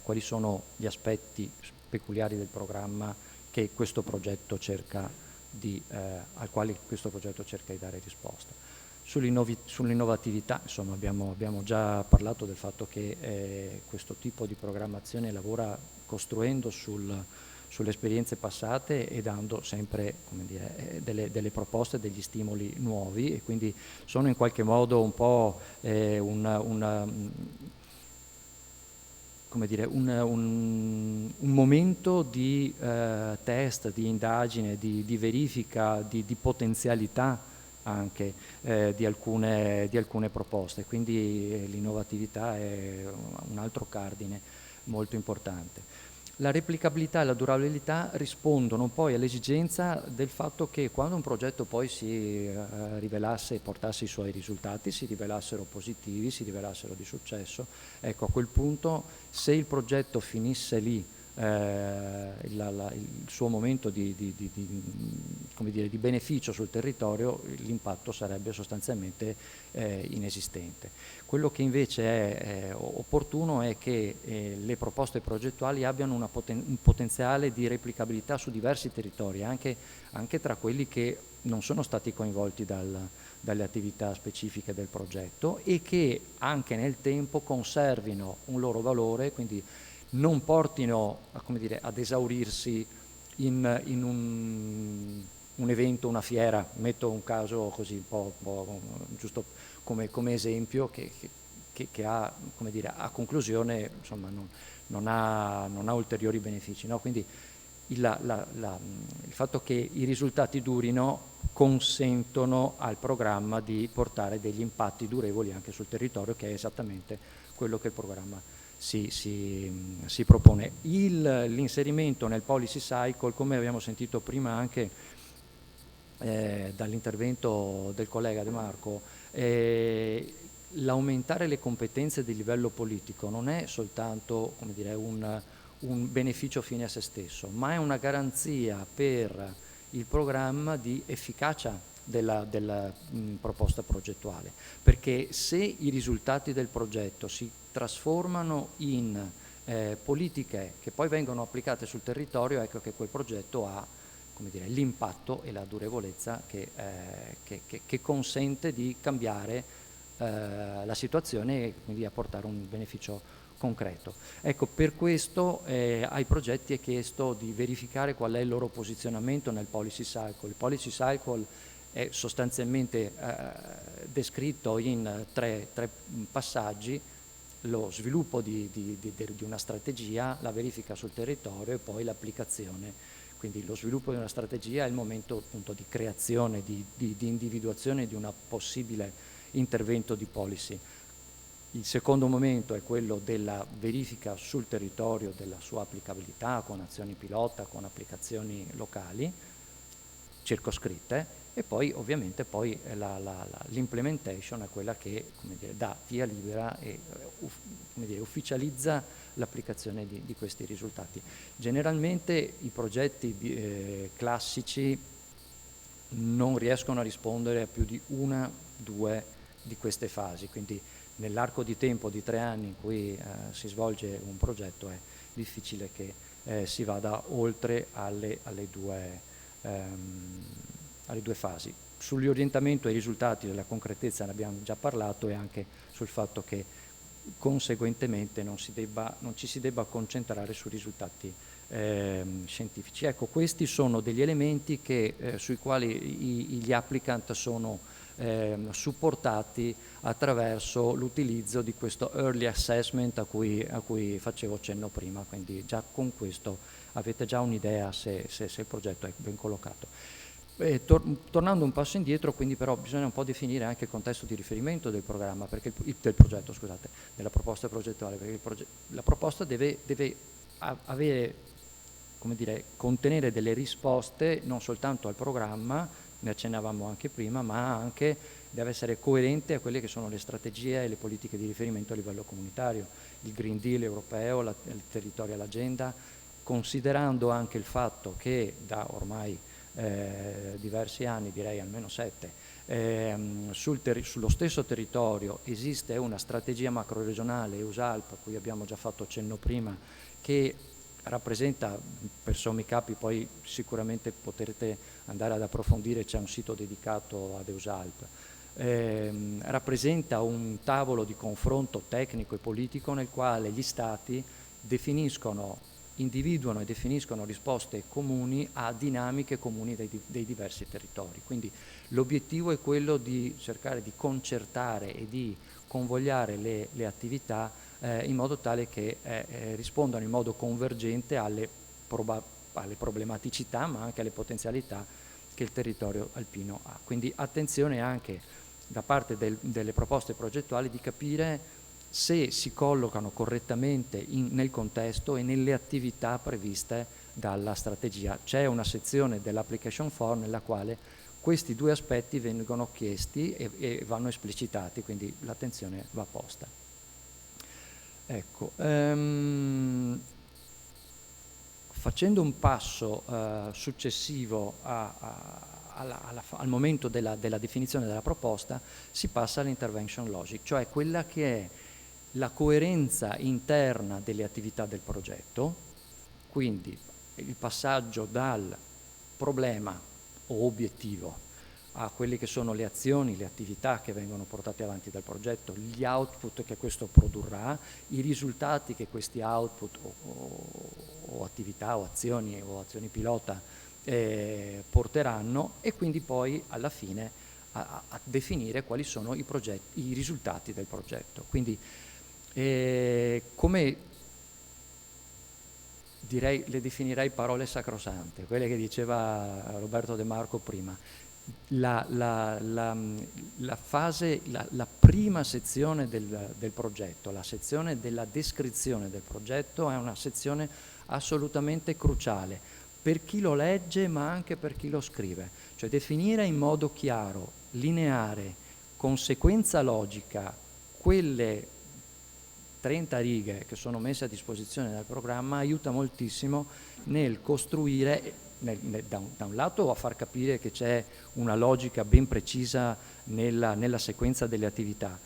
quali sono gli aspetti peculiari del programma che questo progetto al quale questo progetto cerca di dare risposta. Sull'innovatività, insomma, abbiamo già parlato del fatto che questo tipo di programmazione lavora costruendo sulle esperienze passate e dando sempre, come dire, delle proposte, degli stimoli nuovi, e quindi sono in qualche modo un po' come dire, un momento di test, di indagine, di verifica, di potenzialità anche di alcune proposte, quindi l'innovatività è un altro cardine molto importante. La replicabilità e la durabilità rispondono poi all'esigenza del fatto che quando un progetto poi si rivelasse e portasse i suoi risultati, si rivelassero positivi, si rivelassero di successo, ecco, a quel punto, se il progetto finisse lì, il suo momento come dire, di beneficio sul territorio, l'impatto sarebbe sostanzialmente inesistente. Quello che invece è opportuno è che le proposte progettuali abbiano un potenziale di replicabilità su diversi territori, anche tra quelli che non sono stati coinvolti dalle attività specifiche del progetto, e che anche nel tempo conservino un loro valore, quindi non portino come dire, ad esaurirsi in un evento, una fiera. Metto un caso così un po' giusto come esempio che ha, come dire, a conclusione, insomma, non ha ulteriori benefici, no? Quindi il fatto che i risultati durino consentono al programma di portare degli impatti durevoli anche sul territorio, che è esattamente quello che il programma si propone. L'inserimento nel policy cycle, come abbiamo sentito prima anche dall'intervento del collega De Marco, l'aumentare le competenze di livello politico non è soltanto, come dire, un beneficio fine a se stesso, ma è una garanzia per il programma di efficacia della proposta progettuale, perché se i risultati del progetto si trasformano in politiche che poi vengono applicate sul territorio, ecco che quel progetto ha, come dire, l'impatto e la durevolezza che consente di cambiare la situazione e quindi apportare un beneficio concreto. Ecco, per questo ai progetti è chiesto di verificare qual è il loro posizionamento nel policy cycle. Il policy cycle è sostanzialmente descritto in tre passaggi: lo sviluppo di una strategia, la verifica sul territorio e poi l'applicazione. Quindi lo sviluppo di una strategia è il momento appunto di creazione, di individuazione di un possibile intervento di policy. Il secondo momento è quello della verifica sul territorio della sua applicabilità con azioni pilota, con applicazioni locali circoscritte, e poi ovviamente poi l'implementation è quella che, come dire, dà via libera e come dire, ufficializza l'applicazione di questi risultati. Generalmente i progetti classici non riescono a rispondere a più di una, due di queste fasi, quindi nell'arco di tempo di 3 anni in cui si svolge un progetto è difficile che si vada oltre alle due fasi. Sull'orientamento ai risultati della concretezza ne abbiamo già parlato, e anche sul fatto che conseguentemente non ci si debba concentrare su risultati scientifici. Ecco, questi sono degli elementi sui quali gli applicant sono supportati attraverso l'utilizzo di questo early assessment a cui facevo cenno prima, quindi già con questo avete già un'idea se il progetto è ben collocato. Tornando un passo indietro, quindi però bisogna un po' definire anche il contesto di riferimento del programma, del progetto, scusate, della proposta progettuale, perché la proposta deve avere come dire, contenere delle risposte non soltanto al programma, ne accennavamo anche prima, ma anche deve essere coerente a quelle che sono le strategie e le politiche di riferimento a livello comunitario, il Green Deal europeo, il Territorial Agenda, considerando anche il fatto che da ormai diversi anni, direi almeno 7, sullo stesso territorio esiste una strategia macroregionale EUSALP, a cui abbiamo già fatto cenno prima, che rappresenta, per sommi capi poi sicuramente potrete andare ad approfondire, c'è un sito dedicato ad EUSALP, rappresenta un tavolo di confronto tecnico e politico nel quale gli Stati individuano e definiscono risposte comuni a dinamiche comuni dei diversi territori. Quindi l'obiettivo è quello di cercare di concertare e di convogliare le attività in modo tale che rispondano in modo convergente alle problematicità, ma anche alle potenzialità che il territorio alpino ha. Quindi attenzione anche da parte delle proposte progettuali di capire se si collocano correttamente nel contesto e nelle attività previste dalla strategia. C'è una sezione dell'application form nella quale questi due aspetti vengono chiesti e vanno esplicitati, quindi l'attenzione va posta. Ecco, facendo un passo successivo al momento della definizione della proposta, si passa all'intervention logic, cioè quella che è la coerenza interna delle attività del progetto, quindi il passaggio dal problema o obiettivo a quelle che sono le azioni, le attività che vengono portate avanti dal progetto, gli output che questo produrrà, i risultati che questi output o attività o azioni pilota porteranno, e quindi poi alla fine a definire quali sono i risultati del progetto. Quindi come direi, le definirei parole sacrosante, quelle che diceva Roberto De Marco prima. La prima sezione del progetto, la sezione della descrizione del progetto, è una sezione assolutamente cruciale per chi lo legge ma anche per chi lo scrive, cioè definire in modo chiaro, lineare, con sequenza logica quelle 30 righe che sono messe a disposizione dal programma aiuta moltissimo nel costruire, da un lato a far capire che c'è una logica ben precisa nella sequenza delle attività,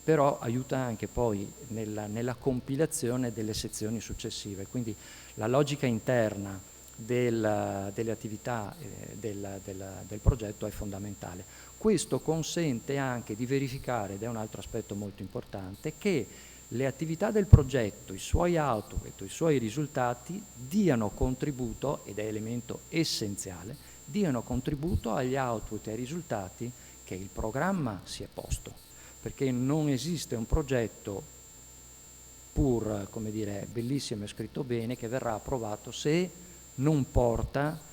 però aiuta anche poi nella compilazione delle sezioni successive. Quindi la logica interna delle attività del progetto è fondamentale. Questo consente anche di verificare, ed è un altro aspetto molto importante, che le attività del progetto, i suoi output, i suoi risultati diano contributo, ed è elemento essenziale, diano contributo agli output e ai risultati che il programma si è posto, perché non esiste un progetto pur, come dire, bellissimo e scritto bene, che verrà approvato se non porta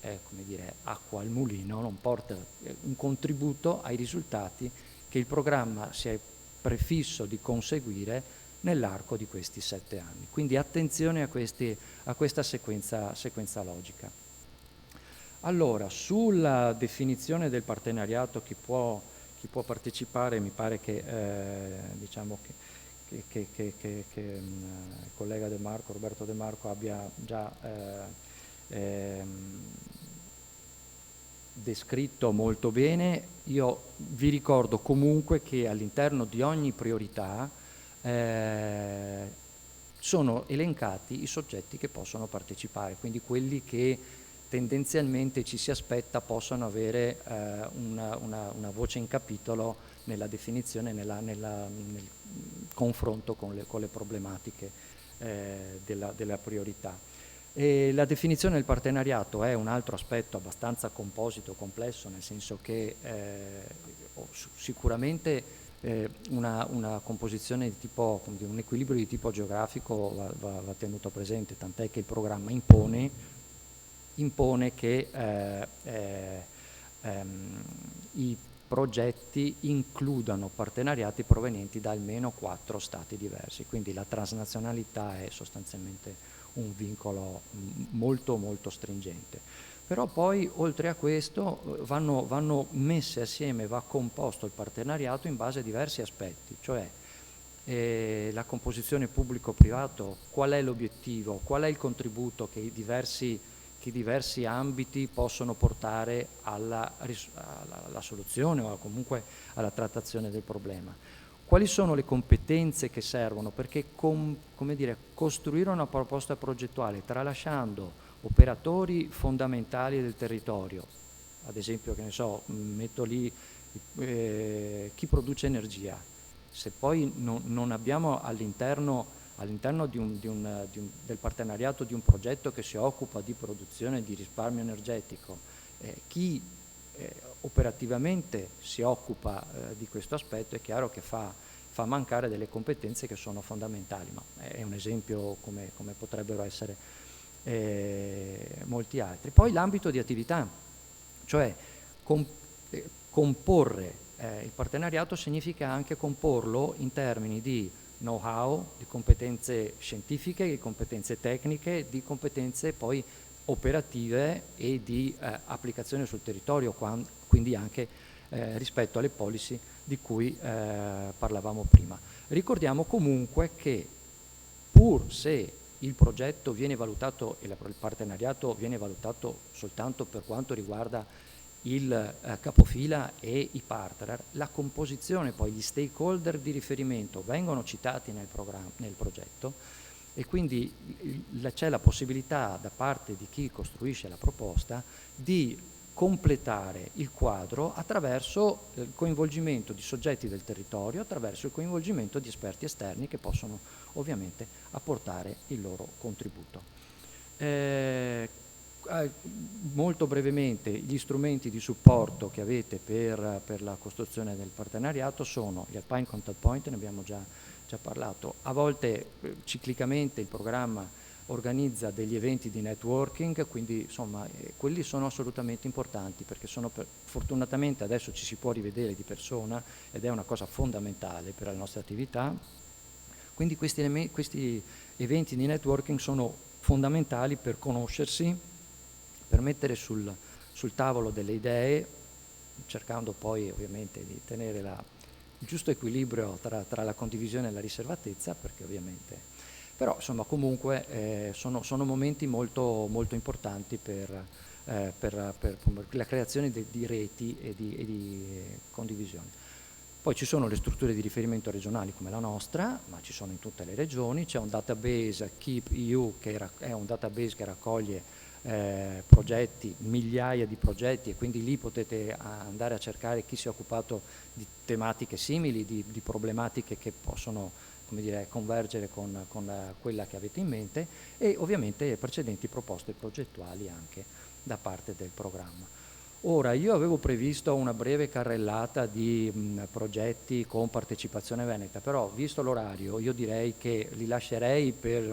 come dire, acqua al mulino, non porta un contributo ai risultati che il programma si è prefisso di conseguire nell'arco di questi 7 anni. Quindi attenzione a questa sequenza logica. Allora, sulla definizione del partenariato, chi può partecipare, mi pare che diciamo che il collega De Marco, Roberto De Marco, abbia già descritto molto bene. Io vi ricordo comunque che all'interno di ogni priorità sono elencati i soggetti che possono partecipare, quindi quelli che tendenzialmente ci si aspetta possano avere una voce in capitolo nella definizione, nel confronto con le problematiche della priorità. E la definizione del partenariato è un altro aspetto abbastanza composito, complesso, nel senso che sicuramente una composizione di tipo, un equilibrio di tipo geografico va tenuto presente, tant'è che il programma impone che progetti includano partenariati provenienti da almeno 4 stati diversi, quindi la transnazionalità è sostanzialmente un vincolo molto molto stringente. Però poi oltre a questo vanno messe assieme, va composto il partenariato in base a diversi aspetti, cioè la composizione pubblico-privato, qual è l'obiettivo, qual è il contributo che i diversi ambiti possono portare alla soluzione o comunque alla trattazione del problema. Quali sono le competenze che servono? Perché come dire, costruire una proposta progettuale tralasciando operatori fondamentali del territorio, ad esempio, che ne so, metto lì chi produce energia, se poi non abbiamo all'interno del partenariato di un progetto che si occupa di produzione di risparmio energetico, chi operativamente si occupa di questo aspetto, è chiaro che fa mancare delle competenze che sono fondamentali, ma è un esempio come potrebbero essere molti altri. Poi l'ambito di attività, cioè comporre il partenariato significa anche comporlo in termini di know-how, di competenze scientifiche, di competenze tecniche, di competenze poi operative e di applicazione sul territorio, quindi anche rispetto alle policy di cui parlavamo prima. Ricordiamo comunque che pur se il progetto viene valutato e il partenariato viene valutato soltanto per quanto riguarda il capofila e i partner, la composizione, poi gli stakeholder di riferimento vengono citati nel progetto e quindi c'è la possibilità da parte di chi costruisce la proposta di completare il quadro attraverso il coinvolgimento di soggetti del territorio, attraverso il coinvolgimento di esperti esterni che possono ovviamente apportare il loro contributo. Molto brevemente, gli strumenti di supporto che avete per la costruzione del partenariato sono gli Alpine Contact Point, ne abbiamo già parlato. A volte ciclicamente il programma organizza degli eventi di networking, quindi insomma quelli sono assolutamente importanti perché fortunatamente adesso ci si può rivedere di persona ed è una cosa fondamentale per la nostra attività. Quindi questi eventi di networking sono fondamentali per conoscersi, per mettere sul tavolo delle idee, cercando poi ovviamente di tenere il giusto equilibrio tra la condivisione e la riservatezza, perché ovviamente... Però insomma comunque sono momenti molto, molto importanti per la creazione di reti e di condivisione. Poi ci sono le strutture di riferimento regionali come la nostra, ma ci sono in tutte le regioni, c'è un database Keep EU che è un database che raccoglie progetti, migliaia di progetti, e quindi lì potete andare a cercare chi si è occupato di tematiche simili, di problematiche che possono, come dire, convergere con quella che avete in mente, e ovviamente precedenti proposte progettuali anche da parte del programma. Ora, io avevo previsto una breve carrellata di progetti con partecipazione veneta, però visto l'orario io direi che li lascerei per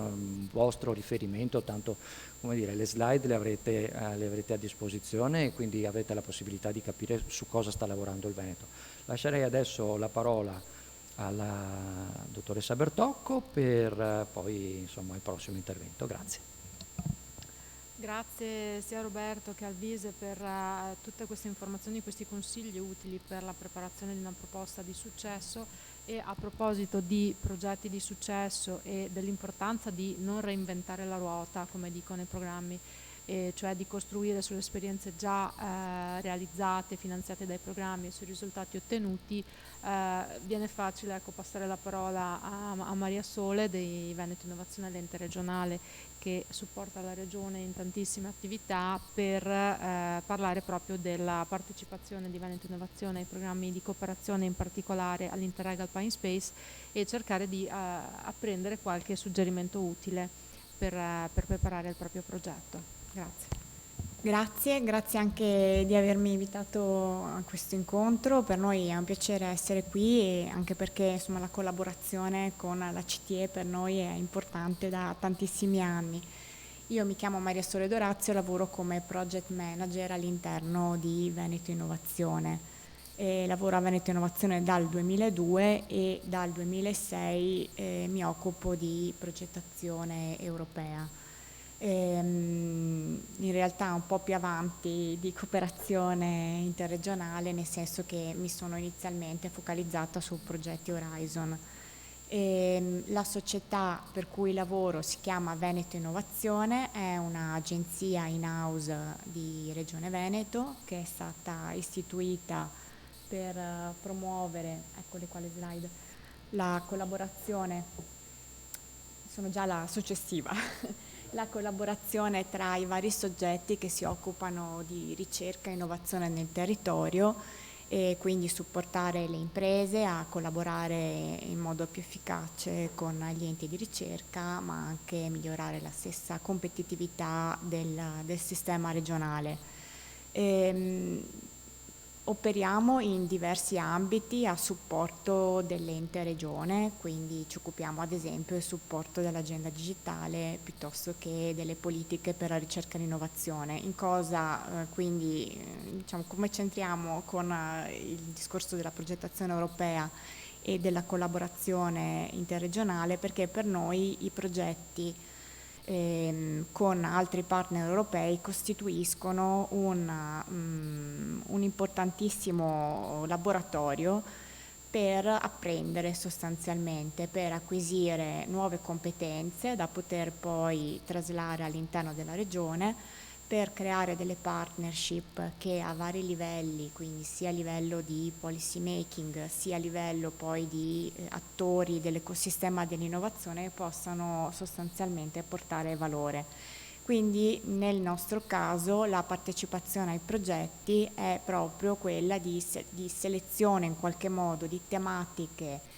vostro riferimento, tanto come dire, le slide le avrete a disposizione e quindi avete la possibilità di capire su cosa sta lavorando il Veneto. Lascerei adesso la parola alla dottoressa Bertocco per poi insomma il prossimo intervento. Grazie. Grazie sia a Roberto che al Vise per tutte queste informazioni, questi consigli utili per la preparazione di una proposta di successo. E a proposito di progetti di successo e dell'importanza di non reinventare la ruota, come dicono i programmi, cioè di costruire sulle esperienze già realizzate, finanziate dai programmi e sui risultati ottenuti, viene facile passare la parola a Maria Sole dei Veneto Innovazione, l'ente regionale che supporta la regione in tantissime attività, per parlare proprio della partecipazione di Veneto Innovazione ai programmi di cooperazione, in particolare all'Interreg Alpine Space, e cercare di apprendere qualche suggerimento utile per preparare il proprio progetto. Grazie. Grazie anche di avermi invitato a questo incontro. Per noi è un piacere essere qui, e anche perché insomma la collaborazione con la CTE per noi è importante da tantissimi anni. Io mi chiamo Maria Sole Dorazio, lavoro come project manager all'interno di Veneto Innovazione. lavoro a Veneto Innovazione dal 2002 e dal 2006 mi occupo di progettazione europea. In realtà un po' più avanti di cooperazione interregionale, nel senso che mi sono inizialmente focalizzata su progetti Horizon. La società per cui lavoro si chiama Veneto Innovazione, è un'agenzia in-house di Regione Veneto che è stata istituita per promuovere, eccole qua le slide, la collaborazione, sono già la successiva, la collaborazione tra i vari soggetti che si occupano di ricerca e innovazione nel territorio, e quindi supportare le imprese a collaborare in modo più efficace con gli enti di ricerca, ma anche migliorare la stessa competitività del sistema regionale. Operiamo in diversi ambiti a supporto dell'ente regione, quindi ci occupiamo ad esempio del supporto dell'agenda digitale piuttosto che delle politiche per la ricerca e l'innovazione. In cosa quindi diciamo, come centriamo con il discorso della progettazione europea e della collaborazione interregionale, perché per noi i progetti con altri partner europei costituiscono un importantissimo laboratorio per apprendere sostanzialmente, per acquisire nuove competenze da poter poi traslare all'interno della regione, per creare delle partnership che a vari livelli, quindi sia a livello di policy making, sia a livello poi di attori dell'ecosistema dell'innovazione, possano sostanzialmente portare valore. Quindi nel nostro caso la partecipazione ai progetti è proprio quella di selezione in qualche modo di tematiche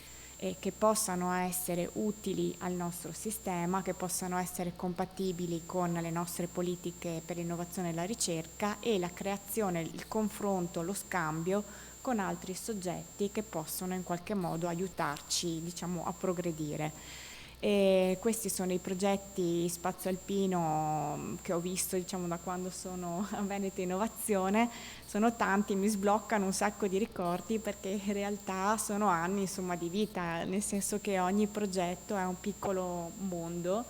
che possano essere utili al nostro sistema, che possano essere compatibili con le nostre politiche per l'innovazione e la ricerca, e la creazione, il confronto, lo scambio con altri soggetti che possono in qualche modo aiutarci, diciamo, a progredire. E questi sono i progetti spazio alpino che ho visto, diciamo, da quando sono a Veneto Innovazione. Sono tanti, mi sbloccano un sacco di ricordi perché in realtà sono anni, insomma, di vita, nel senso che ogni progetto è un piccolo mondo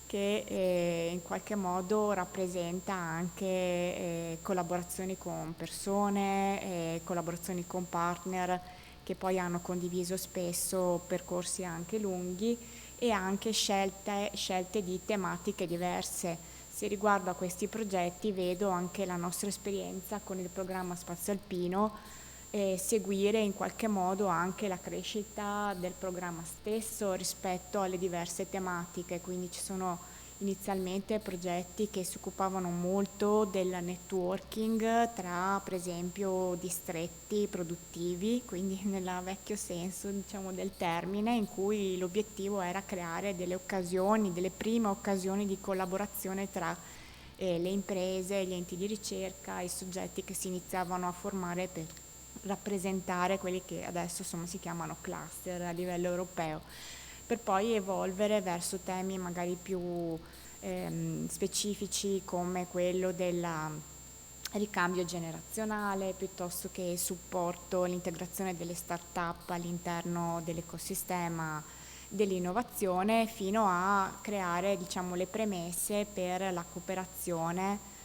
che in qualche modo rappresenta anche collaborazioni con persone, collaborazioni con partner che poi hanno condiviso spesso percorsi anche lunghi, e anche scelte di tematiche diverse. Se riguardo a questi progetti vedo anche la nostra esperienza con il programma Spazio Alpino seguire in qualche modo anche la crescita del programma stesso rispetto alle diverse tematiche, quindi ci sono inizialmente progetti che si occupavano molto del networking tra, per esempio, distretti produttivi, quindi nel vecchio senso, diciamo, del termine, in cui l'obiettivo era creare delle occasioni, delle prime occasioni di collaborazione tra le imprese, gli enti di ricerca, i soggetti che si iniziavano a formare per rappresentare quelli che adesso insomma si chiamano cluster a livello europeo, per poi evolvere verso temi magari più specifici come quello del ricambio generazionale, piuttosto che supporto l'integrazione delle start-up all'interno dell'ecosistema dell'innovazione, fino a creare, diciamo, le premesse per la cooperazione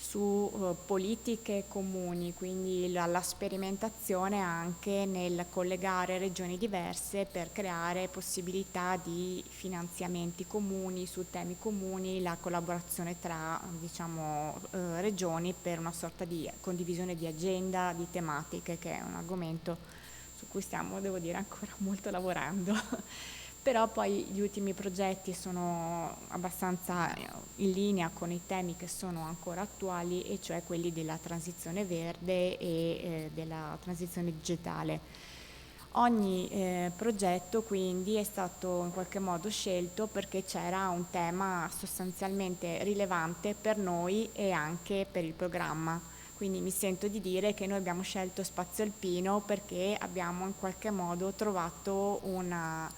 su politiche comuni, quindi la sperimentazione anche nel collegare regioni diverse per creare possibilità di finanziamenti comuni su temi comuni, la collaborazione tra, diciamo, regioni per una sorta di condivisione di agenda, di tematiche, che è un argomento su cui stiamo, devo dire, ancora molto lavorando. Però poi gli ultimi progetti sono abbastanza in linea con i temi che sono ancora attuali, e cioè quelli della transizione verde e della transizione digitale. Ogni progetto quindi è stato in qualche modo scelto perché c'era un tema sostanzialmente rilevante per noi e anche per il programma. Quindi mi sento di dire che noi abbiamo scelto Spazio Alpino perché abbiamo in qualche modo trovato una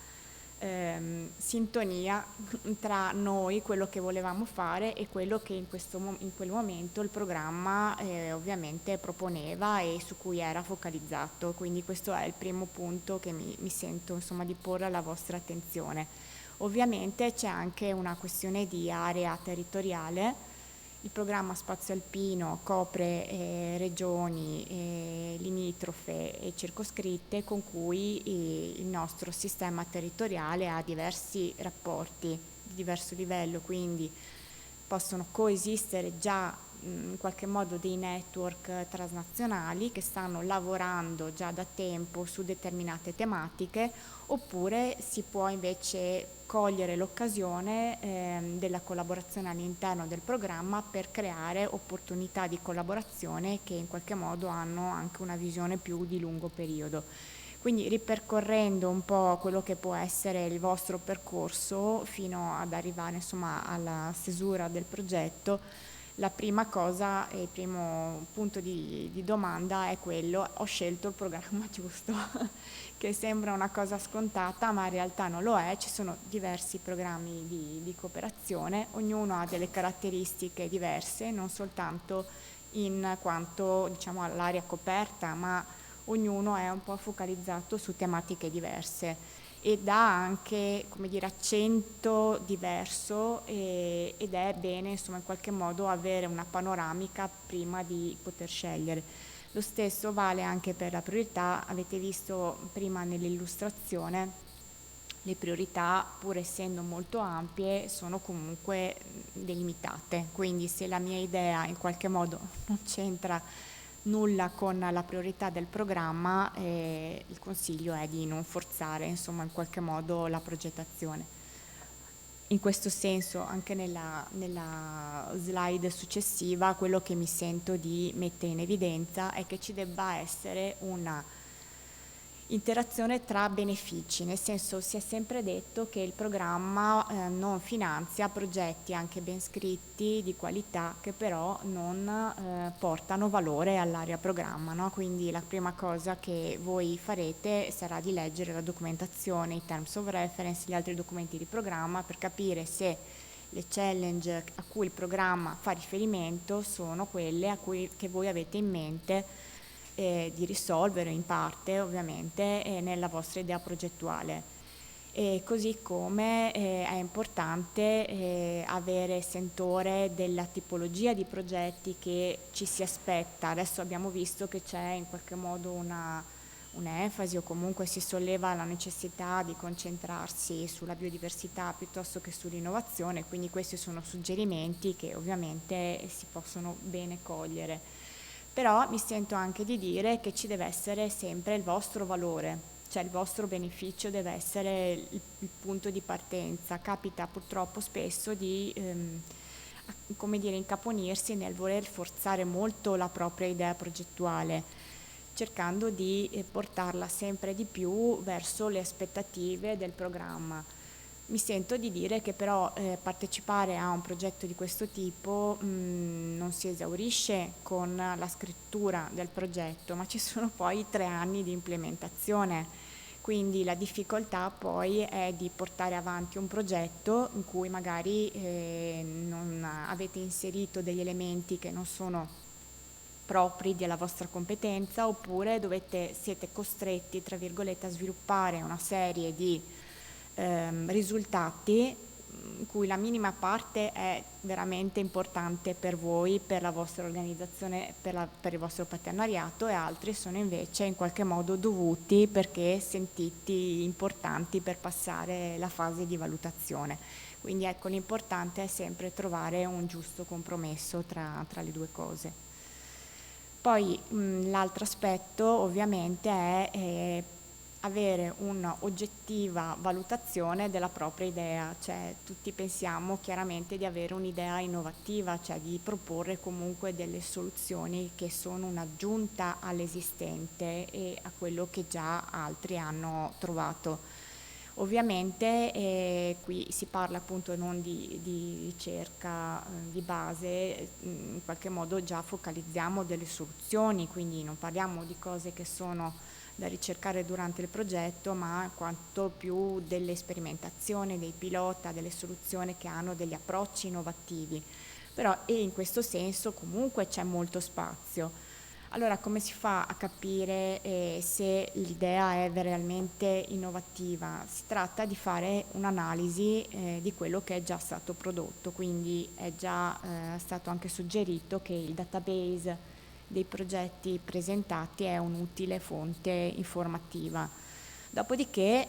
sintonia tra noi, quello che volevamo fare e quello che in quel momento il programma ovviamente proponeva e su cui era focalizzato. Quindi questo è il primo punto che mi sento insomma di porre alla vostra attenzione. Ovviamente c'è anche una questione di area territoriale. Il programma Spazio Alpino copre regioni limitrofe e circoscritte con cui il nostro sistema territoriale ha diversi rapporti di diverso livello, quindi possono coesistere già in qualche modo dei network transnazionali che stanno lavorando già da tempo su determinate tematiche, oppure si può invece cogliere l'occasione della collaborazione all'interno del programma per creare opportunità di collaborazione che in qualche modo hanno anche una visione più di lungo periodo. Quindi ripercorrendo un po' quello che può essere il vostro percorso fino ad arrivare insomma alla stesura del progetto, la prima cosa e il primo punto di domanda è quello: ho scelto il programma giusto? Che sembra una cosa scontata, ma in realtà non lo è. Ci sono diversi programmi di cooperazione, ognuno ha delle caratteristiche diverse, non soltanto in quanto diciamo all'area coperta, ma ognuno è un po' focalizzato su tematiche diverse e dà anche, come dire, accento diverso ed è bene insomma in qualche modo avere una panoramica prima di poter scegliere. Lo stesso vale anche per la priorità. Avete visto prima nell'illustrazione le priorità, pur essendo molto ampie, sono comunque delimitate, quindi se la mia idea in qualche modo non c'entra nulla con la priorità del programma, il consiglio è di non forzare insomma in qualche modo la progettazione. In questo senso anche nella slide successiva quello che mi sento di mettere in evidenza è che ci debba essere una interazione tra benefici, nel senso si è sempre detto che il programma non finanzia progetti anche ben scritti di qualità che però non portano valore all'area programma, no? Quindi la prima cosa che voi farete sarà di leggere la documentazione, i terms of reference, gli altri documenti di programma per capire se le challenge a cui il programma fa riferimento sono quelle che voi avete in mente di risolvere in parte ovviamente nella vostra idea progettuale. Così come è importante avere sentore della tipologia di progetti che ci si aspetta. Adesso abbiamo visto che c'è in qualche modo un'enfasi o comunque si solleva la necessità di concentrarsi sulla biodiversità piuttosto che sull'innovazione, quindi questi sono suggerimenti che ovviamente si possono bene cogliere. Però mi sento anche di dire che ci deve essere sempre il vostro valore, cioè il vostro beneficio deve essere il punto di partenza. Capita purtroppo spesso di come dire, incaponirsi nel voler forzare molto la propria idea progettuale, cercando di portarla sempre di più verso le aspettative del programma. Mi sento di dire che però partecipare a un progetto di questo tipo non si esaurisce con la scrittura del progetto, ma ci sono poi 3 anni di implementazione, quindi la difficoltà poi è di portare avanti un progetto in cui magari non avete inserito degli elementi che non sono propri della vostra competenza, oppure siete costretti, tra virgolette, a sviluppare una serie di risultati in cui la minima parte è veramente importante per voi, per la vostra organizzazione, per il vostro partenariato, e altri sono invece in qualche modo dovuti perché sentiti importanti per passare la fase di valutazione. Quindi ecco, l'importante è sempre trovare un giusto compromesso tra le due cose. Poi l'altro aspetto ovviamente è avere un'oggettiva valutazione della propria idea, cioè tutti pensiamo chiaramente di avere un'idea innovativa, cioè di proporre comunque delle soluzioni che sono un'aggiunta all'esistente e a quello che già altri hanno trovato. Ovviamente qui si parla appunto non di ricerca di base, in qualche modo già focalizziamo delle soluzioni, quindi non parliamo di cose che sono da ricercare durante il progetto, ma quanto più delle sperimentazioni, dei pilota, delle soluzioni che hanno degli approcci innovativi. Però e in questo senso comunque c'è molto spazio. Allora, come si fa a capire se l'idea è realmente innovativa? Si tratta di fare un'analisi di quello che è già stato prodotto, quindi è già stato anche suggerito che il database dei progetti presentati è un'utile fonte informativa. Dopodiché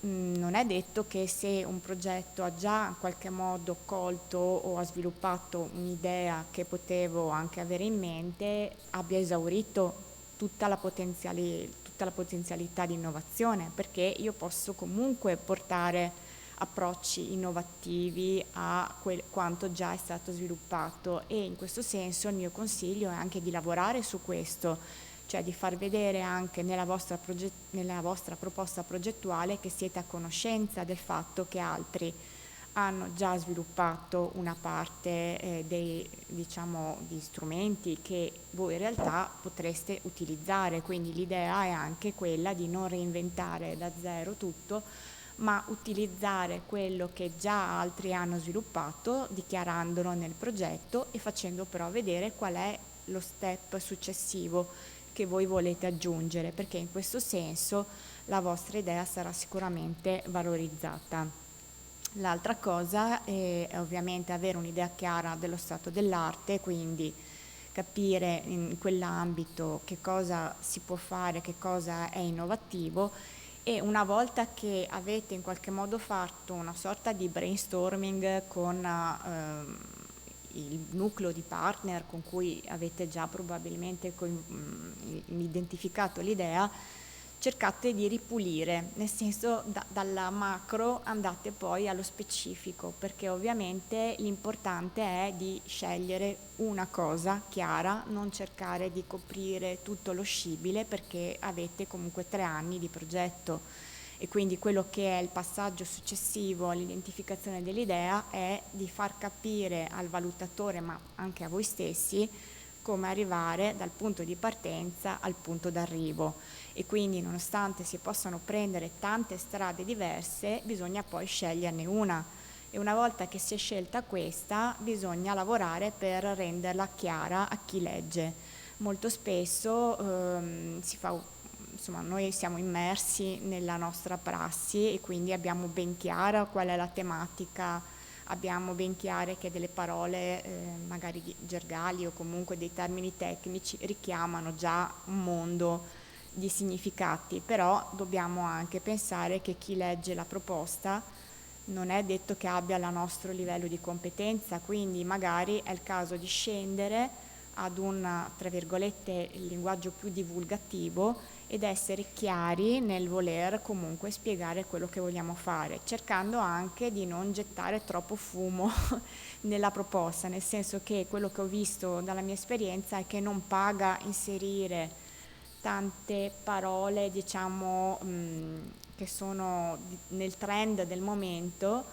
non è detto che se un progetto ha già in qualche modo colto o ha sviluppato un'idea che potevo anche avere in mente, abbia esaurito tutta la potenzialità di innovazione, perché io posso comunque portare approcci innovativi a quanto già è stato sviluppato, e in questo senso il mio consiglio è anche di lavorare su questo, cioè di far vedere anche nella vostra proposta progettuale che siete a conoscenza del fatto che altri hanno già sviluppato una parte di strumenti che voi in realtà potreste utilizzare. Quindi l'idea è anche quella di non reinventare da zero tutto, ma utilizzare quello che già altri hanno sviluppato, dichiarandolo nel progetto e facendo però vedere qual è lo step successivo che voi volete aggiungere, perché in questo senso la vostra idea sarà sicuramente valorizzata. L'altra cosa è ovviamente avere un'idea chiara dello stato dell'arte, quindi capire in quell'ambito che cosa si può fare, che cosa è innovativo, e una volta che avete in qualche modo fatto una sorta di brainstorming con il nucleo di partner con cui avete già probabilmente identificato l'idea, cercate di ripulire, nel senso dalla macro andate poi allo specifico, perché ovviamente l'importante è di scegliere una cosa chiara, non cercare di coprire tutto lo scibile, perché avete comunque 3 anni di progetto e quindi quello che è il passaggio successivo all'identificazione dell'idea è di far capire al valutatore, ma anche a voi stessi, come arrivare dal punto di partenza al punto d'arrivo. E quindi, nonostante si possano prendere tante strade diverse, bisogna poi sceglierne una, e una volta che si è scelta questa bisogna lavorare per renderla chiara a chi legge. Molto spesso noi siamo immersi nella nostra prassi e quindi abbiamo ben chiara qual è la tematica, abbiamo ben chiare che delle parole magari gergali o comunque dei termini tecnici richiamano già un mondo di significati, però dobbiamo anche pensare che chi legge la proposta non è detto che abbia il nostro livello di competenza, quindi magari è il caso di scendere ad un, tra virgolette, il linguaggio più divulgativo ed essere chiari nel voler comunque spiegare quello che vogliamo fare, cercando anche di non gettare troppo fumo nella proposta, nel senso che quello che ho visto dalla mia esperienza è che non paga inserire tante parole, diciamo, che sono nel trend del momento,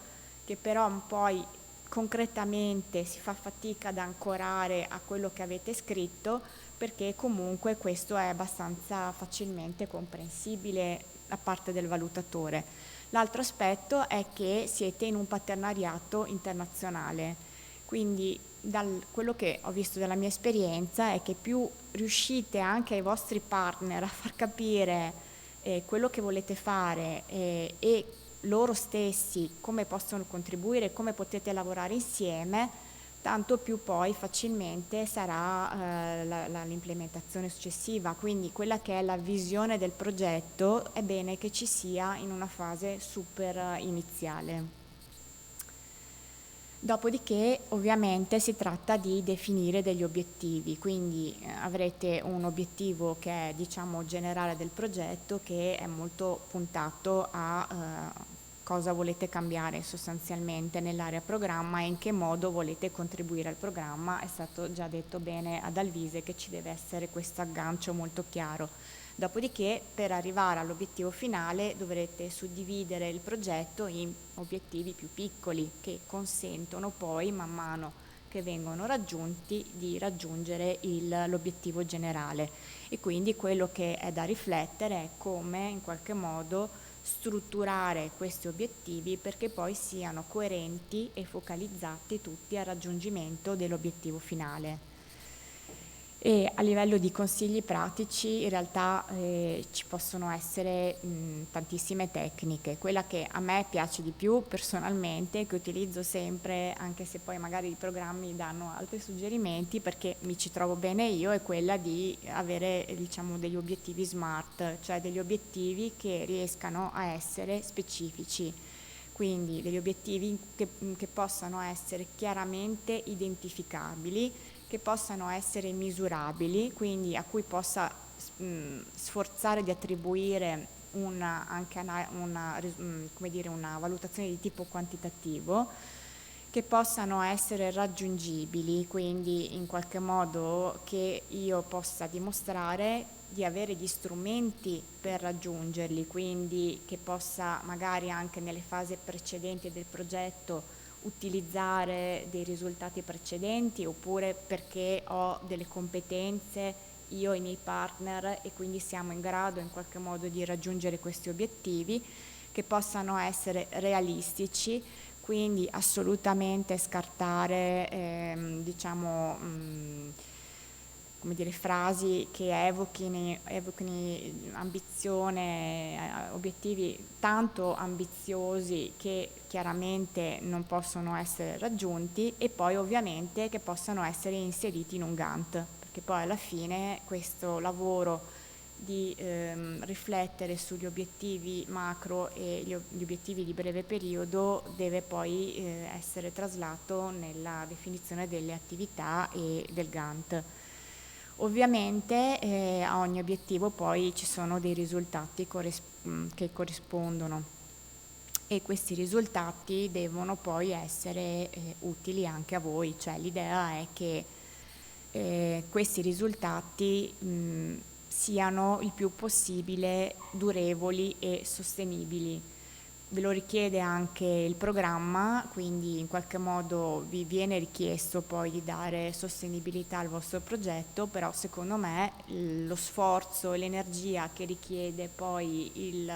che però poi concretamente si fa fatica ad ancorare a quello che avete scritto, perché comunque questo è abbastanza facilmente comprensibile da parte del valutatore. L'altro aspetto è che siete in un partenariato internazionale, quindi quello che ho visto dalla mia esperienza è che più riuscite anche ai vostri partner a far capire quello che volete fare e loro stessi come possono contribuire, come potete lavorare insieme, tanto più poi facilmente sarà l'implementazione successiva. Quindi quella che è la visione del progetto è bene che ci sia in una fase super iniziale. Dopodiché ovviamente si tratta di definire degli obiettivi, quindi avrete un obiettivo che è, diciamo, generale del progetto, che è molto puntato a cosa volete cambiare sostanzialmente nell'area programma e in che modo volete contribuire al programma. È stato già detto bene ad Alvise che ci deve essere questo aggancio molto chiaro. Dopodiché, per arrivare all'obiettivo finale dovrete suddividere il progetto in obiettivi più piccoli che consentono poi, man mano che che vengono raggiunti di raggiungere l'obiettivo generale. E quindi quello che è da riflettere è come in qualche modo strutturare questi obiettivi perché poi siano coerenti e focalizzati tutti al raggiungimento dell'obiettivo finale. E a livello di consigli pratici in realtà ci possono essere tantissime tecniche. Quella che a me piace di più personalmente, che utilizzo sempre, anche se poi magari i programmi danno altri suggerimenti perché mi ci trovo bene io, è quella di avere diciamo degli obiettivi SMART, cioè degli obiettivi che riescano a essere specifici. Quindi degli obiettivi che possano essere chiaramente identificabili, che possano essere misurabili, quindi a cui possa sforzare di attribuire anche come dire, una valutazione di tipo quantitativo, che possano essere raggiungibili, quindi in qualche modo che io possa dimostrare di avere gli strumenti per raggiungerli, quindi che possa magari anche nelle fasi precedenti del progetto utilizzare dei risultati precedenti, oppure perché ho delle competenze io e i miei partner e quindi siamo in grado in qualche modo di raggiungere questi obiettivi, che possano essere realistici, quindi assolutamente scartare diciamo come dire, frasi che evochino ambizione, obiettivi tanto ambiziosi che chiaramente non possono essere raggiunti, e poi ovviamente che possano essere inseriti in un Gantt, perché poi alla fine questo lavoro di riflettere sugli obiettivi macro e gli obiettivi di breve periodo deve poi essere traslato nella definizione delle attività e del Gantt. Ovviamente a ogni obiettivo poi ci sono dei risultati che corrispondono, e questi risultati devono poi essere utili anche a voi, cioè l'idea è che questi risultati siano il più possibile durevoli e sostenibili. Ve lo richiede anche il programma, quindi in qualche modo vi viene richiesto poi di dare sostenibilità al vostro progetto, però secondo me lo sforzo e l'energia che richiede poi il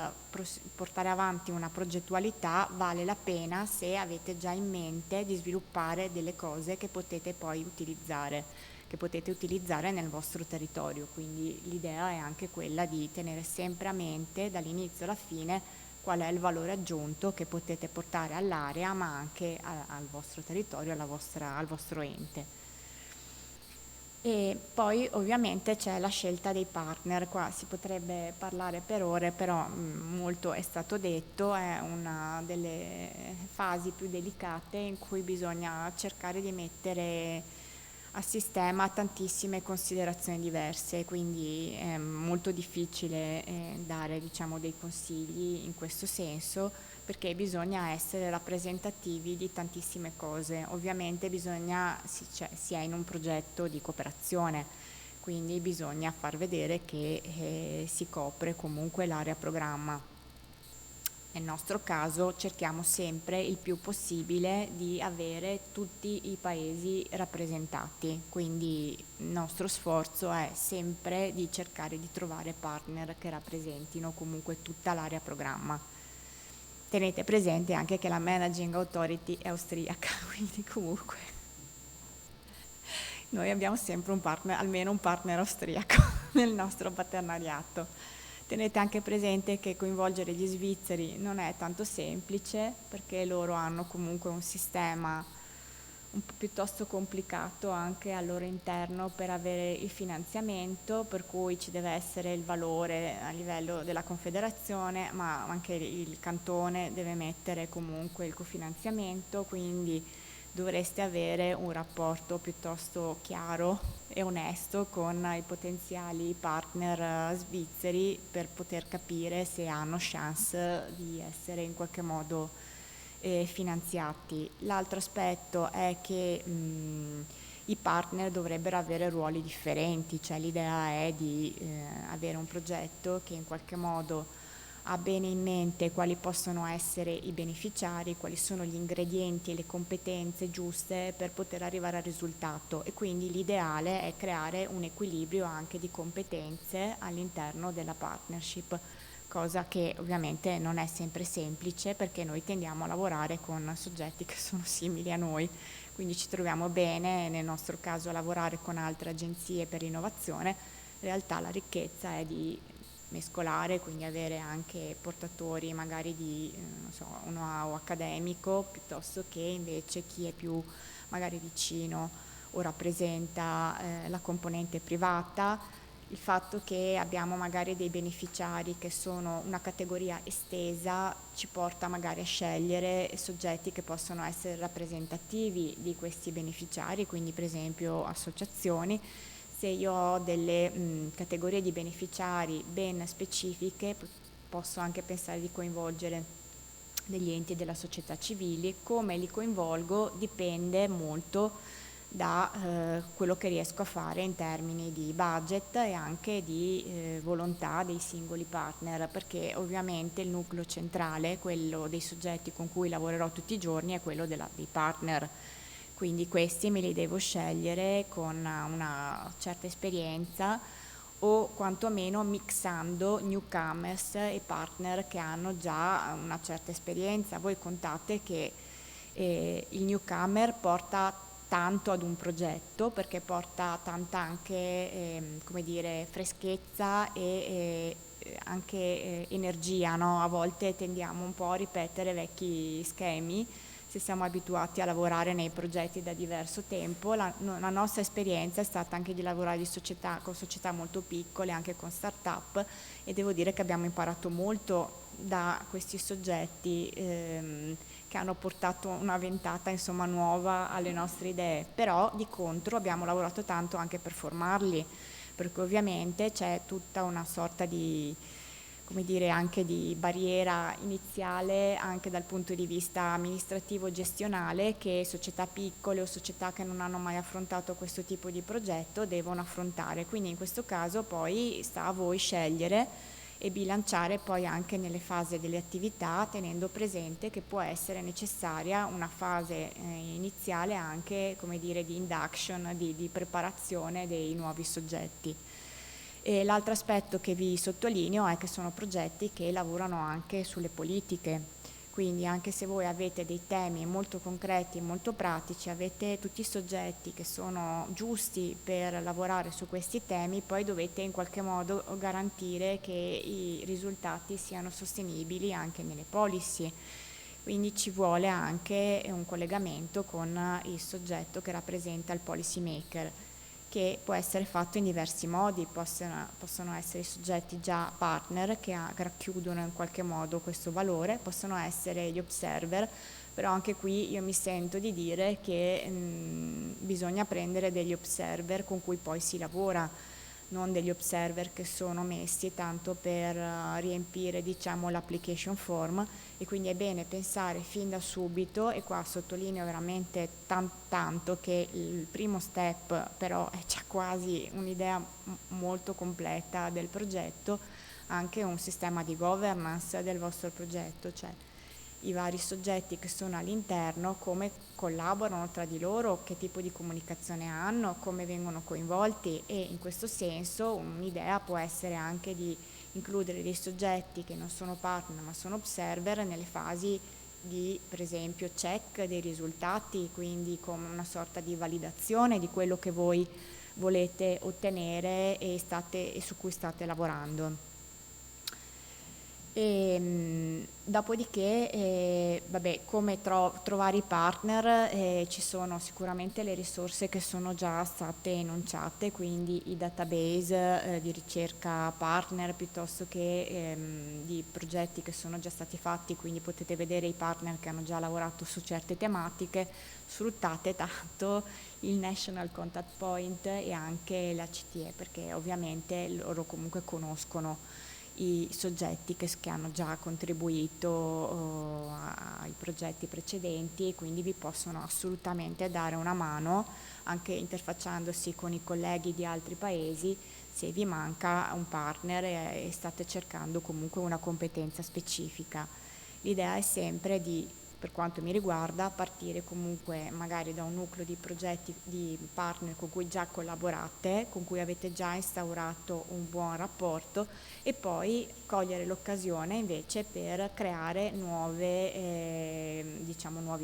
portare avanti una progettualità vale la pena se avete già in mente di sviluppare delle cose che potete poi utilizzare nel vostro territorio. Quindi l'idea è anche quella di tenere sempre a mente dall'inizio alla fine qual è il valore aggiunto che potete portare all'area, ma anche al vostro territorio, al vostro ente. E poi ovviamente c'è la scelta dei partner. Qua si potrebbe parlare per ore, però molto è stato detto, è una delle fasi più delicate in cui bisogna cercare di mettere a sistema tantissime considerazioni diverse, quindi è molto difficile dare diciamo dei consigli in questo senso, perché bisogna essere rappresentativi di tantissime cose. Ovviamente si è in un progetto di cooperazione, quindi bisogna far vedere che si copre comunque l'area programma. Nel nostro caso cerchiamo sempre il più possibile di avere tutti i paesi rappresentati, quindi il nostro sforzo è sempre di cercare di trovare partner che rappresentino comunque tutta l'area programma. Tenete presente anche che la Managing Authority è austriaca, quindi comunque noi abbiamo sempre un partner, almeno un partner austriaco nel nostro partenariato. Tenete anche presente che coinvolgere gli svizzeri non è tanto semplice, perché loro hanno comunque un sistema un po' piuttosto complicato anche al loro interno per avere il finanziamento, per cui ci deve essere il valore a livello della confederazione, ma anche il cantone deve mettere comunque il cofinanziamento, quindi dovreste avere un rapporto piuttosto chiaro e onesto con i potenziali partner svizzeri per poter capire se hanno chance di essere in qualche modo finanziati. L'altro aspetto è che i partner dovrebbero avere ruoli differenti, cioè l'idea è di avere un progetto che in qualche modo ha bene in mente quali possono essere i beneficiari, quali sono gli ingredienti e le competenze giuste per poter arrivare al risultato, e quindi l'ideale è creare un equilibrio anche di competenze all'interno della partnership, cosa che ovviamente non è sempre semplice, perché noi tendiamo a lavorare con soggetti che sono simili a noi, quindi ci troviamo bene, nel nostro caso, a lavorare con altre agenzie per l'innovazione. In realtà la ricchezza è di mescolare, quindi avere anche portatori magari di non so, un know-how accademico, piuttosto che invece chi è più magari vicino o rappresenta la componente privata. Il fatto che abbiamo magari dei beneficiari che sono una categoria estesa ci porta magari a scegliere soggetti che possono essere rappresentativi di questi beneficiari, quindi per esempio associazioni. Se io ho delle categorie di beneficiari ben specifiche, posso anche pensare di coinvolgere degli enti della società civile. Come li coinvolgo dipende molto da quello che riesco a fare in termini di budget e anche di volontà dei singoli partner, perché ovviamente il nucleo centrale, quello dei soggetti con cui lavorerò tutti i giorni, è quello dei partner. Quindi questi me li devo scegliere con una certa esperienza, o quantomeno mixando newcomers e partner che hanno già una certa esperienza. Voi contate che il newcomer porta tanto ad un progetto, perché porta tanta anche come dire, freschezza e anche energia, no? A volte tendiamo un po' a ripetere vecchi schemi se siamo abituati a lavorare nei progetti da diverso tempo. La nostra esperienza è stata anche di lavorare con società molto piccole, anche con start-up, e devo dire che abbiamo imparato molto da questi soggetti che hanno portato una ventata insomma nuova alle nostre idee, però di contro abbiamo lavorato tanto anche per formarli, perché ovviamente c'è tutta una sorta di, come dire, anche di barriera iniziale anche dal punto di vista amministrativo gestionale, che società piccole o società che non hanno mai affrontato questo tipo di progetto devono affrontare. Quindi in questo caso poi sta a voi scegliere e bilanciare poi anche nelle fasi delle attività, tenendo presente che può essere necessaria una fase iniziale anche, come dire, di induction, di preparazione dei nuovi soggetti. E l'altro aspetto che vi sottolineo è che sono progetti che lavorano anche sulle politiche, quindi anche se voi avete dei temi molto concreti e molto pratici, avete tutti i soggetti che sono giusti per lavorare su questi temi, poi dovete in qualche modo garantire che i risultati siano sostenibili anche nelle policy. Quindi ci vuole anche un collegamento con il soggetto che rappresenta il policy maker, che può essere fatto in diversi modi. Possono essere i soggetti già partner che racchiudono in qualche modo questo valore, possono essere gli observer, però anche qui io mi sento di dire che bisogna prendere degli observer con cui poi si lavora, non degli observer che sono messi tanto per riempire, diciamo, l'application form, e quindi è bene pensare fin da subito, e qua sottolineo veramente tanto che il primo step però è già quasi un'idea molto completa del progetto, anche un sistema di governance del vostro progetto, cioè i vari soggetti che sono all'interno, come collaborano tra di loro, che tipo di comunicazione hanno, come vengono coinvolti, e in questo senso un'idea può essere anche di includere dei soggetti che non sono partner ma sono observer nelle fasi di, per esempio, check dei risultati, quindi come una sorta di validazione di quello che voi volete ottenere e su cui state lavorando. Dopodiché, come trovare i partner, ci sono sicuramente le risorse che sono già state enunciate, quindi i database di ricerca partner, piuttosto che di progetti che sono già stati fatti, quindi potete vedere i partner che hanno già lavorato su certe tematiche. Sfruttate tanto il National Contact Point e anche la CTE, perché ovviamente loro comunque conoscono i soggetti che hanno già contribuito ai progetti precedenti, e quindi vi possono assolutamente dare una mano, anche interfacciandosi con i colleghi di altri paesi, se vi manca un partner e state cercando comunque una competenza specifica. L'idea è sempre di, per quanto mi riguarda, partire comunque magari da un nucleo di progetti, di partner con cui già collaborate, con cui avete già instaurato un buon rapporto, e poi cogliere l'occasione invece per creare nuovi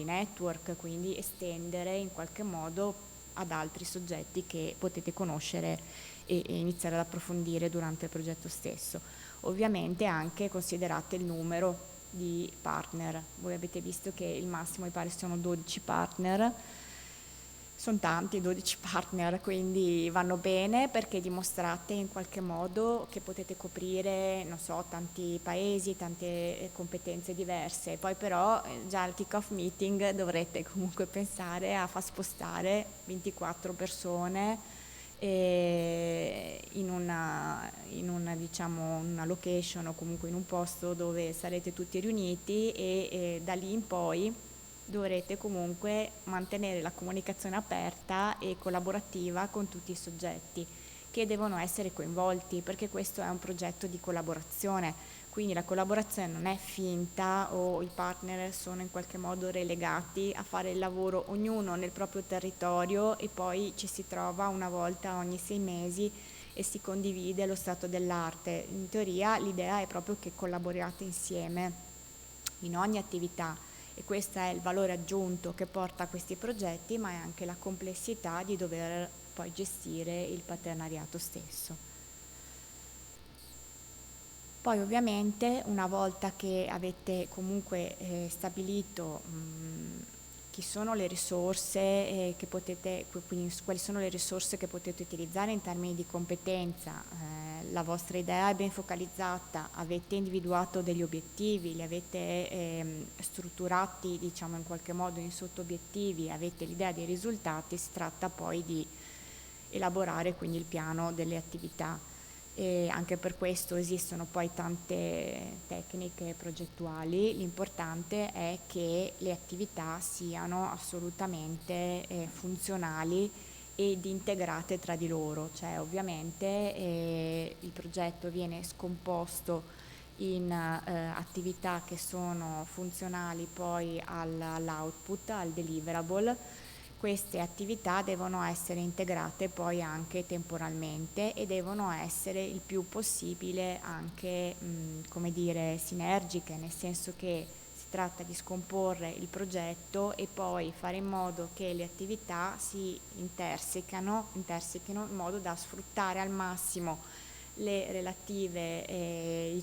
network, quindi estendere in qualche modo ad altri soggetti che potete conoscere e iniziare ad approfondire durante il progetto stesso. Ovviamente anche considerate il numero di partner. Voi avete visto che il massimo mi pare siano 12 partner, sono tanti 12 partner, quindi vanno bene perché dimostrate in qualche modo che potete coprire, non so, tanti paesi, tante competenze diverse. Poi però già al kick-off meeting dovrete comunque pensare a far spostare 24 persone in una location o comunque in un posto dove sarete tutti riuniti e da lì in poi dovrete comunque mantenere la comunicazione aperta e collaborativa con tutti i soggetti che devono essere coinvolti, perché questo è un progetto di collaborazione, quindi la collaborazione non è finta o i partner sono in qualche modo relegati a fare il lavoro ognuno nel proprio territorio e poi ci si trova una volta ogni 6 mesi e si condivide lo stato dell'arte. In teoria l'idea è proprio che collaboriate insieme in ogni attività. E questo è il valore aggiunto che porta a questi progetti, ma è anche la complessità di dover poi gestire il partenariato stesso. Poi ovviamente una volta che avete comunque stabilito chi sono le risorse che potete, quindi quali sono le risorse che potete utilizzare in termini di competenza, la vostra idea è ben focalizzata, avete individuato degli obiettivi, li avete strutturati diciamo in qualche modo in sotto-obiettivi, avete l'idea dei risultati, si tratta poi di elaborare quindi il piano delle attività. E anche per questo esistono poi tante tecniche progettuali, l'importante è che le attività siano assolutamente funzionali ed integrate tra di loro, cioè ovviamente il progetto viene scomposto in attività che sono funzionali poi all'output, al deliverable. Queste attività devono essere integrate poi anche temporalmente e devono essere il più possibile anche, come dire, sinergiche, nel senso che si tratta di scomporre il progetto e poi fare in modo che le attività si intersecano in modo da sfruttare al massimo le relative, che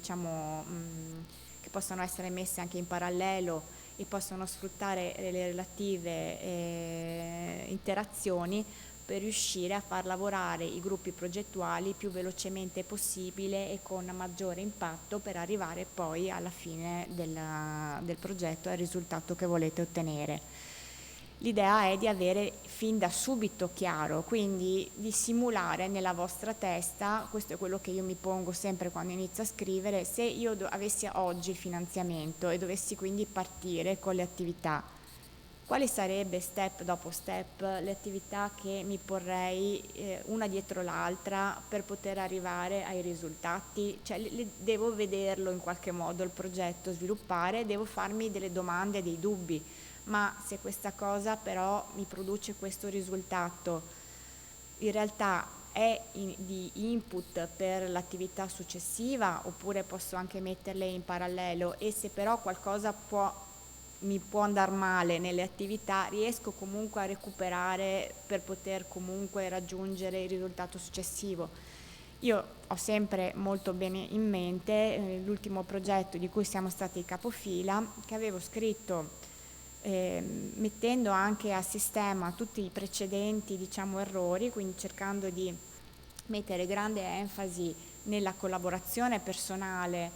possono essere messe anche in parallelo e possono sfruttare le relative interazioni per riuscire a far lavorare i gruppi progettuali più velocemente possibile e con maggiore impatto per arrivare poi alla fine del progetto al risultato che volete ottenere. L'idea è di avere fin da subito chiaro, quindi di simulare nella vostra testa, questo è quello che io mi pongo sempre quando inizio a scrivere, se io avessi oggi il finanziamento e dovessi quindi partire con le attività, quali sarebbe step dopo step le attività che mi porrei una dietro l'altra per poter arrivare ai risultati? Cioè devo vederlo in qualche modo il progetto sviluppare, devo farmi delle domande, dei dubbi. Ma se questa cosa però mi produce questo risultato, in realtà è di input per l'attività successiva oppure posso anche metterle in parallelo, e se però qualcosa mi può andare male nelle attività, riesco comunque a recuperare per poter comunque raggiungere il risultato successivo. Io ho sempre molto bene in mente l'ultimo progetto di cui siamo stati capofila, che avevo scritto mettendo anche a sistema tutti i precedenti errori, quindi cercando di mettere grande enfasi nella collaborazione personale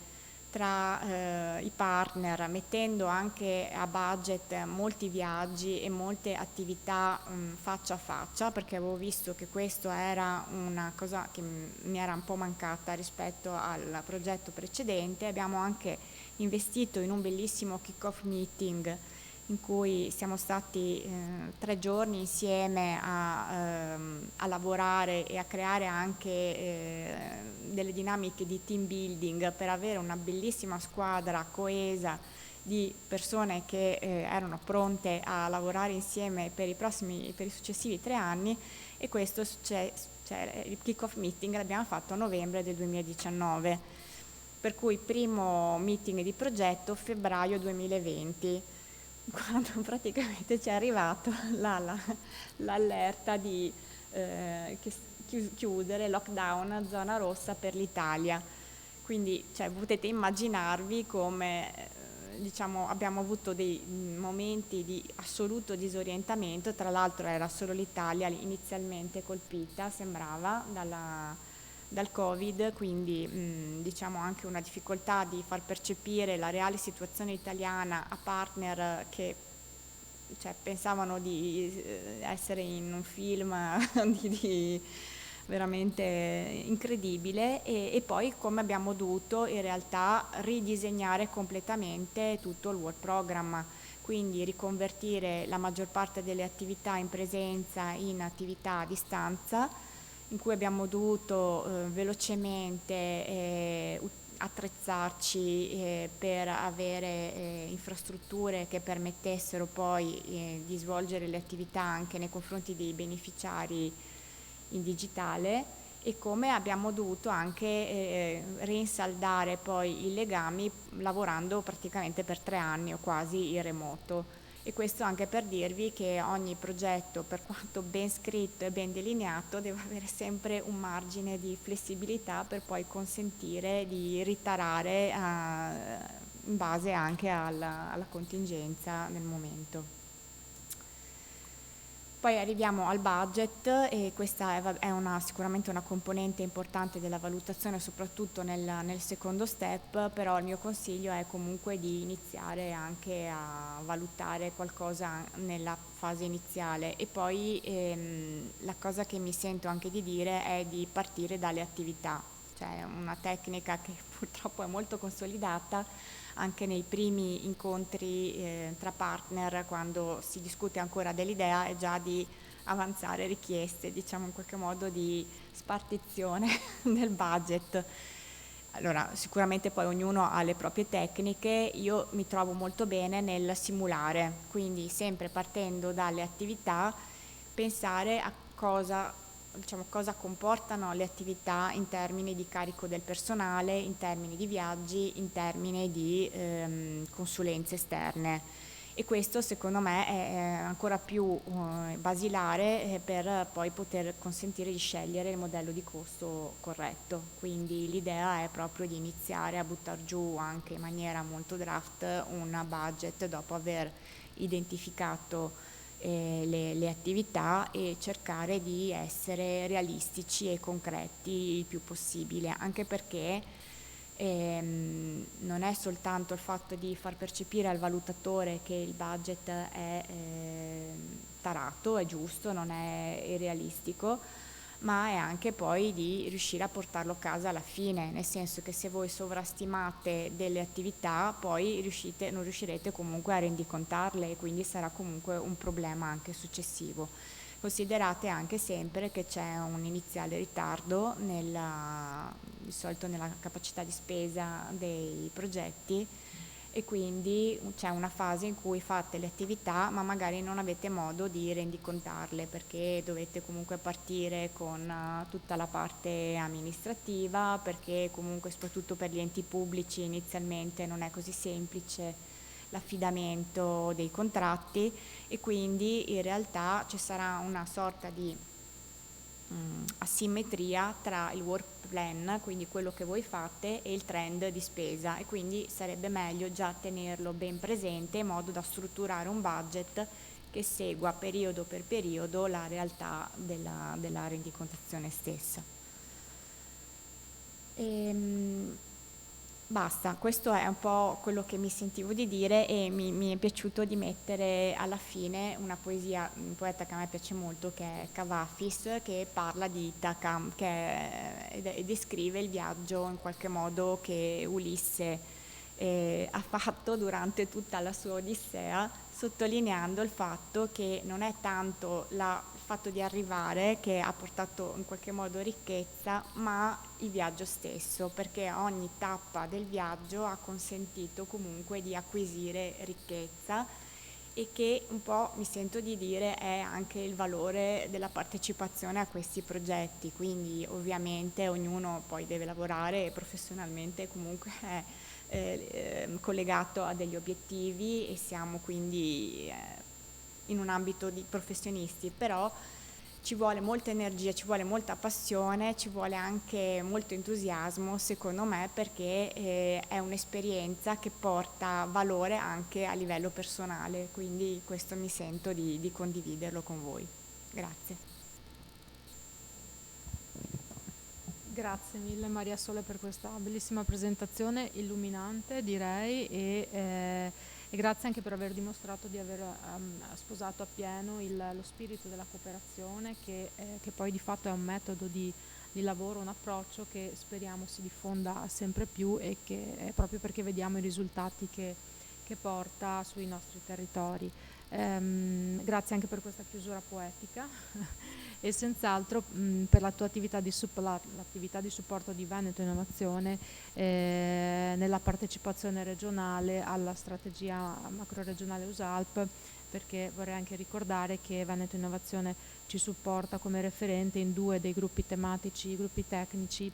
tra i partner, mettendo anche a budget molti viaggi e molte attività faccia a faccia, perché avevo visto che questo era una cosa che mi era un po' mancata rispetto al progetto precedente. Abbiamo anche investito in un bellissimo kick-off meeting in cui siamo stati 3 giorni insieme a lavorare e a creare anche delle dinamiche di team building per avere una bellissima squadra coesa di persone che erano pronte a lavorare insieme per i successivi 3 anni, e questo il kick-off meeting l'abbiamo fatto a novembre del 2019, per cui primo meeting di progetto febbraio 2020, quando praticamente ci è arrivato l'allerta di chiudere, lockdown, zona rossa per l'Italia. Quindi potete immaginarvi come diciamo, abbiamo avuto dei momenti di assoluto disorientamento. Tra l'altro era solo l'Italia inizialmente colpita, sembrava, dal Covid, quindi diciamo anche una difficoltà di far percepire la reale situazione italiana a partner che pensavano di essere in un film veramente incredibile, e poi come abbiamo dovuto in realtà ridisegnare completamente tutto il work program, quindi riconvertire la maggior parte delle attività in presenza in attività a distanza, in cui abbiamo dovuto velocemente attrezzarci per avere infrastrutture che permettessero poi di svolgere le attività anche nei confronti dei beneficiari in digitale, e come abbiamo dovuto anche rinsaldare poi i legami lavorando praticamente per 3 anni o quasi in remoto. E questo anche per dirvi che ogni progetto, per quanto ben scritto e ben delineato, deve avere sempre un margine di flessibilità per poi consentire di ritarare in base anche alla contingenza nel momento. Poi arriviamo al budget, e questa è sicuramente una componente importante della valutazione, soprattutto nel secondo step, però il mio consiglio è comunque di iniziare anche a valutare qualcosa nella fase iniziale. E poi la cosa che mi sento anche di dire è di partire dalle attività, cioè una tecnica che purtroppo è molto consolidata anche nei primi incontri tra partner, quando si discute ancora dell'idea, è già di avanzare richieste, diciamo in qualche modo di spartizione del budget. Allora, sicuramente poi ognuno ha le proprie tecniche. Io mi trovo molto bene nel simulare, quindi sempre partendo dalle attività, pensare a cosa comportano le attività in termini di carico del personale, in termini di viaggi, in termini di consulenze esterne. E questo secondo me è ancora più basilare per poi poter consentire di scegliere il modello di costo corretto. Quindi l'idea è proprio di iniziare a buttare giù anche in maniera molto draft un budget dopo aver identificato le attività, e cercare di essere realistici e concreti il più possibile, anche perché non è soltanto il fatto di far percepire al valutatore che il budget è tarato, è giusto, non è irrealistico, ma è anche poi di riuscire a portarlo a casa alla fine, nel senso che se voi sovrastimate delle attività poi non riuscirete comunque a rendicontarle, e quindi sarà comunque un problema anche successivo. Considerate anche sempre che c'è un iniziale ritardo di solito nella capacità di spesa dei progetti, e quindi c'è una fase in cui fate le attività ma magari non avete modo di rendicontarle, perché dovete comunque partire con tutta la parte amministrativa, perché comunque soprattutto per gli enti pubblici inizialmente non è così semplice l'affidamento dei contratti, e quindi in realtà ci sarà una sorta di asimmetria tra il work plan, quindi quello che voi fate, e il trend di spesa, e quindi sarebbe meglio già tenerlo ben presente in modo da strutturare un budget che segua periodo per periodo la realtà della rendicontazione stessa. Basta, questo è un po' quello che mi sentivo di dire, e mi è piaciuto di mettere alla fine una poesia, un poeta che a me piace molto, che è Cavafis, che parla di Itaca, e descrive il viaggio in qualche modo che Ulisse ha fatto durante tutta la sua odissea, sottolineando il fatto che non è tanto il fatto di arrivare che ha portato in qualche modo ricchezza, ma il viaggio stesso, perché ogni tappa del viaggio ha consentito comunque di acquisire ricchezza, e che un po' mi sento di dire è anche il valore della partecipazione a questi progetti. Quindi ovviamente ognuno poi deve lavorare professionalmente, comunque è collegato a degli obiettivi, e siamo quindi in un ambito di professionisti, però ci vuole molta energia, ci vuole molta passione, ci vuole anche molto entusiasmo, secondo me, perché è un'esperienza che porta valore anche a livello personale, quindi questo mi sento di condividerlo con voi. Grazie. Grazie mille Maria Sole per questa bellissima presentazione, illuminante direi, e grazie anche per aver dimostrato di aver sposato appieno lo spirito della cooperazione, che poi di fatto è un metodo di lavoro, un approccio che speriamo si diffonda sempre più, e che proprio perché vediamo i risultati che porta sui nostri territori. Grazie anche per questa chiusura poetica e senz'altro per la tua attività l'attività di supporto di Veneto Innovazione nella partecipazione regionale alla strategia macroregionale USALP, perché vorrei anche ricordare che Veneto Innovazione ci supporta come referente in 2 dei gruppi tematici, gruppi tecnici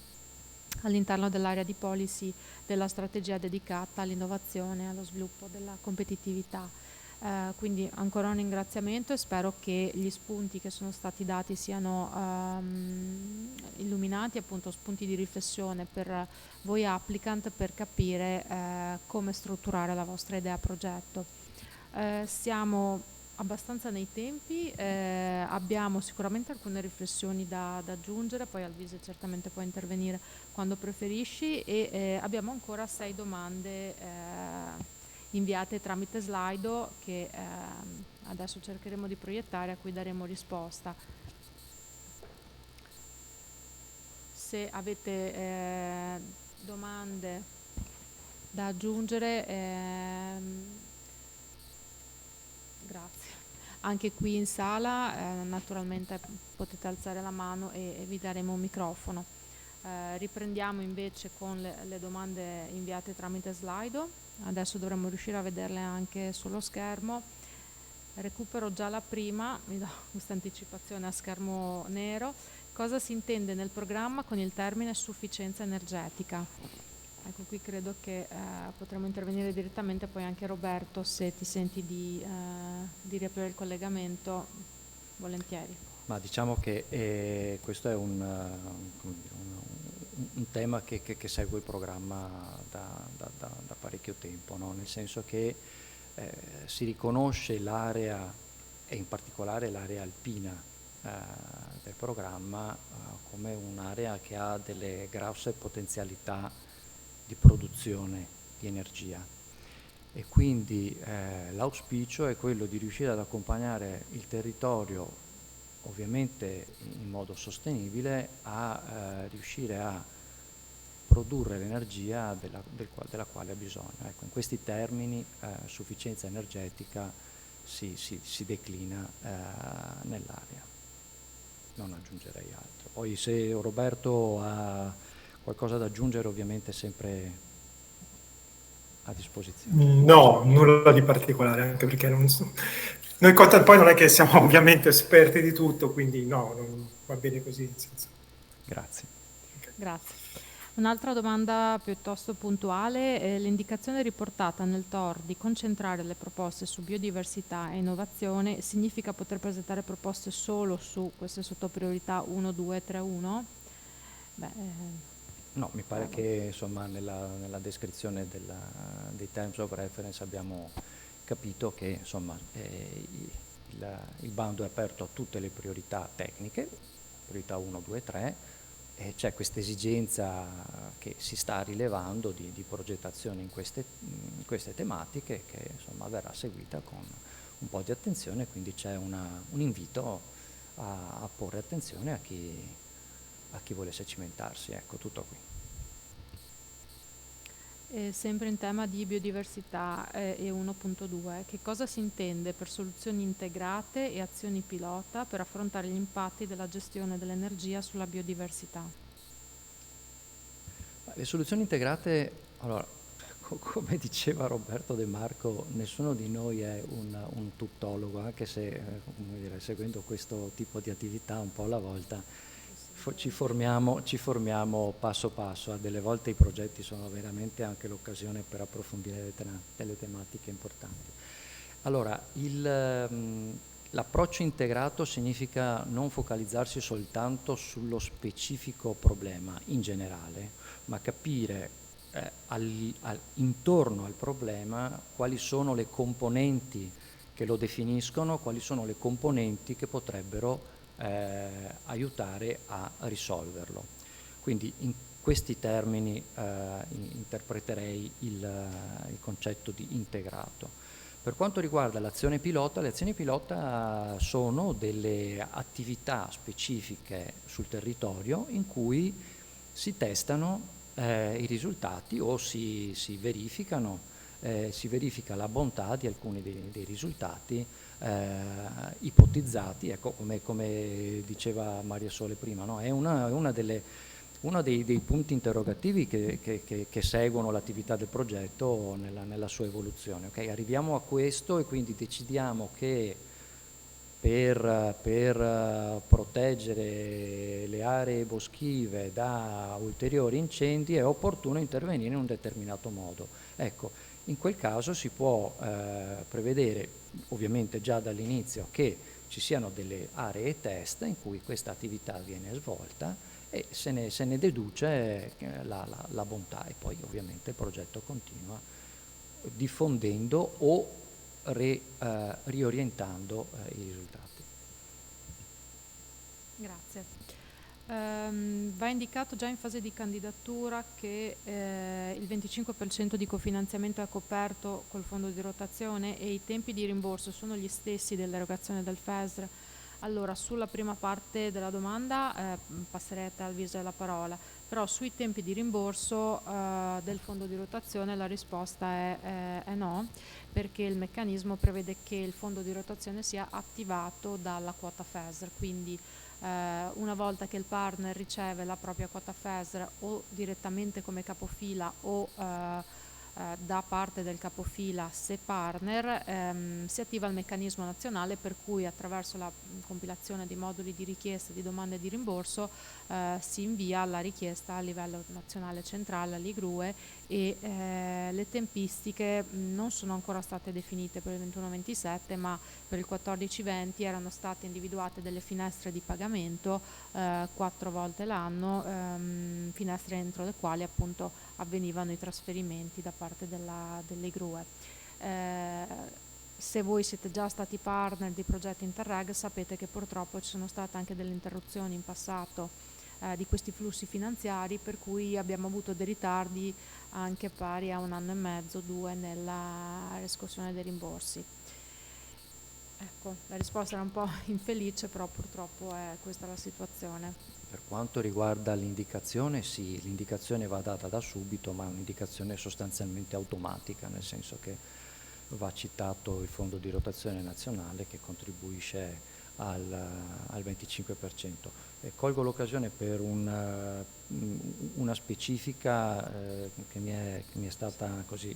all'interno dell'area di policy della strategia dedicata all'innovazione e allo sviluppo della competitività. Quindi ancora un ringraziamento, e spero che gli spunti che sono stati dati siano illuminati, appunto spunti di riflessione per voi applicant, per capire come strutturare la vostra idea progetto. Siamo abbastanza nei tempi, abbiamo sicuramente alcune riflessioni da aggiungere, poi Alvise certamente può intervenire quando preferisci, e abbiamo ancora 6 domande inviate tramite Slido che adesso cercheremo di proiettare, a cui daremo risposta. Se avete domande da aggiungere, grazie. Anche qui in sala naturalmente potete alzare la mano e vi daremo un microfono. Riprendiamo invece con le domande inviate tramite Slido. Adesso dovremmo riuscire a vederle anche sullo schermo. Recupero già la prima, mi do questa anticipazione a schermo nero. Cosa si intende nel programma con il termine sufficienza energetica? Ecco, qui credo che potremo intervenire direttamente, poi anche Roberto, se ti senti di riaprire il collegamento, volentieri. Ma diciamo che questo è un tema che segue il programma da parecchio tempo, no? Nel senso che si riconosce l'area, e in particolare l'area alpina del programma, come un'area che ha delle grosse potenzialità di produzione di energia, e quindi l'auspicio è quello di riuscire ad accompagnare il territorio, ovviamente in modo sostenibile, a riuscire a produrre l'energia della quale ha bisogno. Ecco, in questi termini sufficienza energetica si declina nell'area. Non aggiungerei altro. Poi se Roberto ha qualcosa da aggiungere, ovviamente sempre a disposizione. No, nulla di particolare, anche perché non so. Noi Content poi non è che siamo ovviamente esperti di tutto, quindi no, non va bene così. Nel senso. Grazie. Okay. Grazie. Un'altra domanda piuttosto puntuale, l'indicazione riportata nel TOR di concentrare le proposte su biodiversità e innovazione significa poter presentare proposte solo su queste sottopriorità 1, 2, 3, 1? No, mi pare che insomma nella descrizione dei terms of reference abbiamo capito che insomma il bando è aperto a tutte le priorità tecniche, priorità 1, 2, 3, e c'è questa esigenza che si sta rilevando di progettazione in queste tematiche, che insomma verrà seguita con un po' di attenzione, quindi c'è un invito a porre attenzione a chi volesse cimentarsi. Ecco, tutto qui. Sempre in tema di biodiversità e 1.2, che cosa si intende per soluzioni integrate e azioni pilota per affrontare gli impatti della gestione dell'energia sulla biodiversità? Le soluzioni integrate, allora, come diceva Roberto De Marco, nessuno di noi è un tuttologo, anche se, come dire, seguendo questo tipo di attività un po' alla volta, ci formiamo passo passo. A delle volte i progetti sono veramente anche l'occasione per approfondire delle tematiche importanti. Allora, l'approccio integrato significa non focalizzarsi soltanto sullo specifico problema in generale, ma capire intorno al problema quali sono le componenti che lo definiscono, quali sono le componenti che potrebbero aiutare a risolverlo. Quindi in questi termini interpreterei il concetto di integrato. Per quanto riguarda l'azione pilota, le azioni pilota sono delle attività specifiche sul territorio in cui si testano i risultati o si verifica la bontà di alcuni dei risultati ipotizzati, ecco, come diceva Maria Sole prima, no? È uno dei punti interrogativi che seguono l'attività del progetto nella sua evoluzione. Okay? Arriviamo a questo e quindi decidiamo che per proteggere le aree boschive da ulteriori incendi è opportuno intervenire in un determinato modo. Ecco, in quel caso si può prevedere, ovviamente già dall'inizio, che ci siano delle aree test in cui questa attività viene svolta e se ne deduce la bontà, e poi ovviamente il progetto continua diffondendo o riorientando i risultati. Grazie. Va indicato già in fase di candidatura che il 25% di cofinanziamento è coperto col fondo di rotazione e i tempi di rimborso sono gli stessi dell'erogazione del FESR. Allora, sulla prima parte della domanda passerei a te Alvise la parola, però sui tempi di rimborso del fondo di rotazione la risposta è no, perché il meccanismo prevede che il fondo di rotazione sia attivato dalla quota FESR, quindi una volta che il partner riceve la propria quota FESR o direttamente come capofila o da parte del capofila se partner, si attiva il meccanismo nazionale per cui attraverso la compilazione di moduli di richiesta di domande di rimborso si invia la richiesta a livello nazionale centrale all'IGRUE e le tempistiche non sono ancora state definite per il 21-27 ma per il 14-20 erano state individuate delle finestre di pagamento 4 volte l'anno, finestre entro le quali appunto avvenivano i trasferimenti da parte dell'IGRUE. Se voi siete già stati partner di progetti Interreg sapete che purtroppo ci sono state anche delle interruzioni in passato di questi flussi finanziari per cui abbiamo avuto dei ritardi anche pari a 1 anno e mezzo, 2 nella riscossione dei rimborsi. Ecco, la risposta era un po' infelice, però purtroppo è questa la situazione. Per quanto riguarda l'indicazione, sì, l'indicazione va data da subito, ma è un'indicazione sostanzialmente automatica, nel senso che va citato il fondo di rotazione nazionale che contribuisce al 25%. E colgo l'occasione per una specifica che mi è stata così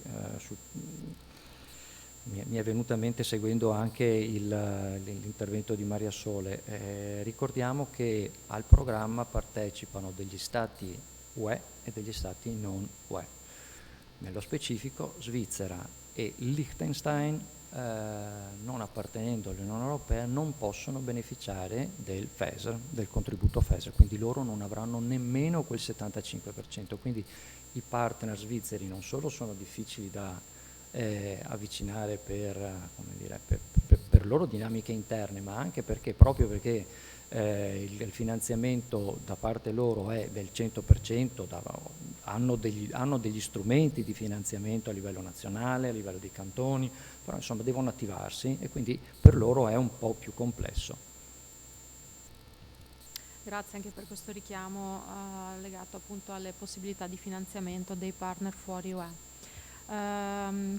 mi è venuta in mente seguendo anche l'intervento di Maria Sole. Ricordiamo che al programma partecipano degli stati UE e degli stati non UE. Nello specifico Svizzera e Liechtenstein, non appartenendo all'Unione Europea, non possono beneficiare del FESR, del contributo FESR, quindi loro non avranno nemmeno quel 75%. Quindi i partner svizzeri non solo sono difficili da avvicinare per loro dinamiche interne, ma anche proprio perché il finanziamento da parte loro è del 100%, hanno degli strumenti di finanziamento a livello nazionale, a livello di cantoni, però insomma devono attivarsi e quindi per loro è un po' più complesso. Grazie anche per questo richiamo legato appunto alle possibilità di finanziamento dei partner fuori UE.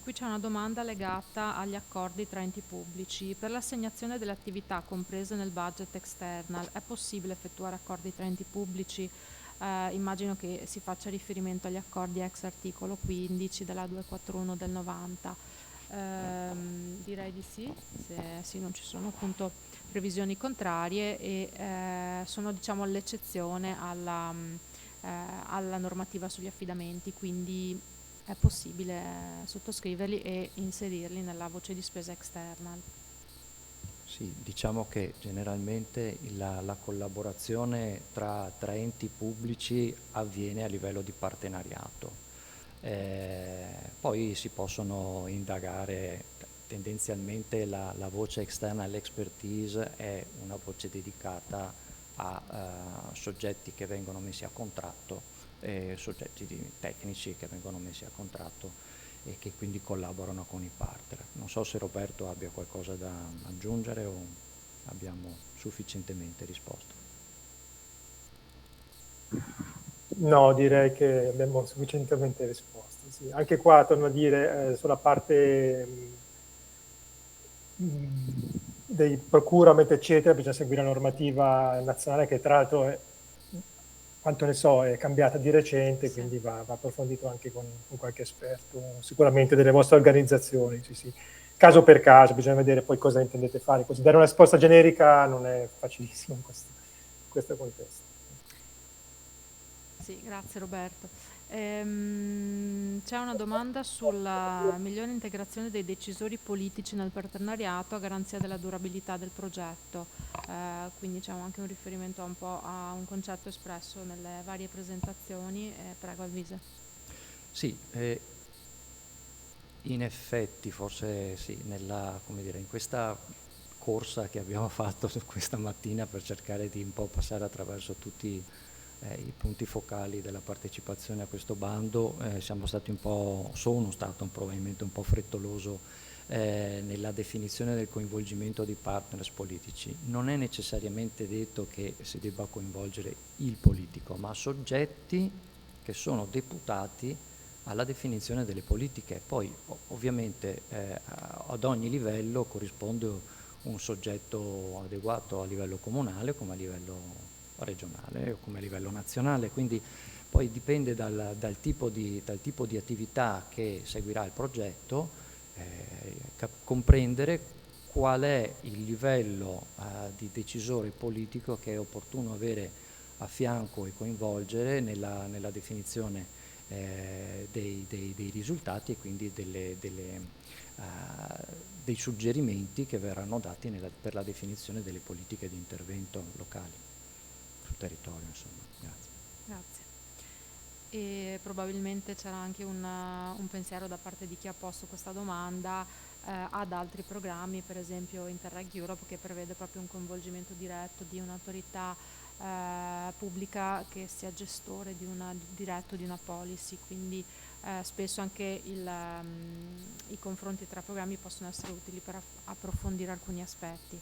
Qui c'è una domanda legata agli accordi tra enti pubblici. Per l'assegnazione delle attività comprese nel budget external è possibile effettuare accordi tra enti pubblici? Immagino che si faccia riferimento agli accordi ex articolo 15 della 241 del 90. Direi di sì, se sì, non ci sono appunto previsioni contrarie e sono diciamo l'eccezione alla normativa sugli affidamenti, quindi è possibile sottoscriverli e inserirli nella voce di spesa external. Sì, diciamo che generalmente la collaborazione tra enti pubblici avviene a livello di partenariato. Poi si possono indagare, tendenzialmente la voce external expertise è una voce dedicata a soggetti che vengono messi a contratto, soggetti tecnici che vengono messi a contratto e che quindi collaborano con i partner. Non so se Roberto abbia qualcosa da aggiungere o abbiamo sufficientemente risposto. No, direi che abbiamo sufficientemente risposto. Sì. Anche qua torno a dire sulla parte dei procurement eccetera, bisogna seguire la normativa nazionale che tra l'altro è, quanto ne so, è cambiata di recente, sì. Quindi va approfondito anche con qualche esperto, sicuramente delle vostre organizzazioni, sì, sì. Caso per caso, bisogna vedere poi cosa intendete fare, così dare una risposta generica non è facilissimo in questo contesto. Sì, grazie Roberto. C'è una domanda sulla migliore integrazione dei decisori politici nel partenariato a garanzia della durabilità del progetto, quindi c'è anche un riferimento un po' a un concetto espresso nelle varie presentazioni. Prego Alvise. Sì, in effetti forse sì, in questa corsa che abbiamo fatto questa mattina per cercare di un po' passare attraverso tutti i punti focali della partecipazione a questo bando, sono stato probabilmente un po' frettoloso nella definizione del coinvolgimento di partners politici. Non è necessariamente detto che si debba coinvolgere il politico, ma soggetti che sono deputati alla definizione delle politiche. Poi ovviamente ad ogni livello corrisponde un soggetto adeguato a livello comunale come a livello regionale o come a livello nazionale, quindi poi dipende dal tipo di attività che seguirà il progetto, comprendere qual è il livello di decisore politico che è opportuno avere a fianco e coinvolgere nella definizione dei risultati e quindi dei suggerimenti che verranno dati per la definizione delle politiche di intervento locali sul territorio, insomma. Grazie. E probabilmente c'era anche un pensiero da parte di chi ha posto questa domanda ad altri programmi, per esempio Interreg Europe, che prevede proprio un coinvolgimento diretto di un'autorità pubblica che sia gestore diretto di una policy, quindi spesso anche i confronti tra programmi possono essere utili per approfondire alcuni aspetti.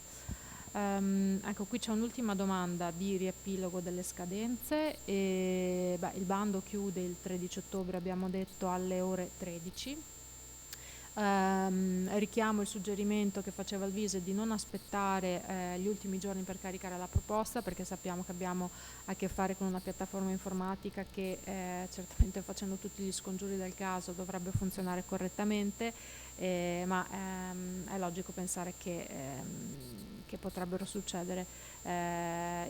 Ecco, qui c'è un'ultima domanda di riepilogo delle scadenze. Il bando chiude il 13 ottobre, abbiamo detto, alle ore 13. Richiamo il suggerimento che faceva il Vise di non aspettare gli ultimi giorni per caricare la proposta, perché sappiamo che abbiamo a che fare con una piattaforma informatica che certamente, facendo tutti gli scongiuri del caso, dovrebbe funzionare correttamente, ma è logico pensare che potrebbero succedere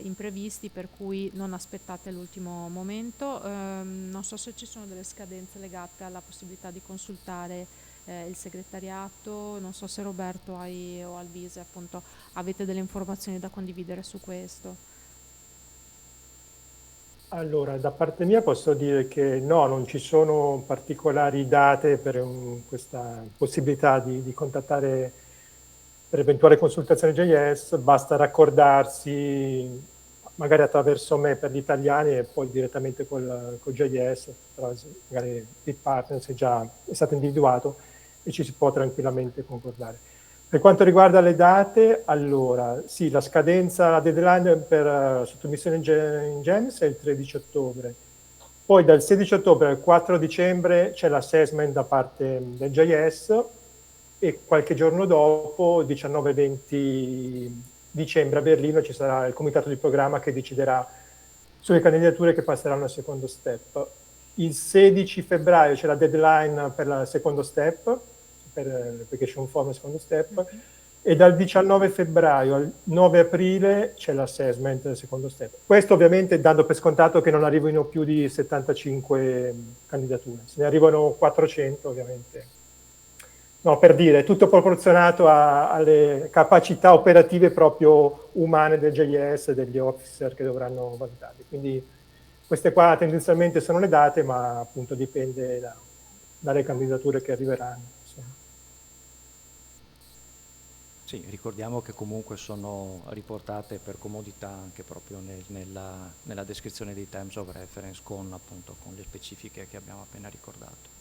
imprevisti, per cui non aspettate l'ultimo momento. Non so se ci sono delle scadenze legate alla possibilità di consultare il segretariato, non so se Roberto o Alvise appunto avete delle informazioni da condividere su questo. Allora, da parte mia posso dire che no, non ci sono particolari date per questa possibilità di contattare per eventuale consultazione JS, basta raccordarsi magari attraverso me per gli italiani e poi direttamente col JS, magari il partner se già è stato individuato e ci si può tranquillamente concordare. Per quanto riguarda le date, allora, sì, la scadenza, la deadline per sottomissione in GEMS è il 13 ottobre. Poi dal 16 ottobre al 4 dicembre c'è l'assessment da parte del JS e qualche giorno dopo, 19-20 dicembre a Berlino, ci sarà il comitato di programma che deciderà sulle candidature che passeranno al secondo step. Il 16 febbraio c'è la deadline per il secondo step, per l'application form secondo step, e dal 19 febbraio al 9 aprile c'è l'assessment del secondo step. Questo ovviamente dando per scontato che non arrivino più di 75 candidature, se ne arrivano 400 ovviamente. No, per dire, è tutto proporzionato alle capacità operative proprio umane del JS e degli officer che dovranno valutarli. Quindi queste qua tendenzialmente sono le date, ma appunto dipende dalle candidature che arriveranno. Insomma. Sì, ricordiamo che comunque sono riportate per comodità anche proprio nella descrizione dei terms of reference con le specifiche che abbiamo appena ricordato.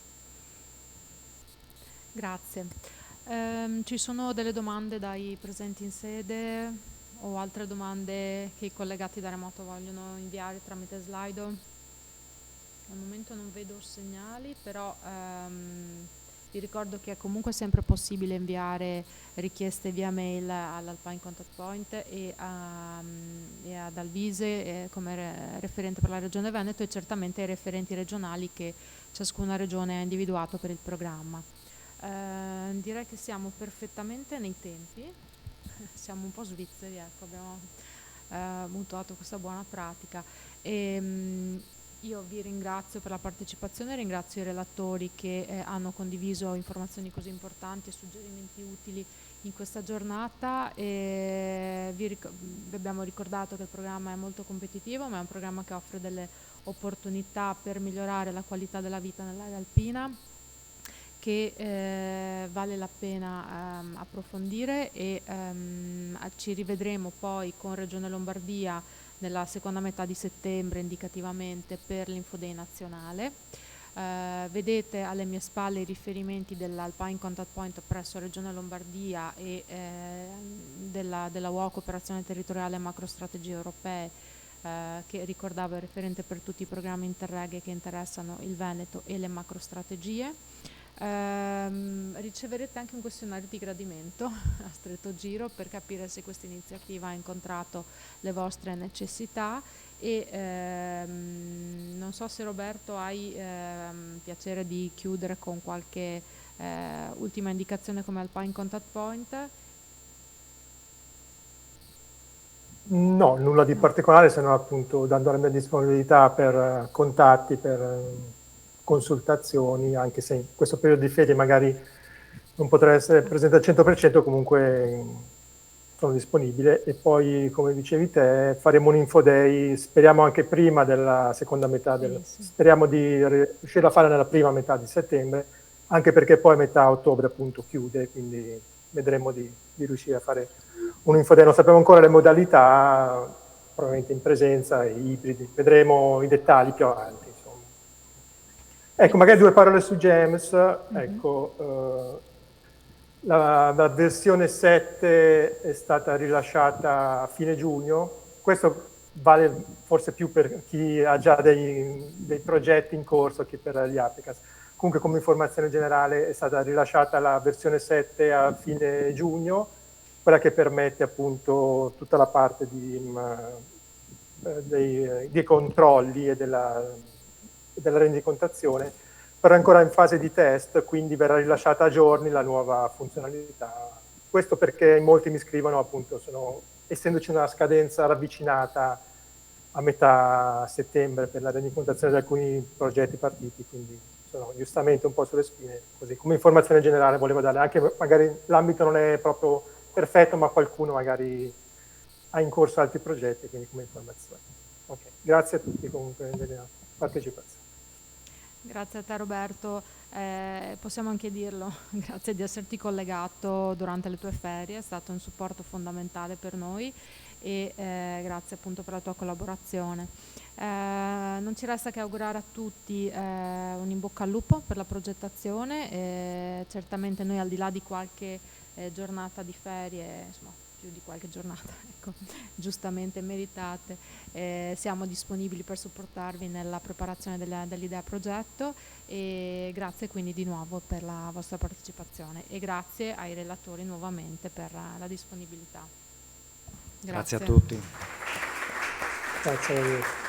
Grazie. Ci sono delle domande dai presenti in sede o altre domande che i collegati da remoto vogliono inviare tramite Slido? Al momento non vedo segnali, però vi ricordo che è comunque sempre possibile inviare richieste via mail all'Alpine Contact Point e ad Alvise come referente per la Regione Veneto e certamente ai referenti regionali che ciascuna regione ha individuato per il programma. Direi che siamo perfettamente nei tempi, siamo un po' svizzeri, ecco, abbiamo mutuato questa buona pratica. Io vi ringrazio per la partecipazione, ringrazio i relatori che hanno condiviso informazioni così importanti e suggerimenti utili in questa giornata. Vi abbiamo ricordato che il programma è molto competitivo, ma è un programma che offre delle opportunità per migliorare la qualità della vita nell'area alpina, che vale la pena approfondire e ci rivedremo poi con Regione Lombardia nella seconda metà di settembre indicativamente per l'Infoday nazionale. Vedete alle mie spalle i riferimenti dell'Alpine Contact Point presso Regione Lombardia e della UOC Operazione Territoriale e Macro Strategie Europee, che ricordavo è referente per tutti i programmi Interreg che interessano il Veneto e le macro strategie. Riceverete anche un questionario di gradimento a stretto giro per capire se questa iniziativa ha incontrato le vostre necessità e non so se Roberto hai piacere di chiudere con qualche ultima indicazione come Alpine Contact Point. No, nulla di particolare, se no appunto dando la mia disponibilità per contatti, per consultazioni, anche se in questo periodo di ferie magari non potrei essere presente al 100%, comunque sono disponibile. E poi, come dicevi te, faremo un info day, speriamo anche prima della seconda metà, speriamo di riuscire a fare nella prima metà di settembre, anche perché poi metà ottobre appunto chiude, quindi vedremo di riuscire a fare un info day. Non sappiamo ancora le modalità, probabilmente in presenza e ibridi, vedremo i dettagli più avanti. Ecco, magari due parole su GEMS. Ecco, la versione 7 è stata rilasciata a fine giugno. Questo vale forse più per chi ha già dei progetti in corso che per gli applicants. Comunque, come informazione generale, è stata rilasciata la versione 7 a fine giugno, quella che permette appunto tutta la parte dei controlli e della rendicontazione, però è ancora in fase di test, quindi verrà rilasciata a giorni la nuova funzionalità. Questo perché molti mi scrivono appunto, essendoci una scadenza ravvicinata a metà settembre per la rendicontazione di alcuni progetti partiti, quindi sono giustamente un po' sulle spine. Così come informazione generale volevo dare, anche magari l'ambito non è proprio perfetto, ma qualcuno magari ha in corso altri progetti, quindi come informazione. Okay. Grazie a tutti comunque della partecipazione. Grazie a te Roberto, possiamo anche dirlo, grazie di esserti collegato durante le tue ferie, è stato un supporto fondamentale per noi e grazie appunto per la tua collaborazione. Non ci resta che augurare a tutti un in bocca al lupo per la progettazione, certamente noi al di là di qualche giornata di ferie, insomma più di qualche giornata, ecco, giustamente meritate, siamo disponibili per supportarvi nella preparazione dell'idea progetto, e grazie quindi di nuovo per la vostra partecipazione e grazie ai relatori nuovamente per la disponibilità. Grazie a tutti. Grazie a voi.